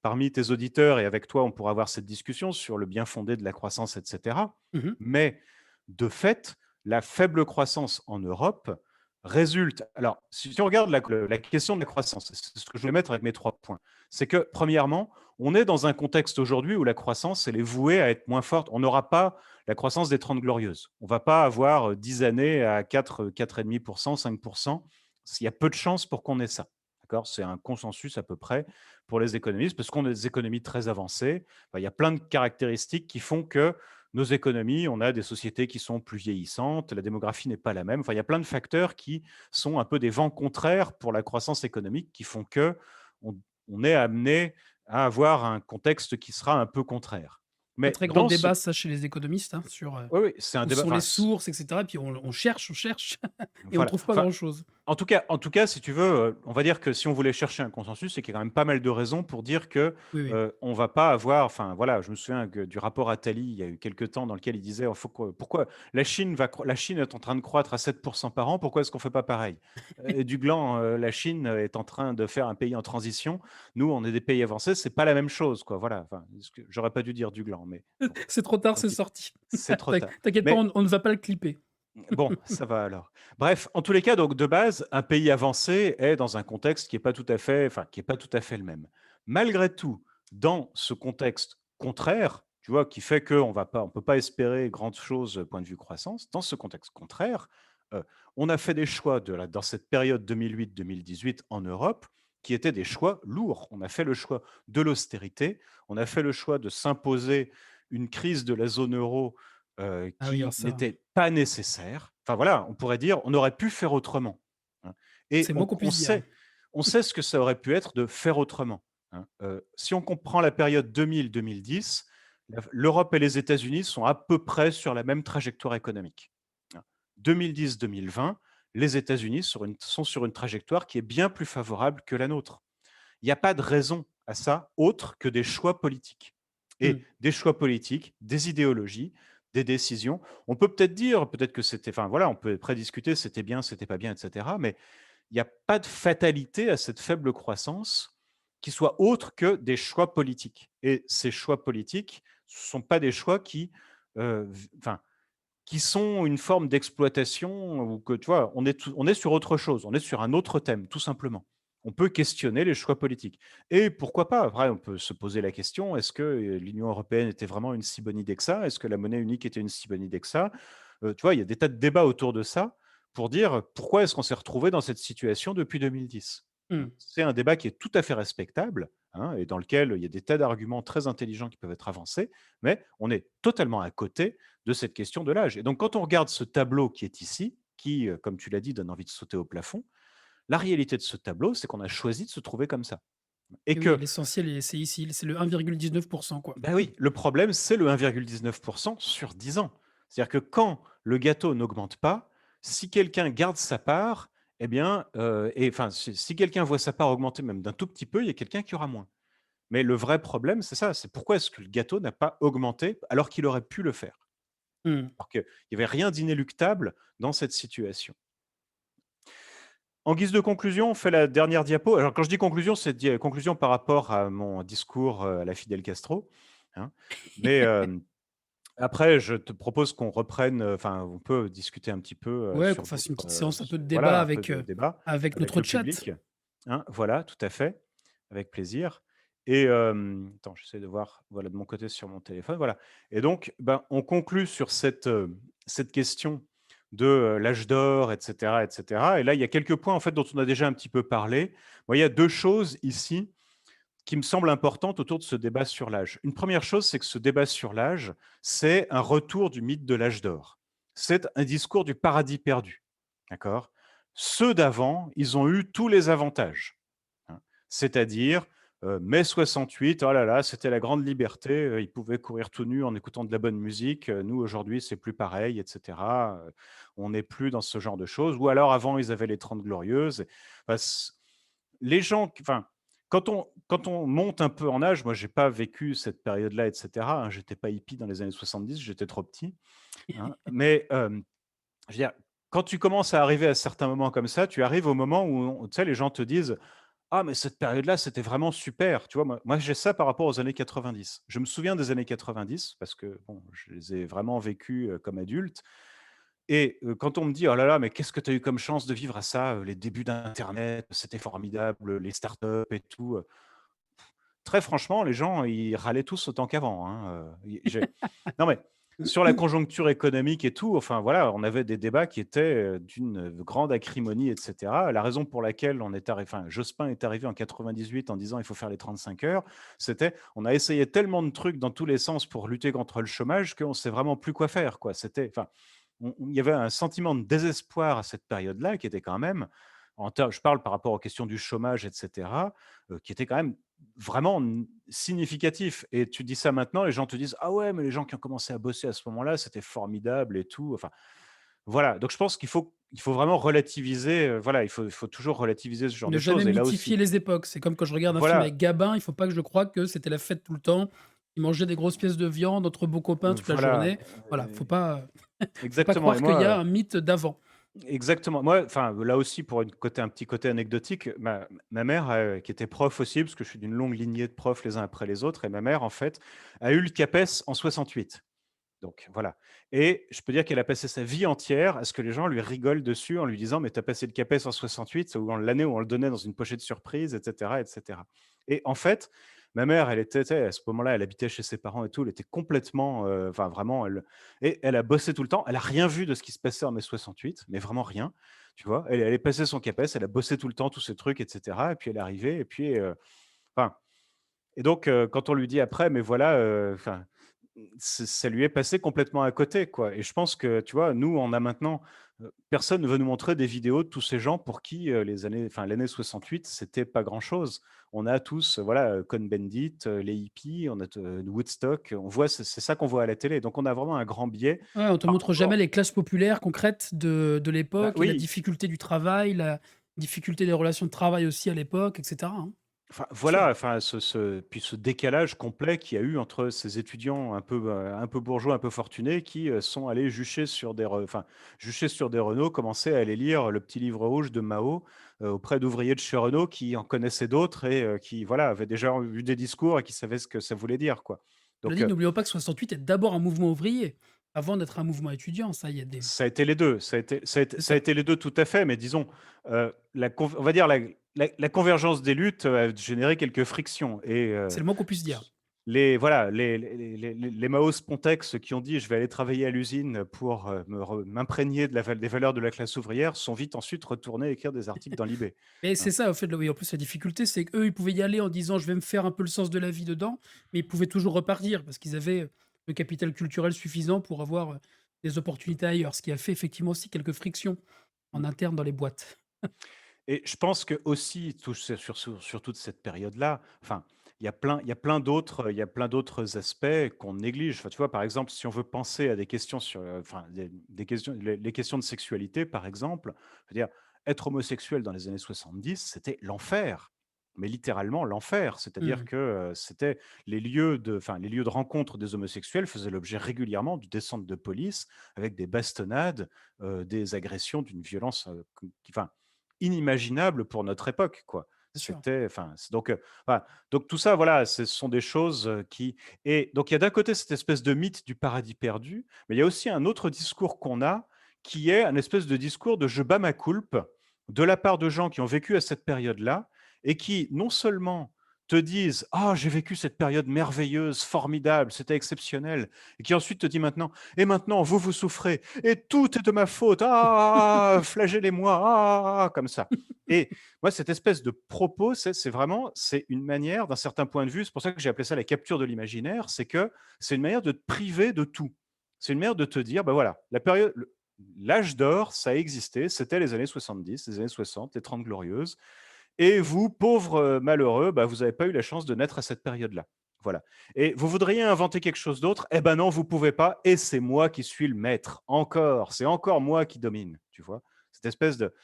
parmi tes auditeurs et avec toi, on pourra avoir cette discussion sur le bien-fondé de la croissance et cetera. Mmh. Mais de fait, la faible croissance en Europe résulte, alors si on regarde la question de la croissance, c'est ce que je vais mettre avec mes 3 points, c'est que premièrement, on est dans un contexte aujourd'hui où la croissance, elle est vouée à être moins forte. On n'aura pas la croissance des 30 glorieuses. On ne va pas avoir 10 années à 4,5%, 5%. Il y a peu de chances pour qu'on ait ça. D'accord. C'est un consensus à peu près pour les économistes, parce qu'on a des économies très avancées. Enfin, il y a plein de caractéristiques qui font que nos économies, on a des sociétés qui sont plus vieillissantes, la démographie n'est pas la même. Enfin, il y a plein de facteurs qui sont un peu des vents contraires pour la croissance économique, qui font que on, on est amené à avoir un contexte qui sera un peu contraire. Un Mais très grand dans ce débat ça chez les économistes, hein, sur, Oui, oui, c'est un où débat. sont les sources et cetera, puis on cherche, on cherche et on Voilà. trouve pas Enfin, grand chose. en tout cas, si tu veux, on va dire que si on voulait chercher un consensus, c'est qu'il y a quand même pas mal de raisons pour dire que, Oui, oui. on va pas avoir, enfin, voilà, je me souviens que du rapport Attali, il y a eu quelque temps, dans lequel il disait: «Oh, faut que pourquoi la Chine est en train de croître à 7 par an, pourquoi est-ce qu'on fait pas pareil?» Duglan, la Chine est en train de faire un pays en transition. Nous, on est des pays avancés, c'est pas la même chose, quoi, voilà. Enfin, ce que j'aurais pas dû dire Duglan, mais bon, C'est trop tard, tant c'est pis, sorti. c'est trop tard. T'inquiète pas, Mais on ne va pas le clipper. bon, ça va alors. Bref, en tous les cas, donc de base, un pays avancé est dans un contexte qui est pas tout à fait, enfin, qui est pas tout à fait le même. Malgré tout, dans ce contexte contraire, tu vois, qui fait on peut pas espérer grande chose point de vue croissance. Dans ce contexte contraire, euh, on a fait des choix dans cette période 2008-2018 en Europe qui étaient des choix lourds. On a fait le choix de l'austérité, on a fait le choix de s'imposer une crise de la zone euro Ah oui, alors qui ça, n'était pas nécessaire. Enfin voilà, on pourrait dire, on aurait pu faire autrement, hein. Et c'est le moins qu'on puisse dire. on sait ce que ça aurait pu être de faire autrement, hein. Si on comprend la période 2000-2010, l'Europe et les États-Unis sont à peu près sur la même trajectoire économique, hein. 2010-2020, les États-Unis sont sur une trajectoire qui est bien plus favorable que la nôtre. Il n'y a pas de raison à ça autre que des choix politiques. Mmh. Et des choix politiques, des idéologies, des décisions. On peut peut-être dire, peut-être que c'était, enfin voilà, on peut prédiscuter, c'était bien, c'était pas bien, etc. Mais il n'y a pas de fatalité à cette faible croissance qui soit autre que des choix politiques. Et ces choix politiques, ce ne sont pas des choix enfin, qui sont une forme d'exploitation ou que, tu vois, on est sur autre chose, on est sur un autre thème, tout simplement. On peut questionner les choix politiques. Et pourquoi pas? Après, on peut se poser la question, est-ce que l'Union européenne était vraiment une si bonne idée que ça? Est-ce que la monnaie unique était une si bonne idée que ça? Tu vois, il y a des tas de débats autour de ça pour dire pourquoi est-ce qu'on s'est retrouvé dans cette situation depuis 2010, hein. Mmh. C'est un débat qui est tout à fait respectable, hein, et dans lequel il y a des tas d'arguments très intelligents qui peuvent être avancés, mais on est totalement à côté de cette question de l'âge. Et donc, quand on regarde ce tableau qui est ici, qui, comme tu l'as dit, donne envie de sauter au plafond, la réalité de ce tableau, c'est qu'on a choisi de se trouver comme ça. Et Et oui, que, l'essentiel c'est ici, c'est le 1,19 quoi. ben oui, le problème, c'est le 1,19% sur 10 ans. C'est-à-dire que quand le gâteau n'augmente pas, si quelqu'un garde sa part, eh bien, et enfin, si quelqu'un voit sa part augmenter même d'un tout petit peu, il y a quelqu'un qui aura moins. Mais le vrai problème, c'est ça, c'est pourquoi est-ce que le gâteau n'a pas augmenté alors qu'il aurait pu le faire? Mmh. Alors qu'il n'y avait rien d'inéluctable dans cette situation. En guise de conclusion, on fait la dernière diapo. Alors, quand je dis conclusion, c'est conclusion par rapport à mon discours à la Fidel Castro. hein. Mais, après je te propose qu'on reprenne, enfin, on peut discuter un petit peu, Ouais, qu'on sur fasse une d'autres, petite séance un s peu de débat voilà, un peu de débat avec avec notre le chat. public, hein. Voilà, tout à fait, avec plaisir. Et attends, j'essaie de voir, voilà, de mon côté sur mon téléphone, voilà. Et donc, ben, on conclut sur cette question de, l'âge d'or et cetera et cetera. Et là, il y a quelques points, en fait, dont on a déjà un petit peu parlé. Moi, il y a 2 choses ici qui me semblent importantes autour de ce débat sur l'âge. Une première chose, c'est que ce débat sur l'âge, c'est un retour du mythe de l'âge d'or. C'est un discours du paradis perdu. D'accord? Ceux d'avant, ils ont eu tous les avantages, hein. C'est-à-dire, mai 68, oh là là, c'était la grande liberté, ils pouvaient courir tout nus en écoutant de la bonne musique. Nous, aujourd'hui, c'est plus pareil, et cetera. On n'est plus dans ce genre de choses. Ou alors avant, ils avaient les 30 glorieuses. Enfin, les gens, enfin, quand on monte un peu en âge, moi, j'ai pas vécu cette période-là, et cetera, hein. J'étais pas hippie dans les années 70, j'étais trop petit, hein. Mais, je veux dire, quand tu commences à arriver à certains moments comme ça, tu arrives au moment où tu sais, les gens te disent: «Ah mais cette période-là, c'était vraiment super». Tu vois? Moi, j'ai ça par rapport aux années 90. Je me souviens des années 90 parce que, bon, je les ai vraiment vécues, comme adulte. Et quand on me dit: «Oh là là, mais qu'est-ce que tu as eu comme chance de vivre à ça, les débuts d'internet, c'était formidable, les startups et tout», très franchement, les gens, ils râlaient tous autant qu'avant, hein, i j'ai non, mais sur la conjoncture économique et tout, enfin voilà, on avait des débats qui étaient, d'une grande acrimonie et cetera. La raison pour laquelle on est arri enfin, Jospin est arrivé en 98 en disant: «Il faut faire les 35 heures», c'était on a essayé tellement de trucs dans tous les sens pour lutter contre le chômage qu'on sait vraiment plus quoi faire, quoi. C'était enfin, il y avait un sentiment de désespoir à cette période-là qui était quand même en ter je parle par rapport aux questions du chômage et cetera, qui était quand même vraiment significatif. Et tu dis ça maintenant, les gens te disent: «Ah ouais, mais les gens qui ont commencé à bosser à ce moment-là, c'était formidable et tout». Enfin, voilà, donc je pense qu'il faut vraiment relativiser, voilà, il faut toujours relativiser ce genre Ne de jamais choses. Et là mythifier aussi les époques. C'est comme quand je regarde un film voilà, avec Gabin, il faut pas que je croie que c'était la fête tout le temps. Ils mangeaient des grosses pièces de viande entre beaux copains toute la voilà, journée. Voilà, faut pas exactement. Et croire qu'il y a moi un mythe d'avant. exactement. Moi, enfin, là aussi pour un petit côté anecdotique, ma mère, qui était prof aussi, parce que je suis d'une longue lignée de profs les uns après les autres, et ma mère, en fait, a eu le CAPES en 68. Donc voilà. Et je peux dire qu'elle a passé sa vie entière à ce que les gens lui rigolent dessus en lui disant: «Mais tu as passé le CAPES en 68», ou en l'année où on le donnait dans une pochette surprise, et cetera, et cetera. Et en fait, ma mère, elle était, tu sais, à ce moment-là, elle habitait chez ses parents et tout, elle était complètement, enfin vraiment, elle a bossé tout le temps. Elle a rien vu de ce qui se passait en mai 68, mais vraiment rien, tu vois? Elle est passée son CAPES, elle a bossé tout le temps, tous ces trucs, et cetera, et puis elle est arrivée et puis, enfin, et donc, quand on lui dit après: «Mais voilà, enfin, ça lui est passé complètement à côté, quoi». Et je pense que, tu vois, nous, on a maintenant, personne ne veut nous montrer des vidéos de tous ces gens pour qui, l'année 68, c'était pas grand-chose. On a tous, voilà, Cohn-Bendit, les hippies, on a Woodstock, on voit c'est ça qu'on voit à la télé. Donc on a vraiment un grand biais Ouais, on te par montre jamais rapport les classes populaires concrètes de bah, l'époque et la oui. difficulté du travail, la difficulté des relations de travail aussi à l'époque et cetera, hein. Enfin, Bien sûr. voilà, enfin, ce décalage complet qu'il y a eu entre ces étudiants un peu bourgeois, un peu fortunés qui, sont allés jucher sur des Renault, commencer à aller lire le petit livre rouge de Mao, auprès d'ouvriers de chez Renault qui en connaissaient d'autres et qui, voilà, avaient déjà eu des discours et qui savaient ce que ça voulait dire, quoi. Cela Donc, dit, n'oublions pas que 68 est d'abord un mouvement ouvrier, avant d'être un mouvement étudiant. Ça, il y a des ça a été les 2, c'est ça a ça. été les 2 tout à fait, mais disons, on va dire la convergence des luttes, a généré quelques frictions et C'est le moins qu'on puisse dire. les voilà, les Mao Spontex qui ont dit: «Je vais aller travailler à l'usine pour, m'imprégner de des valeurs de la classe ouvrière», sont vite ensuite retournés écrire des articles dans l'IB, Mais hein. c'est ça, au fait, oui, en plus, la difficulté, c'est qu'eux, ils pouvaient y aller en disant: «Je vais me faire un peu le sens de la vie dedans», mais ils pouvaient toujours repartir parce qu'ils avaient, le capital culturel suffisant pour avoir, des opportunités ailleurs. Ce qui a fait effectivement aussi quelques frictions en Mmh. interne dans les boîtes. Et je pense que aussi tout ce sur toute cette période-là, enfin, il y a plein d'autres aspects qu'on néglige. Enfin, tu vois, par exemple, si on veut penser à des questions sur, enfin, des questions les questions de sexualité, par exemple, je veux dire, être homosexuel dans les années 70, c'était l'enfer, mais littéralement l'enfer. C'est-à-dire Mmh. que, c'était les lieux de rencontre des homosexuels faisaient l'objet régulièrement de descentes de police avec des bastonnades, des agressions d'une violence, qui enfin, inimaginable pour notre époque, quoi. c'est sûr. C'était enfin, c'est donc, voilà, donc tout ça, voilà, ce sont des choses, qui et donc il y a d'un côté cette espèce de mythe du paradis perdu, mais il y a aussi un autre discours qu'on a, qui est un espèce de discours de «je bats ma coulpe» de la part de gens qui ont vécu à cette période-là et qui, non seulement te disent: «Ah, j'ai vécu cette période merveilleuse, formidable, c'était exceptionnel» et qui ensuite te dit maintenant: «Et maintenant vous, vous souffrez et tout est de ma faute. Ah! Flagellez-moi. Ah!» comme ça et moi, cette espèce de propos, c'est vraiment c'est une manière, d'un certain point de vue, c'est pour ça que j'ai appelé ça la capture de l'imaginaire, c'est que c'est une manière de te priver de tout. C'est une manière de te dire: «Bah, voilà, la période l'âge d'or, ça a existé, c'était les années 70, les années 60, les 30 glorieuses et vous, pauvres, malheureux, bah, vous n'avez pas eu la chance de naître à cette période-là». Voilà et vous voudriez inventer quelque chose d'autre? Eh ben non, vous pouvez pas et c'est moi qui suis le maître. Encore, c'est encore moi qui domine, tu vois? Cette espèce de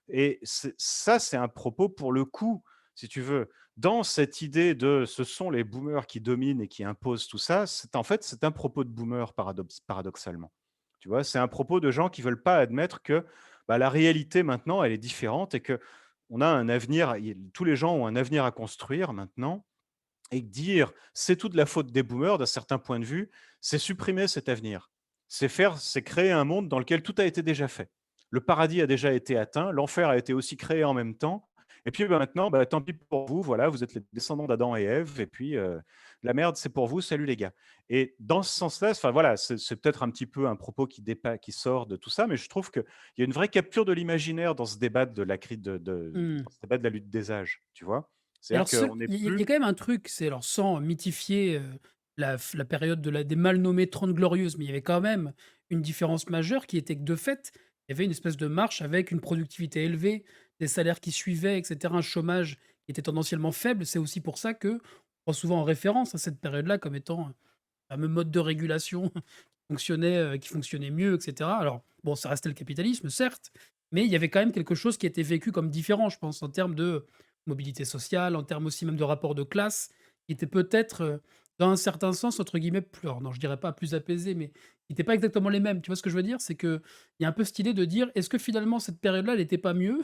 et ça, c'est un propos pour le coup, si tu veux, dans cette idée de ce sont les boomers qui dominent et qui imposent tout ça, c'est en fait, c'est un propos de boomer paradoxalement. Tu vois? C'est un propos de gens qui veulent pas admettre que, bah, la réalité maintenant, elle est différente et que on a un avenir, tous les gens ont un avenir à construire maintenant et que dire: «C'est tout de la faute des boomers», d'un certain point de vue, c'est supprimer cet avenir. C'est créer un monde dans lequel tout a été déjà fait. Le paradis a déjà été atteint, l'enfer a été aussi créé en même temps et puis, bah, maintenant, bah, tant pis pour vous, voilà, vous êtes les descendants d'Adam et Ève et puis, la merde, c'est pour vous, salut les gars et dans ce sens-là, enfin voilà, c'est peut-être un petit peu un propos qui sort de tout ça, mais je trouve qu'il y a une vraie capture de l'imaginaire dans ce débat de la cri Mmh. dans ce débat de la lutte des âges, tu vois? Et C'est-à-dire alors qu'on n'est il y a plus quand même un truc, c'est alors sans mythifier, la période des mal nommées 30 glorieuses, mais il y avait quand même une différence majeure qui était que de fait, il y avait une espèce de marche avec une productivité élevée, des salaires qui suivaient et cetera, un chômage qui était tendanciellement faible. C'est aussi pour ça qu'on prend souvent en référence à cette période-là comme étant un fameux mode de régulation qui fonctionnait mieux et cetera. Alors bon, ça restait le capitalisme certes, mais il y avait quand même quelque chose qui était vécu comme différent, je pense, en termes de mobilité sociale, en termes aussi même de rapport de classe, qui était peut-être, dans un certain sens, entre guillemets, plus alors non, je dirais pas plus apaisé, mais qui étaient pas exactement les mêmes. Tu vois ce que je veux dire? C'est qu'il y a un peu cette idée de dire: «Est-ce que finalement cette période-là, elle était pas mieux?»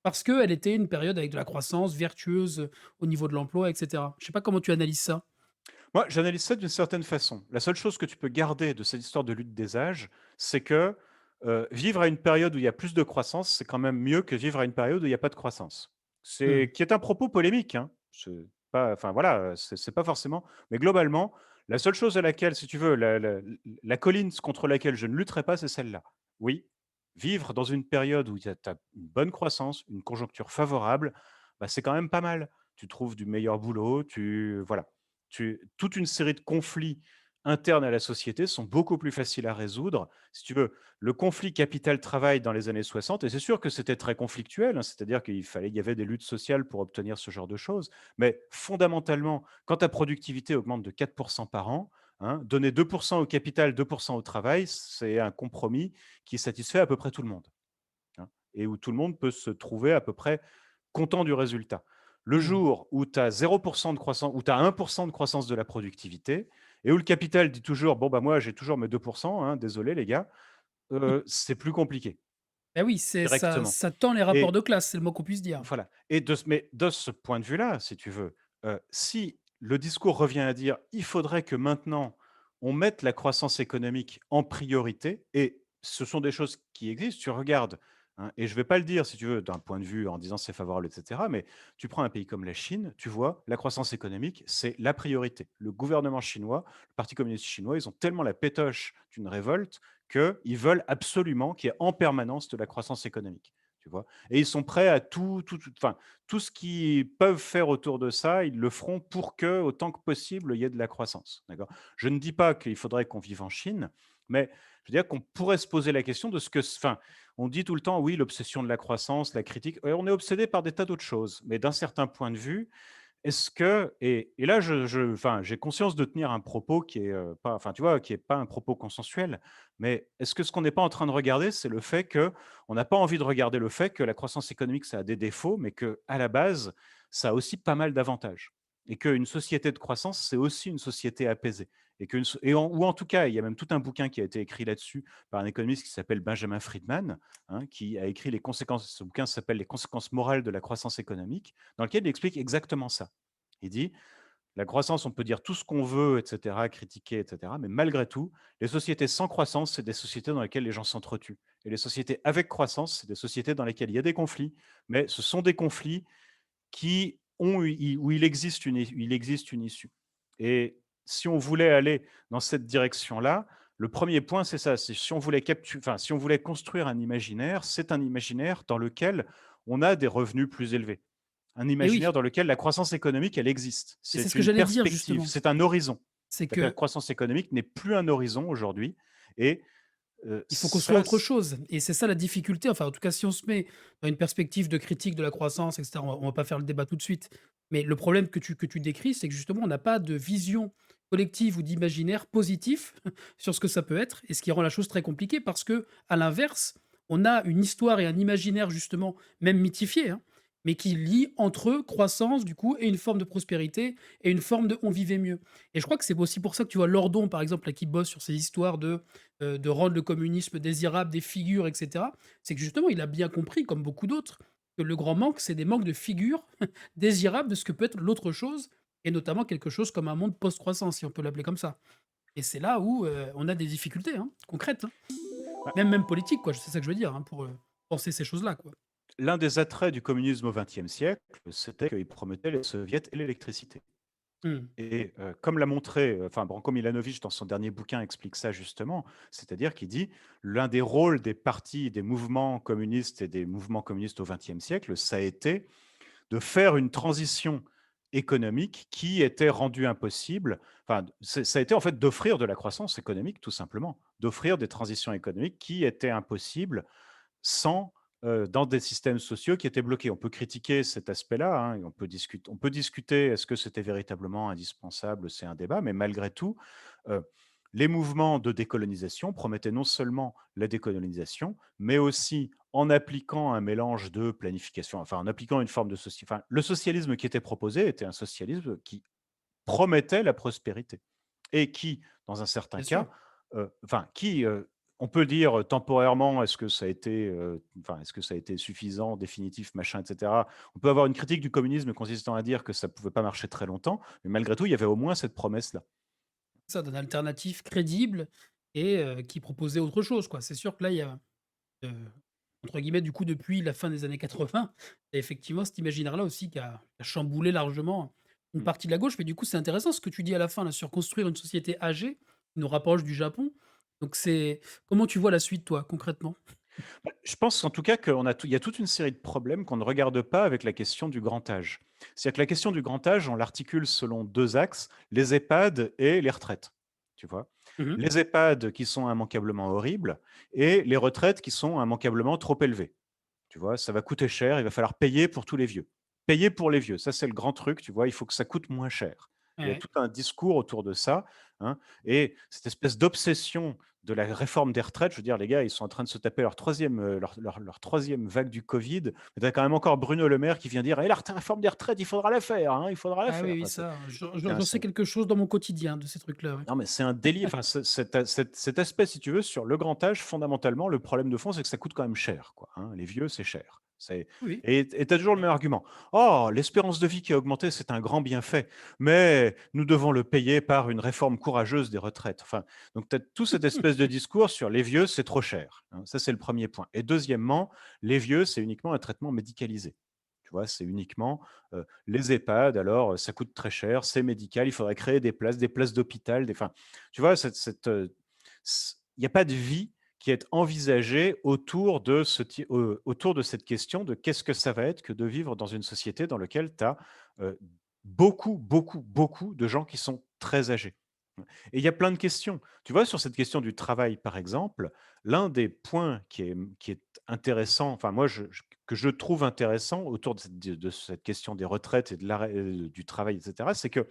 parce qu'elle était une période avec de la croissance vertueuse, au niveau de l'emploi et cetera. Je sais pas comment tu analyses ça? moi, j'analyse ça d'une certaine façon. La seule chose que tu peux garder de cette histoire de lutte des âges, c'est que, vivre à une période où il y a plus de croissance, c'est quand même mieux que vivre à une période où il y a pas de croissance. Mmh. C'est qui est un propos polémique, hein. C'est pas enfin voilà, c'est pas forcément mais globalement, la seule chose à laquelle, si tu veux, la colline contre laquelle je ne lutterai pas, c'est celle-là. Oui, vivre dans une période où tu as une bonne croissance, une conjoncture favorable, bah, c'est quand même pas mal. Tu trouves du meilleur boulot, tu voilà. Toute une série de conflits internes à la société sont beaucoup plus faciles à résoudre. Si tu veux, le conflit capital-travail dans les années 60, et c'est sûr que c'était très conflictuel, hein, c'est-à-dire il y avait des luttes sociales pour obtenir ce genre de choses, mais fondamentalement, quand ta productivité augmente de 4% par an, hein, donner 2% au capital, 2% au travail, c'est un compromis qui satisfait à peu près tout le monde, hein, et où tout le monde peut se trouver à peu près content du résultat. Le Mmh. jour où tu as 0% de croissance, où tu as 1% de croissance de la productivité et où le capital dit toujours: «Bon, bah, moi, j'ai toujours mes 2%, hein, désolé les gars», c'est plus compliqué Bah oui, c'est ça directement ça tend les rapports et de classe, c'est le moins qu'on puisse dire. voilà et de ce point de vue-là, si tu veux, si le discours revient à dire: «Il faudrait que maintenant on mette la croissance économique en priorité» et ce sont des choses qui existent. Tu regardes, hein, et je ne vais pas le dire, si tu veux, d'un point de vue en disant c'est favorable et cetera, mais tu prends un pays comme la Chine, tu vois, la croissance économique, c'est la priorité. Le gouvernement chinois, le parti communiste chinois, ils ont tellement la pétoche d'une révolte qu'ils veulent absolument qu'il y ait en permanence de la croissance économique, tu vois? Et ils sont prêts à enfin, tout ce qu'ils peuvent faire autour de ça, ils le feront pour que, autant que possible, il y ait de la croissance, d'accord? Je ne dis pas qu'il faudrait qu'on vive en Chine, mais je veux dire qu'on pourrait se poser la question de ce que enfin, on dit tout le temps: «Oui, l'obsession de la croissance, la critique», on est obsédé par des tas d'autres choses, mais d'un certain point de vue, est-ce que et là, enfin, j'ai conscience de tenir un propos qui est, pas enfin, tu vois, qui est pas un propos consensuel, mais est-ce que ce qu'on n'est pas en train de regarder, c'est le fait que on n'a pas envie de regarder le fait que la croissance économique, ça a des défauts, mais que à la base, ça a aussi pas mal d'avantages et qu'une société de croissance, c'est aussi une société apaisée. Ou en tout cas, il y a même tout un bouquin qui a été écrit là-dessus par un économiste qui s'appelle Benjamin Friedman, hein, qui a écrit les conséquences. Ce bouquin s'appelle Les conséquences morales de la croissance économique, dans lequel il explique exactement ça. Il dit la croissance, on peut dire tout ce qu'on veut, etc., critiquer, etc., mais malgré tout, les sociétés sans croissance, c'est des sociétés dans lesquelles les gens s'entretuent. Et les sociétés avec croissance, c'est des sociétés dans lesquelles il y a des conflits, mais ce sont des conflits où il existe une issue. Et si on voulait aller dans cette direction-là, le premier point, c'est ça. C'est si on voulait construire un imaginaire, c'est un imaginaire dans lequel on a des revenus plus élevés. Un Et oui, imaginaire dans lequel la croissance économique, elle existe. et c'est C'est ce que une j'allais dire perspective, justement. c'est un horizon. C'est La que croissance économique n'est plus un horizon aujourd'hui. Et il faut construire ça, autre chose et c'est ça la difficulté, enfin, en tout cas, si on se met dans une perspective de critique de la croissance et cetera, on va pas faire le débat tout de suite. Mais le problème que tu décris, c'est que justement, on n'a pas de vision collective ou d'imaginaire positif sur ce que ça peut être et ce qui rend la chose très compliquée parce que à l'inverse, on a une histoire et un imaginaire justement, même mythifié, hein, mais qui lie entre eux croissance du coup et une forme de prospérité et une forme de «on vivait mieux» et je crois que c'est aussi pour ça que tu vois Lordon, par exemple, là, qui bosse sur ces histoires de rendre le communisme désirable, des figures, et cetera. C'est que justement, il a bien compris, comme beaucoup d'autres, que le grand manque, c'est des manques de figures désirables de ce que peut être l'autre chose et notamment quelque chose comme un monde post-croissance, si on peut l'appeler comme ça. Et c'est là où, on a des difficultés, hein, concrètes, hein, même politiques, quoi, c'est ça que je veux dire, hein, pour, penser ces choses-là, quoi. l'un des attraits du communisme au XXe siècle, c'était qu'il promettait les soviets et l'électricité. Mmh. Et comme l'a montré, enfin Branko Milanovic dans son dernier bouquin explique ça justement, c'est-à-dire qu'il dit l'un des rôles des partis, des mouvements communistes et des mouvements communistes au XXe siècle, ça a été de faire une transition économique qui était rendue impossible. Enfin, ça a été en fait d'offrir de la croissance économique tout simplement, d'offrir des transitions économiques qui étaient impossibles sans dans des systèmes sociaux qui étaient bloqués. On peut critiquer cet aspect-là, hein, on peut discuter, est-ce que c'était véritablement indispensable, c'est un débat, mais malgré tout, euh, les mouvements de décolonisation promettaient non seulement la décolonisation, mais aussi en appliquant un mélange de planification, enfin en appliquant une forme de socialisme. Enfin, le socialisme qui était proposé était un socialisme qui promettait la prospérité et qui, dans un certain Bien cas, sûr. enfin, qui, on peut dire temporairement, est-ce que ça a été, enfin, est-ce que ça a été suffisant, définitif, machin, etc. On peut avoir une critique du communisme consistant à dire que ça ne pouvait pas marcher très longtemps, mais malgré tout, il y avait au moins cette promesse-là. Ça donne alternative crédible et qui proposait autre chose, quoi. C'est sûr que là, il y a, heu, entre guillemets, du coup, depuis la fin des années 80, et effectivement cet imaginaire-là aussi qui a chamboulé largement une Mm. partie de la gauche. Mais du coup, c'est intéressant ce que tu dis à la fin là, sur construire une société âgée, qui nous rapproche du Japon. Donc c'est comment tu vois la suite toi, concrètement? Bah, je pense en tout cas il y a toute une série de problèmes qu'on ne regarde pas avec la question du grand âge. C'est-à-dire que la question du grand âge, on l'articule selon deux axes, les EHPAD et les retraites. Tu vois, Mmh. les EHPAD qui sont immanquablement horribles et les retraites qui sont immanquablement trop élevées. Tu vois, ça va coûter cher, il va falloir payer pour tous les vieux. Payer pour les vieux, ça c'est le grand truc, tu vois, il faut que ça coûte moins cher. Il y a Ouais. tout un discours autour de ça, hein, et cette espèce d'obsession de la réforme des retraites, je veux dire, les gars, ils sont en train de se taper leur troisième vague du Covid. Mais tu as quand même encore Bruno Le Maire qui vient dire: «Eh, la réforme des retraites, il faudra la faire, hein, il faudra la Ah oui, faire». oui, Enfin, ça, hein, j'en sais quelque chose dans mon quotidien de ces trucs-là, ouais. non, mais c'est un délit. Enfin, cet aspect, si tu veux, sur le grand âge, fondamentalement, le problème de fond, c'est que ça coûte quand même cher, quoi, hein. Les vieux, c'est cher. Oui, Et tu as toujours le même argument. Oh, l'espérance de vie qui a augmenté, c'est un grand bienfait, mais nous devons le payer par une réforme courageuse des retraites. Enfin, donc tu as tout cette espèce de discours sur les vieux, c'est trop cher, hein. Ça, c'est le premier point. Et deuxièmement, les vieux, c'est uniquement un traitement médicalisé. Tu vois, c'est uniquement les EHPAD, alors ça coûte très cher, c'est médical, il faudrait créer des places d'hôpital, enfin, tu vois, il n'y a pas de vie qui est envisagée autour de cette question de qu'est-ce que ça va être que de vivre dans une société dans laquelle tu as beaucoup, beaucoup, beaucoup de gens qui sont très âgés. Et il y a plein de questions. Tu vois, sur cette question du travail, par exemple, l'un des points qui est intéressant, enfin moi, que je trouve intéressant autour de cette question des retraites et de l'arrêt, du travail, etc., c'est que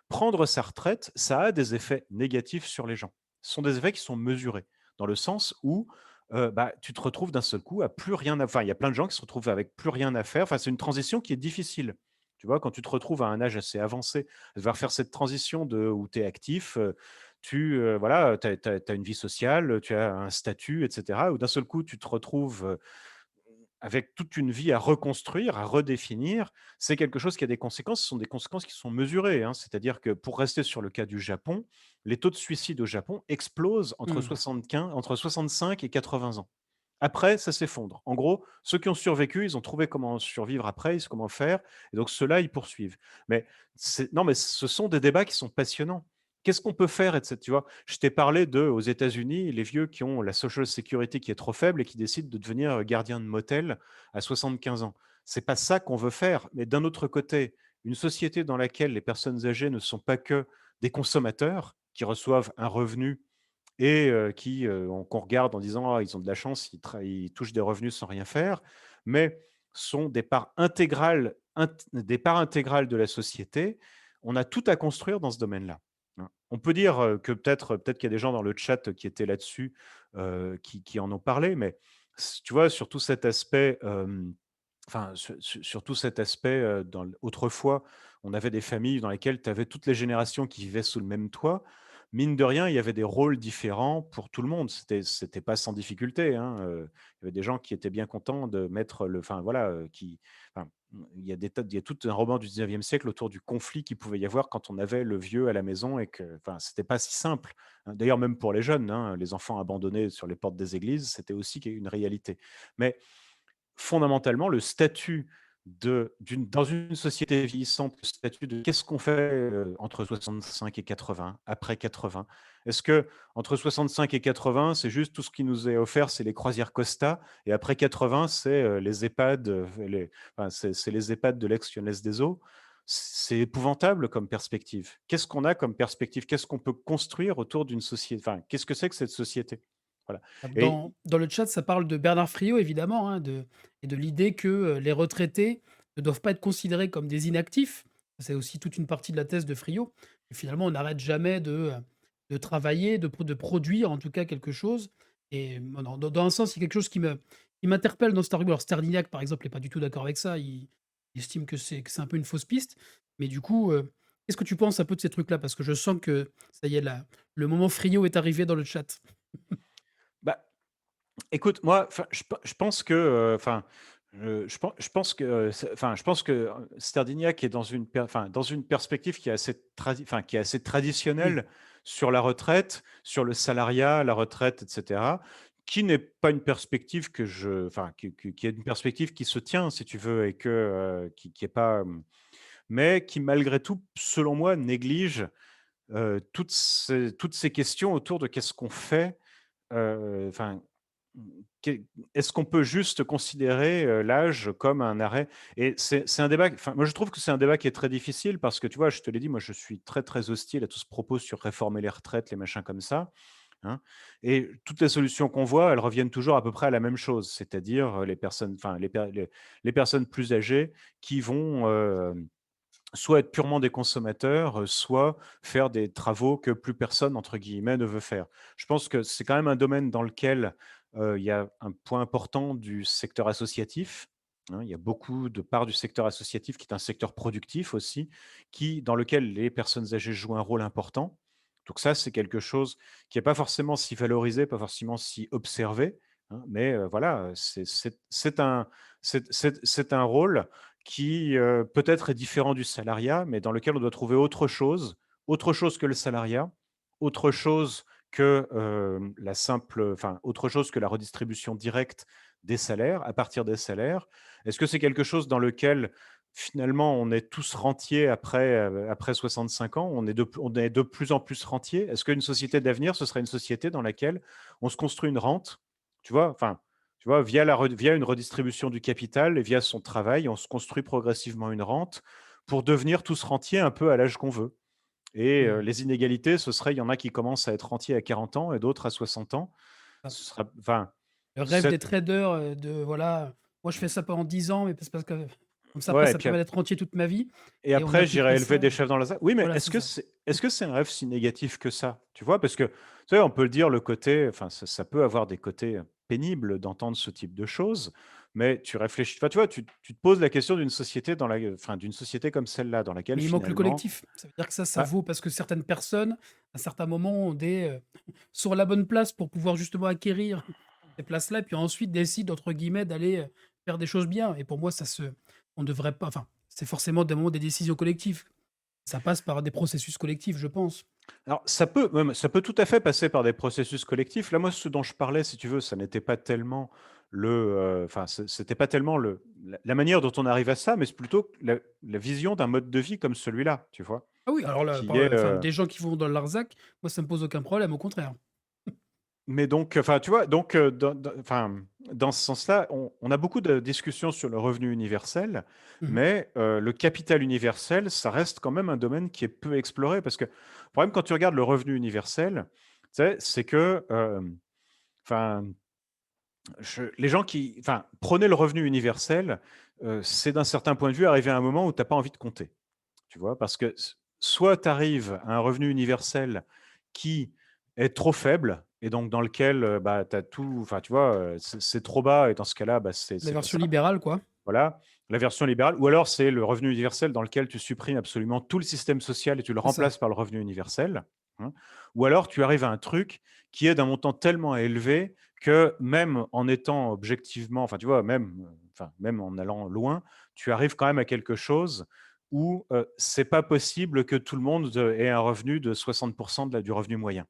prendre sa retraite, ça a des effets négatifs sur les gens. Ce sont des effets qui sont mesurés, dans le sens où bah, tu te retrouves d'un seul coup à plus rien à faire. Il y a plein de gens qui se retrouvent avec plus rien à faire. Enfin, c'est une transition qui est difficile. Tu vois? Quand tu te retrouves à un âge assez avancé, devoir faire cette transition où tu es actif, voilà, tu as une vie sociale, tu as un statut et cetera, où d'un seul coup, tu te retrouves, avec toute une vie à reconstruire, à redéfinir. C'est quelque chose qui a des conséquences, ce sont des conséquences qui sont mesurées, hein. C'est-à-dire que pour rester sur le cas du Japon, les taux de suicide au Japon explosent Mmh. entre 65 et 80 ans. Après, ça s'effondre. En gros, ceux qui ont survécu, ils ont trouvé comment survivre après, ils savent comment faire, et donc ceux-là, ils poursuivent. Mais non, mais ce sont des débats qui sont passionnants. Qu'est-ce qu'on peut faire, etc. Tu vois, je t'ai parlé aux États-Unis, les vieux qui ont la social security qui est trop faible et qui décident de devenir gardien de motel à 75 ans. C'est pas ça qu'on veut faire. Mais d'un autre côté, une société dans laquelle les personnes âgées ne sont pas que des consommateurs qui reçoivent un revenu et qu'on regarde en disant: «Ah, ils ont de la chance, ils touchent des revenus sans rien faire», mais sont des parts intégrales de la société. On a tout à construire dans ce domaine-là, hein. On peut dire, que peut-être qu'il y a des gens dans le chat qui étaient là-dessus, qui en ont parlé, mais tu vois, sur tout cet aspect, enfin, sur tout cet aspect, autrefois, on avait des familles dans lesquelles tu avais toutes les générations qui vivaient sous le même toit. Mine de rien, il y avait des rôles différents pour tout le monde. C'était pas sans difficulté, hein, il y avait des gens qui étaient bien contents de mettre enfin voilà, enfin, il y a tout un roman du 19e siècle autour du conflit qu'il pouvait y avoir quand on avait le vieux à la maison et que enfin, c'était pas si simple, hein. D'ailleurs, même pour les jeunes, hein, les enfants abandonnés sur les portes des églises, c'était aussi une réalité. Mais fondamentalement, le statut dans une société vieillissante, le statut de qu'est-ce qu'on fait entre 65 et 80, après 80? Est-ce que entre 65 et 80, c'est juste tout ce qui nous est offert, c'est les croisières Costa, et après 80, c'est les EHPAD, enfin, c'est les EHPAD de l'ex-Lyonnaise des Eaux? C'est épouvantable comme perspective. Qu'est-ce qu'on a comme perspective? Qu'est-ce qu'on peut construire autour d'une société? Enfin, qu'est-ce que c'est que cette société? Voilà. Et Dans le chat, ça parle de Bernard Friot évidemment, hein, et de l'idée que, les retraités ne doivent pas être considérés comme des inactifs. C'est aussi toute une partie de la thèse de Friot. Et finalement, on n'arrête jamais de travailler, de produire en tout cas quelque chose. Et dans un sens, c'est quelque chose qui m'interpelle dans cet argument. Alors Sterdignac, par exemple, n'est pas du tout d'accord avec ça. Il estime que c'est un peu une fausse piste. Mais du coup, qu'est-ce que tu penses un peu de ces trucs-là? Parce que je sens que ça y est, là, le moment Friot est arrivé dans le chat. bah, écoute, moi, enfin, je pense que, enfin, je pense que, je pense que, Sterdignac est dans une perspective qui est qui est assez Mmh. traditionnelle sur la retraite, sur le salariat, la retraite et cetera, qui n'est pas une perspective qui est une perspective qui se tient, si tu veux, et qui est pas, mais qui malgré tout, selon moi, néglige, toutes ces questions autour de qu'est-ce qu'on fait. Enfin, qu'est est-ce qu'on peut juste considérer, l'âge comme un arrêt? Et c'est un débat, enfin, moi, je trouve que c'est un débat qui est très difficile parce que, tu vois, je te l'ai dit, moi, je suis très, très hostile à tout ce propos sur réformer les retraites, les machins comme ça, hein, et toutes les solutions qu'on voit, elles reviennent toujours à peu près à la même chose, c'est-à-dire, les personnes enfin, les personnes plus âgées qui vont, soit être purement des consommateurs, soit faire des travaux que plus personne, entre guillemets, «ne veut faire». Je pense que c'est quand même un domaine dans lequel, il y a un point important du secteur associatif, hein. Il y a beaucoup de parts du secteur associatif qui est un secteur productif aussi, dans lequel les personnes âgées jouent un rôle important. Donc ça, c'est quelque chose qui est pas forcément si valorisé, pas forcément si observé, hein, mais voilà, c'est un rôle qui, peut-être est différent du salariat, mais dans lequel on doit trouver autre chose que le salariat, autre chose que, autre chose que la redistribution directe des salaires, à partir des salaires. Est-ce que c'est quelque chose dans lequel, finalement, on est tous rentiers après 65 ans? On est de plus en plus rentiers? Est-ce qu'une société d'avenir, ce serait une société dans laquelle on se construit une rente? Tu vois? Enfin, tu vois, via une redistribution du capital et via son travail, on se construit progressivement une rente pour devenir tous rentiers un peu à l'âge qu'on veut. Et Mmh. les inégalités, ce serait, il y en a qui commencent à être rentiers à 40 ans et d'autres à 60 ans. Ce sera enfin, Le rêve des cette traders, de voilà, moi je fais ça pendant 10 ans, mais c'est parce que comme ça après ouais, et ça puis permet d'être rentier toute ma vie et et on après, j'irai appliquerait élever ça des chefs dans la Oui, mais voilà, c'est ça. est-ce que c'est un rêve si négatif que ça? Tu vois? Parce que, tu sais, on peut le dire, le côté enfin, ça peut avoir des côtés, pénibles d'entendre ce type de choses, mais tu réfléchis, enfin, tu vois, tu te poses la question d'une société d'une société comme celle-là, dans laquelle Mais il manque le finalement, collectif. Ça veut dire que ça bah, vaut parce que certaines personnes, à certains moments, ont sont à la bonne place pour pouvoir justement acquérir ces places-là et puis ensuite décident entre guillemets d'aller, faire des choses bien et pour moi on devrait pas enfin, c'est forcément des moments des décisions collectives. Ça passe par des processus collectifs, je pense. alors ça peut tout à fait passer par des processus collectifs. Là, moi, ce dont je parlais, si tu veux, ça n'était pas tellement c'était pas tellement la manière dont on arrive à ça, mais c'est plutôt la vision d'un mode de vie comme celui-là, tu vois? Ah oui, alors là, Qui est, enfin des gens qui vont dans le Larzac, moi ça me pose aucun problème, au contraire. mais donc, enfin, tu vois? Donc, dans ce sens-là, on a beaucoup de discussions sur le revenu universel, Mmh. mais, le capital universel, ça reste quand même un domaine qui est peu exploré parce que le problème quand tu regardes le revenu universel, tu sais, c'est que, enfin, les gens qui prôner le revenu universel, c'est d'un certain point de vue arriver à un moment où tu as pas envie de compter. Tu vois? Parce que soit tu arrives à un revenu universel qui est trop faible et donc dans lequel, bah, tu as tout tu vois, c'est trop bas et dans ce cas-là, bah, La c'est pas version ça. libérale, quoi. Voilà, la version libérale ou alors c'est le revenu universel dans lequel tu supprimes absolument tout le système social et tu le C'est ça. remplaces par le revenu universel, hein. Ou alors tu arrives à un truc qui est d'un montant tellement élevé que même en étant objectivement tu vois, même en allant loin, tu arrives quand même à quelque chose où, c'est pas possible que tout le monde, ait un revenu de 60 du revenu moyen.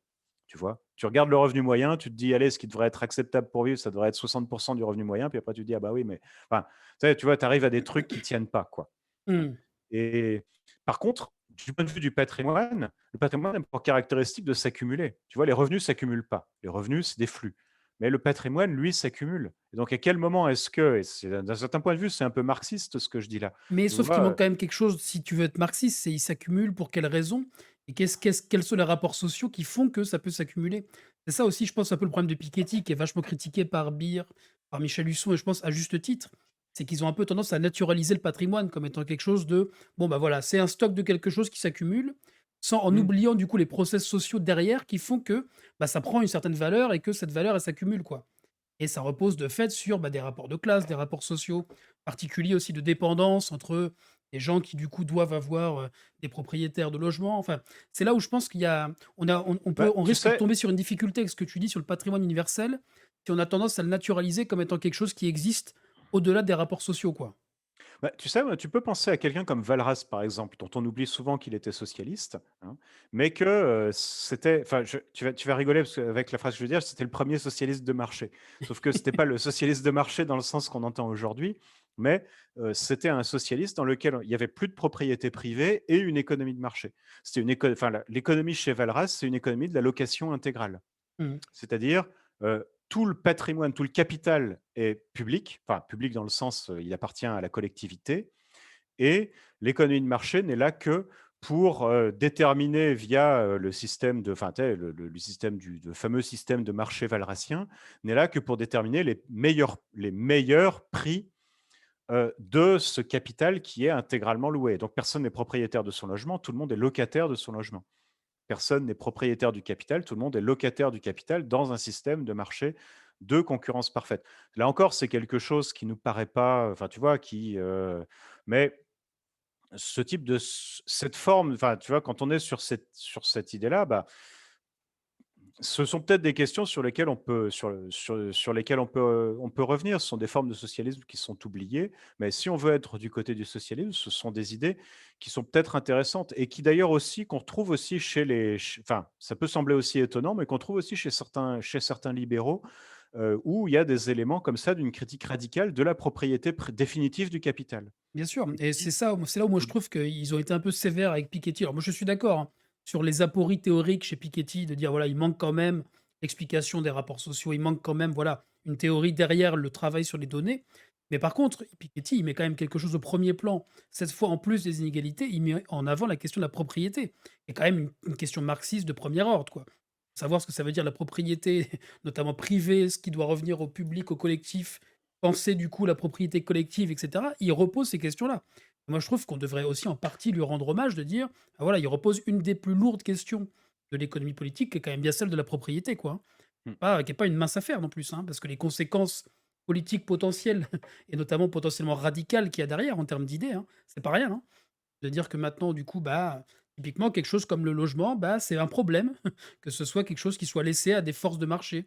Tu vois? Tu regardes le revenu moyen, tu te dis: «Allez, ce qui devrait être acceptable pour vivre, ça devrait être 60 du revenu moyen», puis après tu te dis: «Ah bah oui, mais» enfin, tu vois, tu arrives à des trucs qui tiennent pas, quoi, hein. Mmh. Et par contre, du point de vue du patrimoine, le patrimoine a pour caractéristique de s'accumuler. Tu vois, les revenus s'accumulent pas. Les revenus, c'est des flux. Mais le patrimoine, lui, s'accumule. Et donc, à quel moment est-ce que, et d'un certain point de vue, c'est un peu marxiste ce que je dis là. Mais Tu sauf qu'il vois, manque quand même quelque chose, si tu veux être marxiste, c'est il s'accumule pour quelles raisons? Et quels sont les rapports sociaux qui font que ça peut s'accumuler? C'est ça aussi, je pense, un peu le problème de Piketty, qui est vachement critiqué par Beer, par Michel Husson et je pense à juste titre. C'est qu'ils ont un peu tendance à naturaliser le patrimoine comme étant quelque chose de bon, bah voilà, c'est un stock de quelque chose qui s'accumule, sans en mmh, oubliant du coup les process sociaux derrière qui font que bah, ça prend une certaine valeur et que cette valeur, elle s'accumule, quoi. Et ça repose de fait sur, bah, des rapports de classe, des rapports sociaux particuliers aussi de dépendance entre des gens qui du coup doivent avoir, des propriétaires de logements. Enfin, c'est là où je pense qu'il y a on tu risque de sais, tomber sur une difficulté avec ce que tu dis sur le patrimoine universel, si on a tendance à le naturaliser comme étant quelque chose qui existe au-delà des rapports sociaux, quoi. tu sais, tu peux penser à quelqu'un comme Valras, par exemple, dont on oublie souvent qu'il était socialiste, hein, mais que c'était, tu vas rigoler avec la phrase que je veux dire, c'était le premier socialiste de marché. Sauf que c'était pas le socialiste de marché dans le sens qu'on entend aujourd'hui, mais c'était un socialiste dans lequel il y avait plus de propriété privée et une économie de marché. C'était l'économie chez Valras, c'est une économie de la location intégrale. Mmh. C'est-à-dire, tout le patrimoine, tout le capital est public, enfin public dans le sens, il appartient à la collectivité et l'économie de marché n'est là que pour, déterminer via, le système de tu sais, le système le fameux système de marché valracien, n'est là que pour déterminer les meilleurs prix, de ce capital qui est intégralement loué. Donc personne n'est propriétaire de son logement, tout le monde est locataire de son logement. Personne n'est propriétaire du capital, tout le monde est locataire du capital dans un système de marché de concurrence parfaite. Là encore, c'est quelque chose qui nous paraît pas, tu vois, mais ce type cette forme, tu vois, quand on est sur cette idée-là, bah, ce sont peut-être des questions sur lesquelles on peut revenir. Ce sont des formes de socialisme qui sont oubliées, mais si on veut être du côté du socialisme, ce sont des idées qui sont peut-être intéressantes et qui d'ailleurs aussi qu'on retrouve aussi ça peut sembler aussi étonnant, mais qu'on trouve aussi chez certains libéraux, où il y a des éléments comme ça d'une critique radicale de la propriété définitive du capital Bien sûr et et qui c'est là où moi je mmh, trouve qu'ils ont été un peu sévères avec Piketty. Alors moi je suis d'accord, hein, sur les apories théoriques chez Piketty de dire voilà, il manque quand même l'explication des rapports sociaux, il manque quand même voilà, une théorie derrière le travail sur les données. Mais par contre, Piketty, il met quand même quelque chose au premier plan. Cette fois, en plus des inégalités, il met en avant la question de la propriété. Et quand même une question marxiste de premier ordre, quoi. Savoir ce que ça veut dire la propriété, notamment privée, ce qui doit revenir au public, au collectif, penser du coup la propriété collective et cetera, il repose ces questions-là. Moi, je trouve qu'on devrait aussi en partie lui rendre hommage de dire: «Ah voilà, il repose une des plus lourdes questions de l'économie politique qui est quand même bien celle de la propriété quoi, hein». mmh. Pas qui est pas une mince affaire non plus, hein, parce que les conséquences politique potentielle et notamment potentiellement radicale qu'il y a derrière en termes d'idées, hein. C'est pas rien, hein. De dire que maintenant du coup, bah, typiquement quelque chose comme le logement, bah, c'est un problème que ce soit quelque chose qui soit laissé à des forces de marché.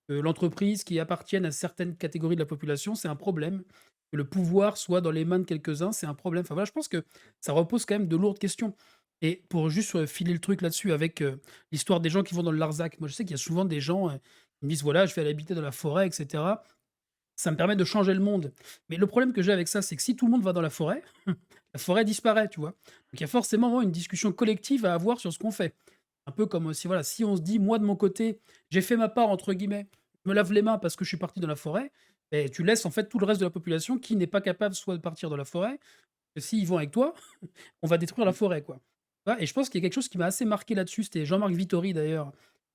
L'entreprise qui appartienne à certaines catégories de la population, c'est un problème. Que le pouvoir soit dans les mains de quelques-uns, c'est un problème. Enfin voilà, je pense que ça repose quand même de lourdes questions. Et pour juste, filer le truc là-dessus avec, l'histoire des gens qui vont dans le Larzac. Moi, je sais qu'il y a souvent des gens, qui me disent: «Voilà, je vais aller habiter dans la forêt et cetera. Ça me permet de changer le monde». Mais le problème que j'ai avec ça, c'est que si tout le monde va dans la forêt disparaît, tu vois? Donc il y a forcément une discussion collective à avoir sur ce qu'on fait. Un peu comme, si voilà, si on se dit: «Moi de mon côté, j'ai fait ma part» entre guillemets, je me lave les mains parce que je suis parti dans la forêt, et tu laisses en fait tout le reste de la population qui n'est pas capable soit de partir dans la forêt, que s'ils vont avec toi, on va détruire la Mmh. forêt, quoi. Tu vois? Et je pense qu'il y a quelque chose qui m'a assez marqué là-dessus, c'était Jean-Marc Vittori d'ailleurs,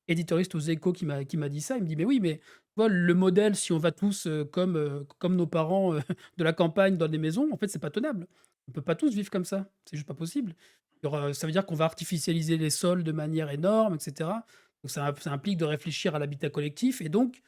éditorialiste aux Échos qui m'a dit ça. Il me dit: «Mais oui, mais tu vois le modèle si on va tous, comme nos parents, de la campagne dans des maisons, en fait, c'est pas tenable. On peut pas tous vivre comme ça, c'est juste pas possible». Ça veut dire qu'on va artificialiser les sols de manière énorme et cetera. Donc ça implique de réfléchir à l'habitat collectif et donc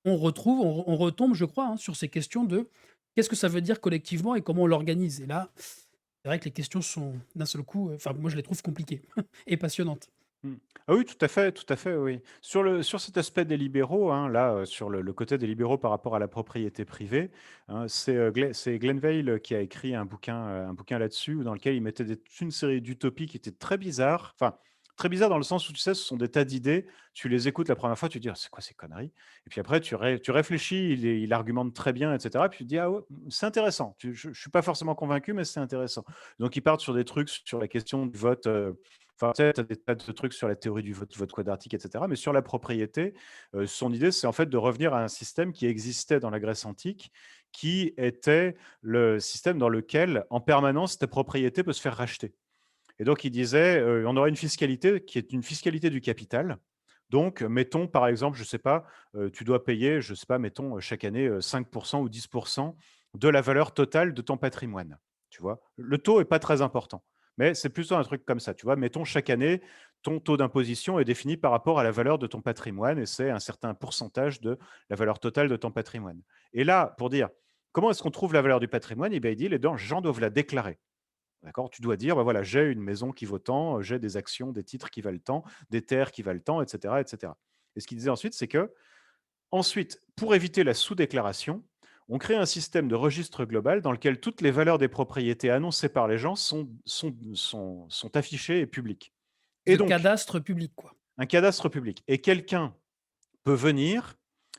on retombe, je crois, hein, sur ces questions de qu'est-ce que ça veut dire collectivement et comment on l'organise? Et là, c'est vrai que les questions sont d'un seul coup, enfin moi je les trouve compliquées et passionnantes. Mmh. Ah oui, tout à fait, oui. Sur cet aspect des libéraux, hein, là, sur le côté des libéraux par rapport à la propriété privée, hein, c'est Glenn Veil qui a écrit un bouquin là-dessus, dans lequel il mettait toute une série d'utopies qui étaient très bizarres. Enfin, très bizarres dans le sens où, tu sais, ce sont des tas d'idées, tu les écoutes la première fois, tu te dis: «Ah, c'est quoi ces conneries?» Et puis après tu réfléchis, il argumente très bien et cetera, puis tu te dis: «Ah ouais, c'est intéressant». Je suis pas forcément convaincu, mais c'est intéressant. Donc ils partent sur des trucs sur la question du vote, enfin, tu sais, as des tas de trucs sur la théorie du vote quadratique et cetera, mais sur la propriété, son idée, c'est en fait de revenir à un système qui existait dans la Grèce antique, qui était le système dans lequel, en permanence, ta propriété peut se faire racheter. Et donc il disait, on aurait une fiscalité qui est une fiscalité du capital. Donc, mettons par exemple, je sais pas, tu dois payer, je sais pas, mettons, chaque année, 5 ou 10 de la valeur totale de ton patrimoine, tu vois? Le taux est pas très important, mais c'est plutôt un truc comme ça, tu vois? Mettons chaque année, ton taux d'imposition est défini par rapport à la valeur de ton patrimoine et c'est un certain pourcentage de la valeur totale de ton patrimoine. Et là, pour dire: «Comment est-ce qu'on trouve la valeur du patrimoine?» Eh bien, il dit: «Les gens doivent la déclarer». D'accord? Tu dois dire: «Bah, voilà, j'ai une maison qui vaut tant, j'ai des actions, des titres qui valent tant, des terres qui valent tant» et cetera et cetera. Et ce qu'il disait ensuite, c'est que ensuite, pour éviter la sous-déclaration, on crée un système de registre global dans lequel toutes les valeurs des propriétés annoncées par les gens sont affichées et publiques. Et De donc cadastre public, quoi. un cadastre public et quelqu'un peut venir.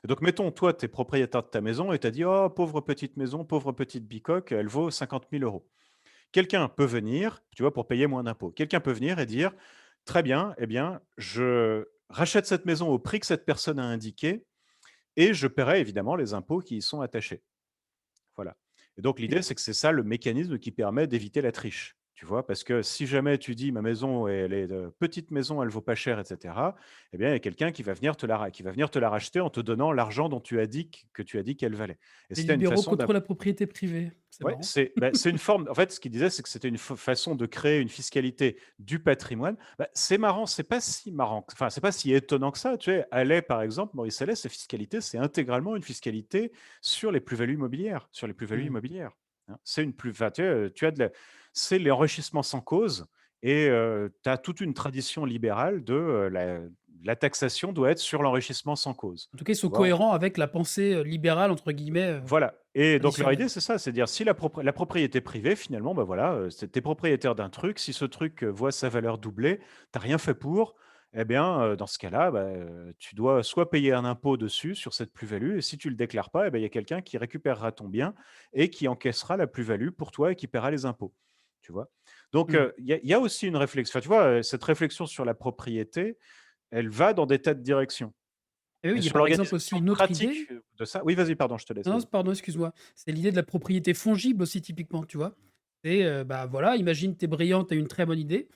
Donc mettons, toi, tu es propriétaire de ta maison et tu as dit: «Oh, pauvre petite maison, pauvre petite bicoque, elle vaut 50 000 euros». Quelqu'un peut venir, tu vois, pour payer moins d'impôts. Quelqu'un peut venir et dire: «Très bien, eh bien, je rachète cette maison au prix que cette personne a indiqué et je paierai évidemment les impôts qui y sont attachés». Voilà. Et donc Et l'idée, c'est que c'est ça le mécanisme qui permet d'éviter la triche, tu vois? Parce que si jamais tu dis: «Ma maison, elle est, petite maison, elle vaut pas cher» et cetera, eh bien, il y a quelqu'un qui va venir te la racheter en te donnant l'argent dont tu as dit qu'elle valait. Et les c'était une libéraux façon contre la propriété privée, c'est Ouais, marrant. c'est une forme en fait, ce qu'il disait, c'est que c'était une façon de créer une fiscalité du patrimoine. Bah, c'est marrant, c'est pas si marrant enfin, c'est pas si étonnant que ça, tu sais? Allais, par exemple, Maurice Allais, sa fiscalité, c'est intégralement une fiscalité sur les plus-values immobilières Mmh. hein. C'est une plus enfin, tu as de la c'est l'enrichissement sans cause et tu as toute une tradition libérale de, la taxation doit être sur l'enrichissement sans cause, En tout cas, ils tu sont vois? cohérents avec la pensée, «libérale» entre guillemets, Voilà. Et donc leur idée, traditionnelle. c'est ça, c'est dire si la propriété privée finalement, bah, voilà, c'est tu propriétaire d'un truc, si ce truc, voit sa valeur doubler, tu as rien fait pour, eh bien, dans ce cas-là, bah, tu dois soit payer un impôt dessus, sur cette plus-value et si tu le déclares pas, eh ben, il y a quelqu'un qui récupérera ton bien et qui encaissera la plus-value pour toi et qui paiera les impôts, tu vois? Donc, Mmh. il y a aussi une réflexion enfin, tu vois, cette réflexion sur la propriété, elle va dans des tas de directions. Et oui, Et il y a sur par exemple aussi l'organisation une autre pratique, idée. de ça oui, vas-y, pardon, je te laisse, Non, vas-y. pardon, excuse-moi. C'est l'idée de la propriété fongible aussi typiquement, tu vois? C'est, bah, voilà, imagine tu es brillant, tu as une très bonne idée,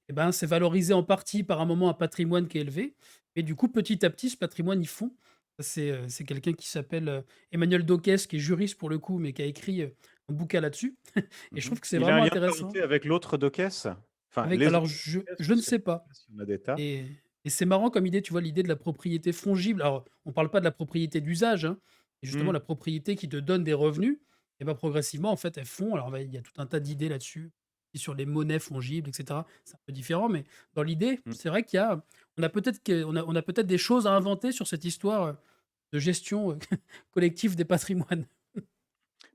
et ben, c'est valorisé en partie par un moment un patrimoine qui est élevé et du coup, petit à petit, ce patrimoine, il fond. Ça, c'est quelqu'un qui s'appelle, Emmanuel Docès, qui est juriste pour le coup, mais qui a écrit, un bouquin là-dessus et je Mmh. trouve que c'est Il a un vraiment lien de intéressant. parenté avec l'autre Docès? Enfin, Avec les alors autres je Docès, je ne parce que sais pas. il y en a des tas. Et c'est marrant comme idée, tu vois? L'idée de la propriété fongible. Alors, on parle pas de la propriété d'usage, hein, et justement Mmh. la propriété qui te donne des revenus et bah, progressivement, en fait, elles font alors il y a tout un tas d'idées là-dessus, et sur les monnaies fongibles et cetera. C'est un peu différent, mais dans l'idée, Mmh. c'est vrai qu'il y a on a peut-être des choses à inventer sur cette histoire, de gestion, collective des patrimoines.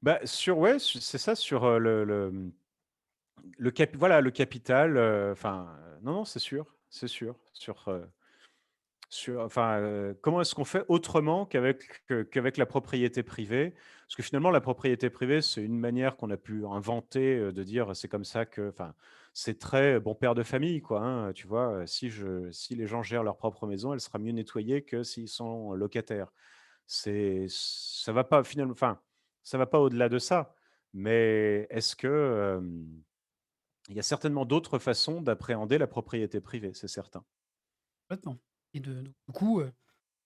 Bah, sur ouais, c'est ça, sur, voilà, le capital, enfin, non, non, c'est sûr, enfin, comment est-ce qu'on fait autrement qu'avec la propriété privée? Parce que finalement, la propriété privée, c'est une manière qu'on a pu inventer, de dire: «C'est comme ça que», enfin, c'est très bon père de famille, quoi, hein, tu vois? Si les gens gèrent leur propre maison, elle sera mieux nettoyée que s'ils sont locataires. Ça va pas finalement, enfin, ça va pas au-delà de ça. Mais est-ce que, il y a certainement d'autres façons d'appréhender la propriété privée, c'est certain. Complètement, et du coup,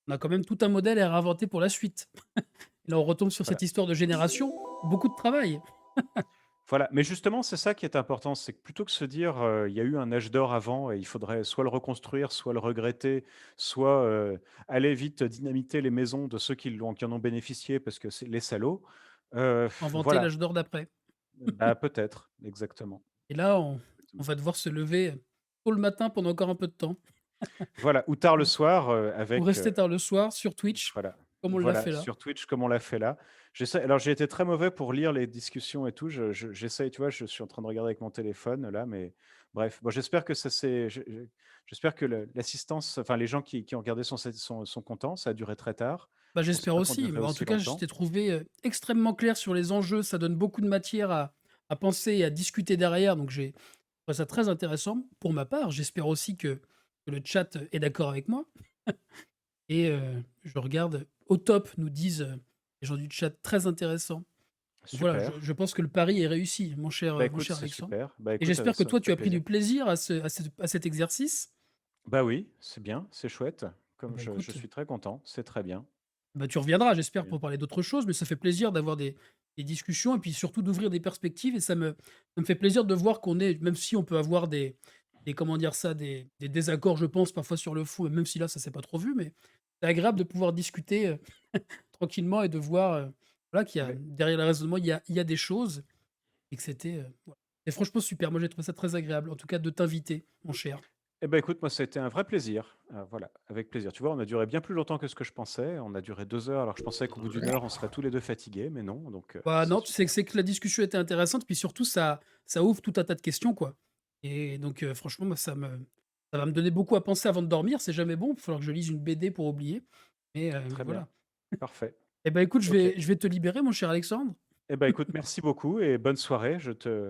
on a quand même tout un modèle à réinventer pour la suite. Et là, on retombe sur Voilà. cette histoire de génération, beaucoup de travail. Voilà, mais justement, c'est ça qui est important, c'est que plutôt que se dire, il y a eu un âge d'or avant et il faudrait soit le reconstruire, soit le regretter, soit, aller vite dynamiter les maisons de ceux qui en ont bénéficié parce que c'est les salauds, Inventer voilà, l'âge d'or d'après. bah, peut-être, exactement, Et là, on exactement. va devoir se lever, tôt le matin pendant encore un peu de temps, Voilà, ou tard le ou soir, ou avec, rester tard le soir sur Twitch, voilà, comme on l'a voilà, fait là. sur Twitch comme on l'a fait là. J'essaie alors j'ai été très mauvais pour lire les discussions et tout, j'essaye, tu vois? Je suis en train de regarder avec mon téléphone là, mais bref. Bon, j'espère que ça s'est j'espère que l'assistance, enfin les gens qui ont regardé sont contents. Ça a duré très tard. Bah, Je pensais j'espère pas qu'on aussi, durerait mais en aussi tout cas, je longtemps. t'ai trouvé, extrêmement clair sur les enjeux. Ça donne beaucoup de matière à penser et à discuter derrière, donc j'ai trouvé ça très intéressant pour ma part. J'espère aussi que le chat est d'accord avec moi, et je regarde au top, nous disent, les gens du chat, très intéressant. Voilà, je Super. je pense que le pari est réussi, Bah, mon écoute, cher c'est Alexandre, super. Bah, et écoute, j'espère que ça me toi, tu fait as pris plaisir. du plaisir à cet exercice. Bah, oui, c'est bien, c'est chouette. Ah Comme bah, je écoute, suis très content, c'est très bien. bah, tu reviendras, Très j'espère, bien. pour parler d'autres choses, mais ça fait plaisir d'avoir des discussions et puis surtout d'ouvrir des perspectives, et ça me fait plaisir de voir qu'on est, même si on peut avoir des comment dire ça? Des désaccords, je pense, parfois sur le fond, et même si là, ça s'est pas trop vu, mais c'est agréable de pouvoir discuter, tranquillement, et de voir, voilà, qu'il y a Ouais. derrière le raisonnement, il y a des choses, et que c'était, voilà. C'est franchement super. Moi, j'ai trouvé ça très agréable, en tout cas de t'inviter, mon cher. Eh ben, écoute, moi, ça a été un vrai plaisir. Voilà, avec plaisir. Tu vois, on a duré bien plus longtemps que ce que je pensais. On a duré 2 heures, alors que je pensais qu'au bout d'une heure, on serait tous les 2 fatigués, mais non, donc Bah, c'est non, super. c'est que la discussion était intéressante, puis surtout ça ouvre tout un tas de questions, quoi, et donc franchement, moi, ça va me donner beaucoup à penser avant de dormir. C'est jamais bon, il va falloir que je lise une BD pour oublier, mais Très bien, voilà. parfait. Et ben, écoute, OK. je vais te libérer, mon cher Alexandre. Eh ben, écoute, merci beaucoup et bonne soirée. Je te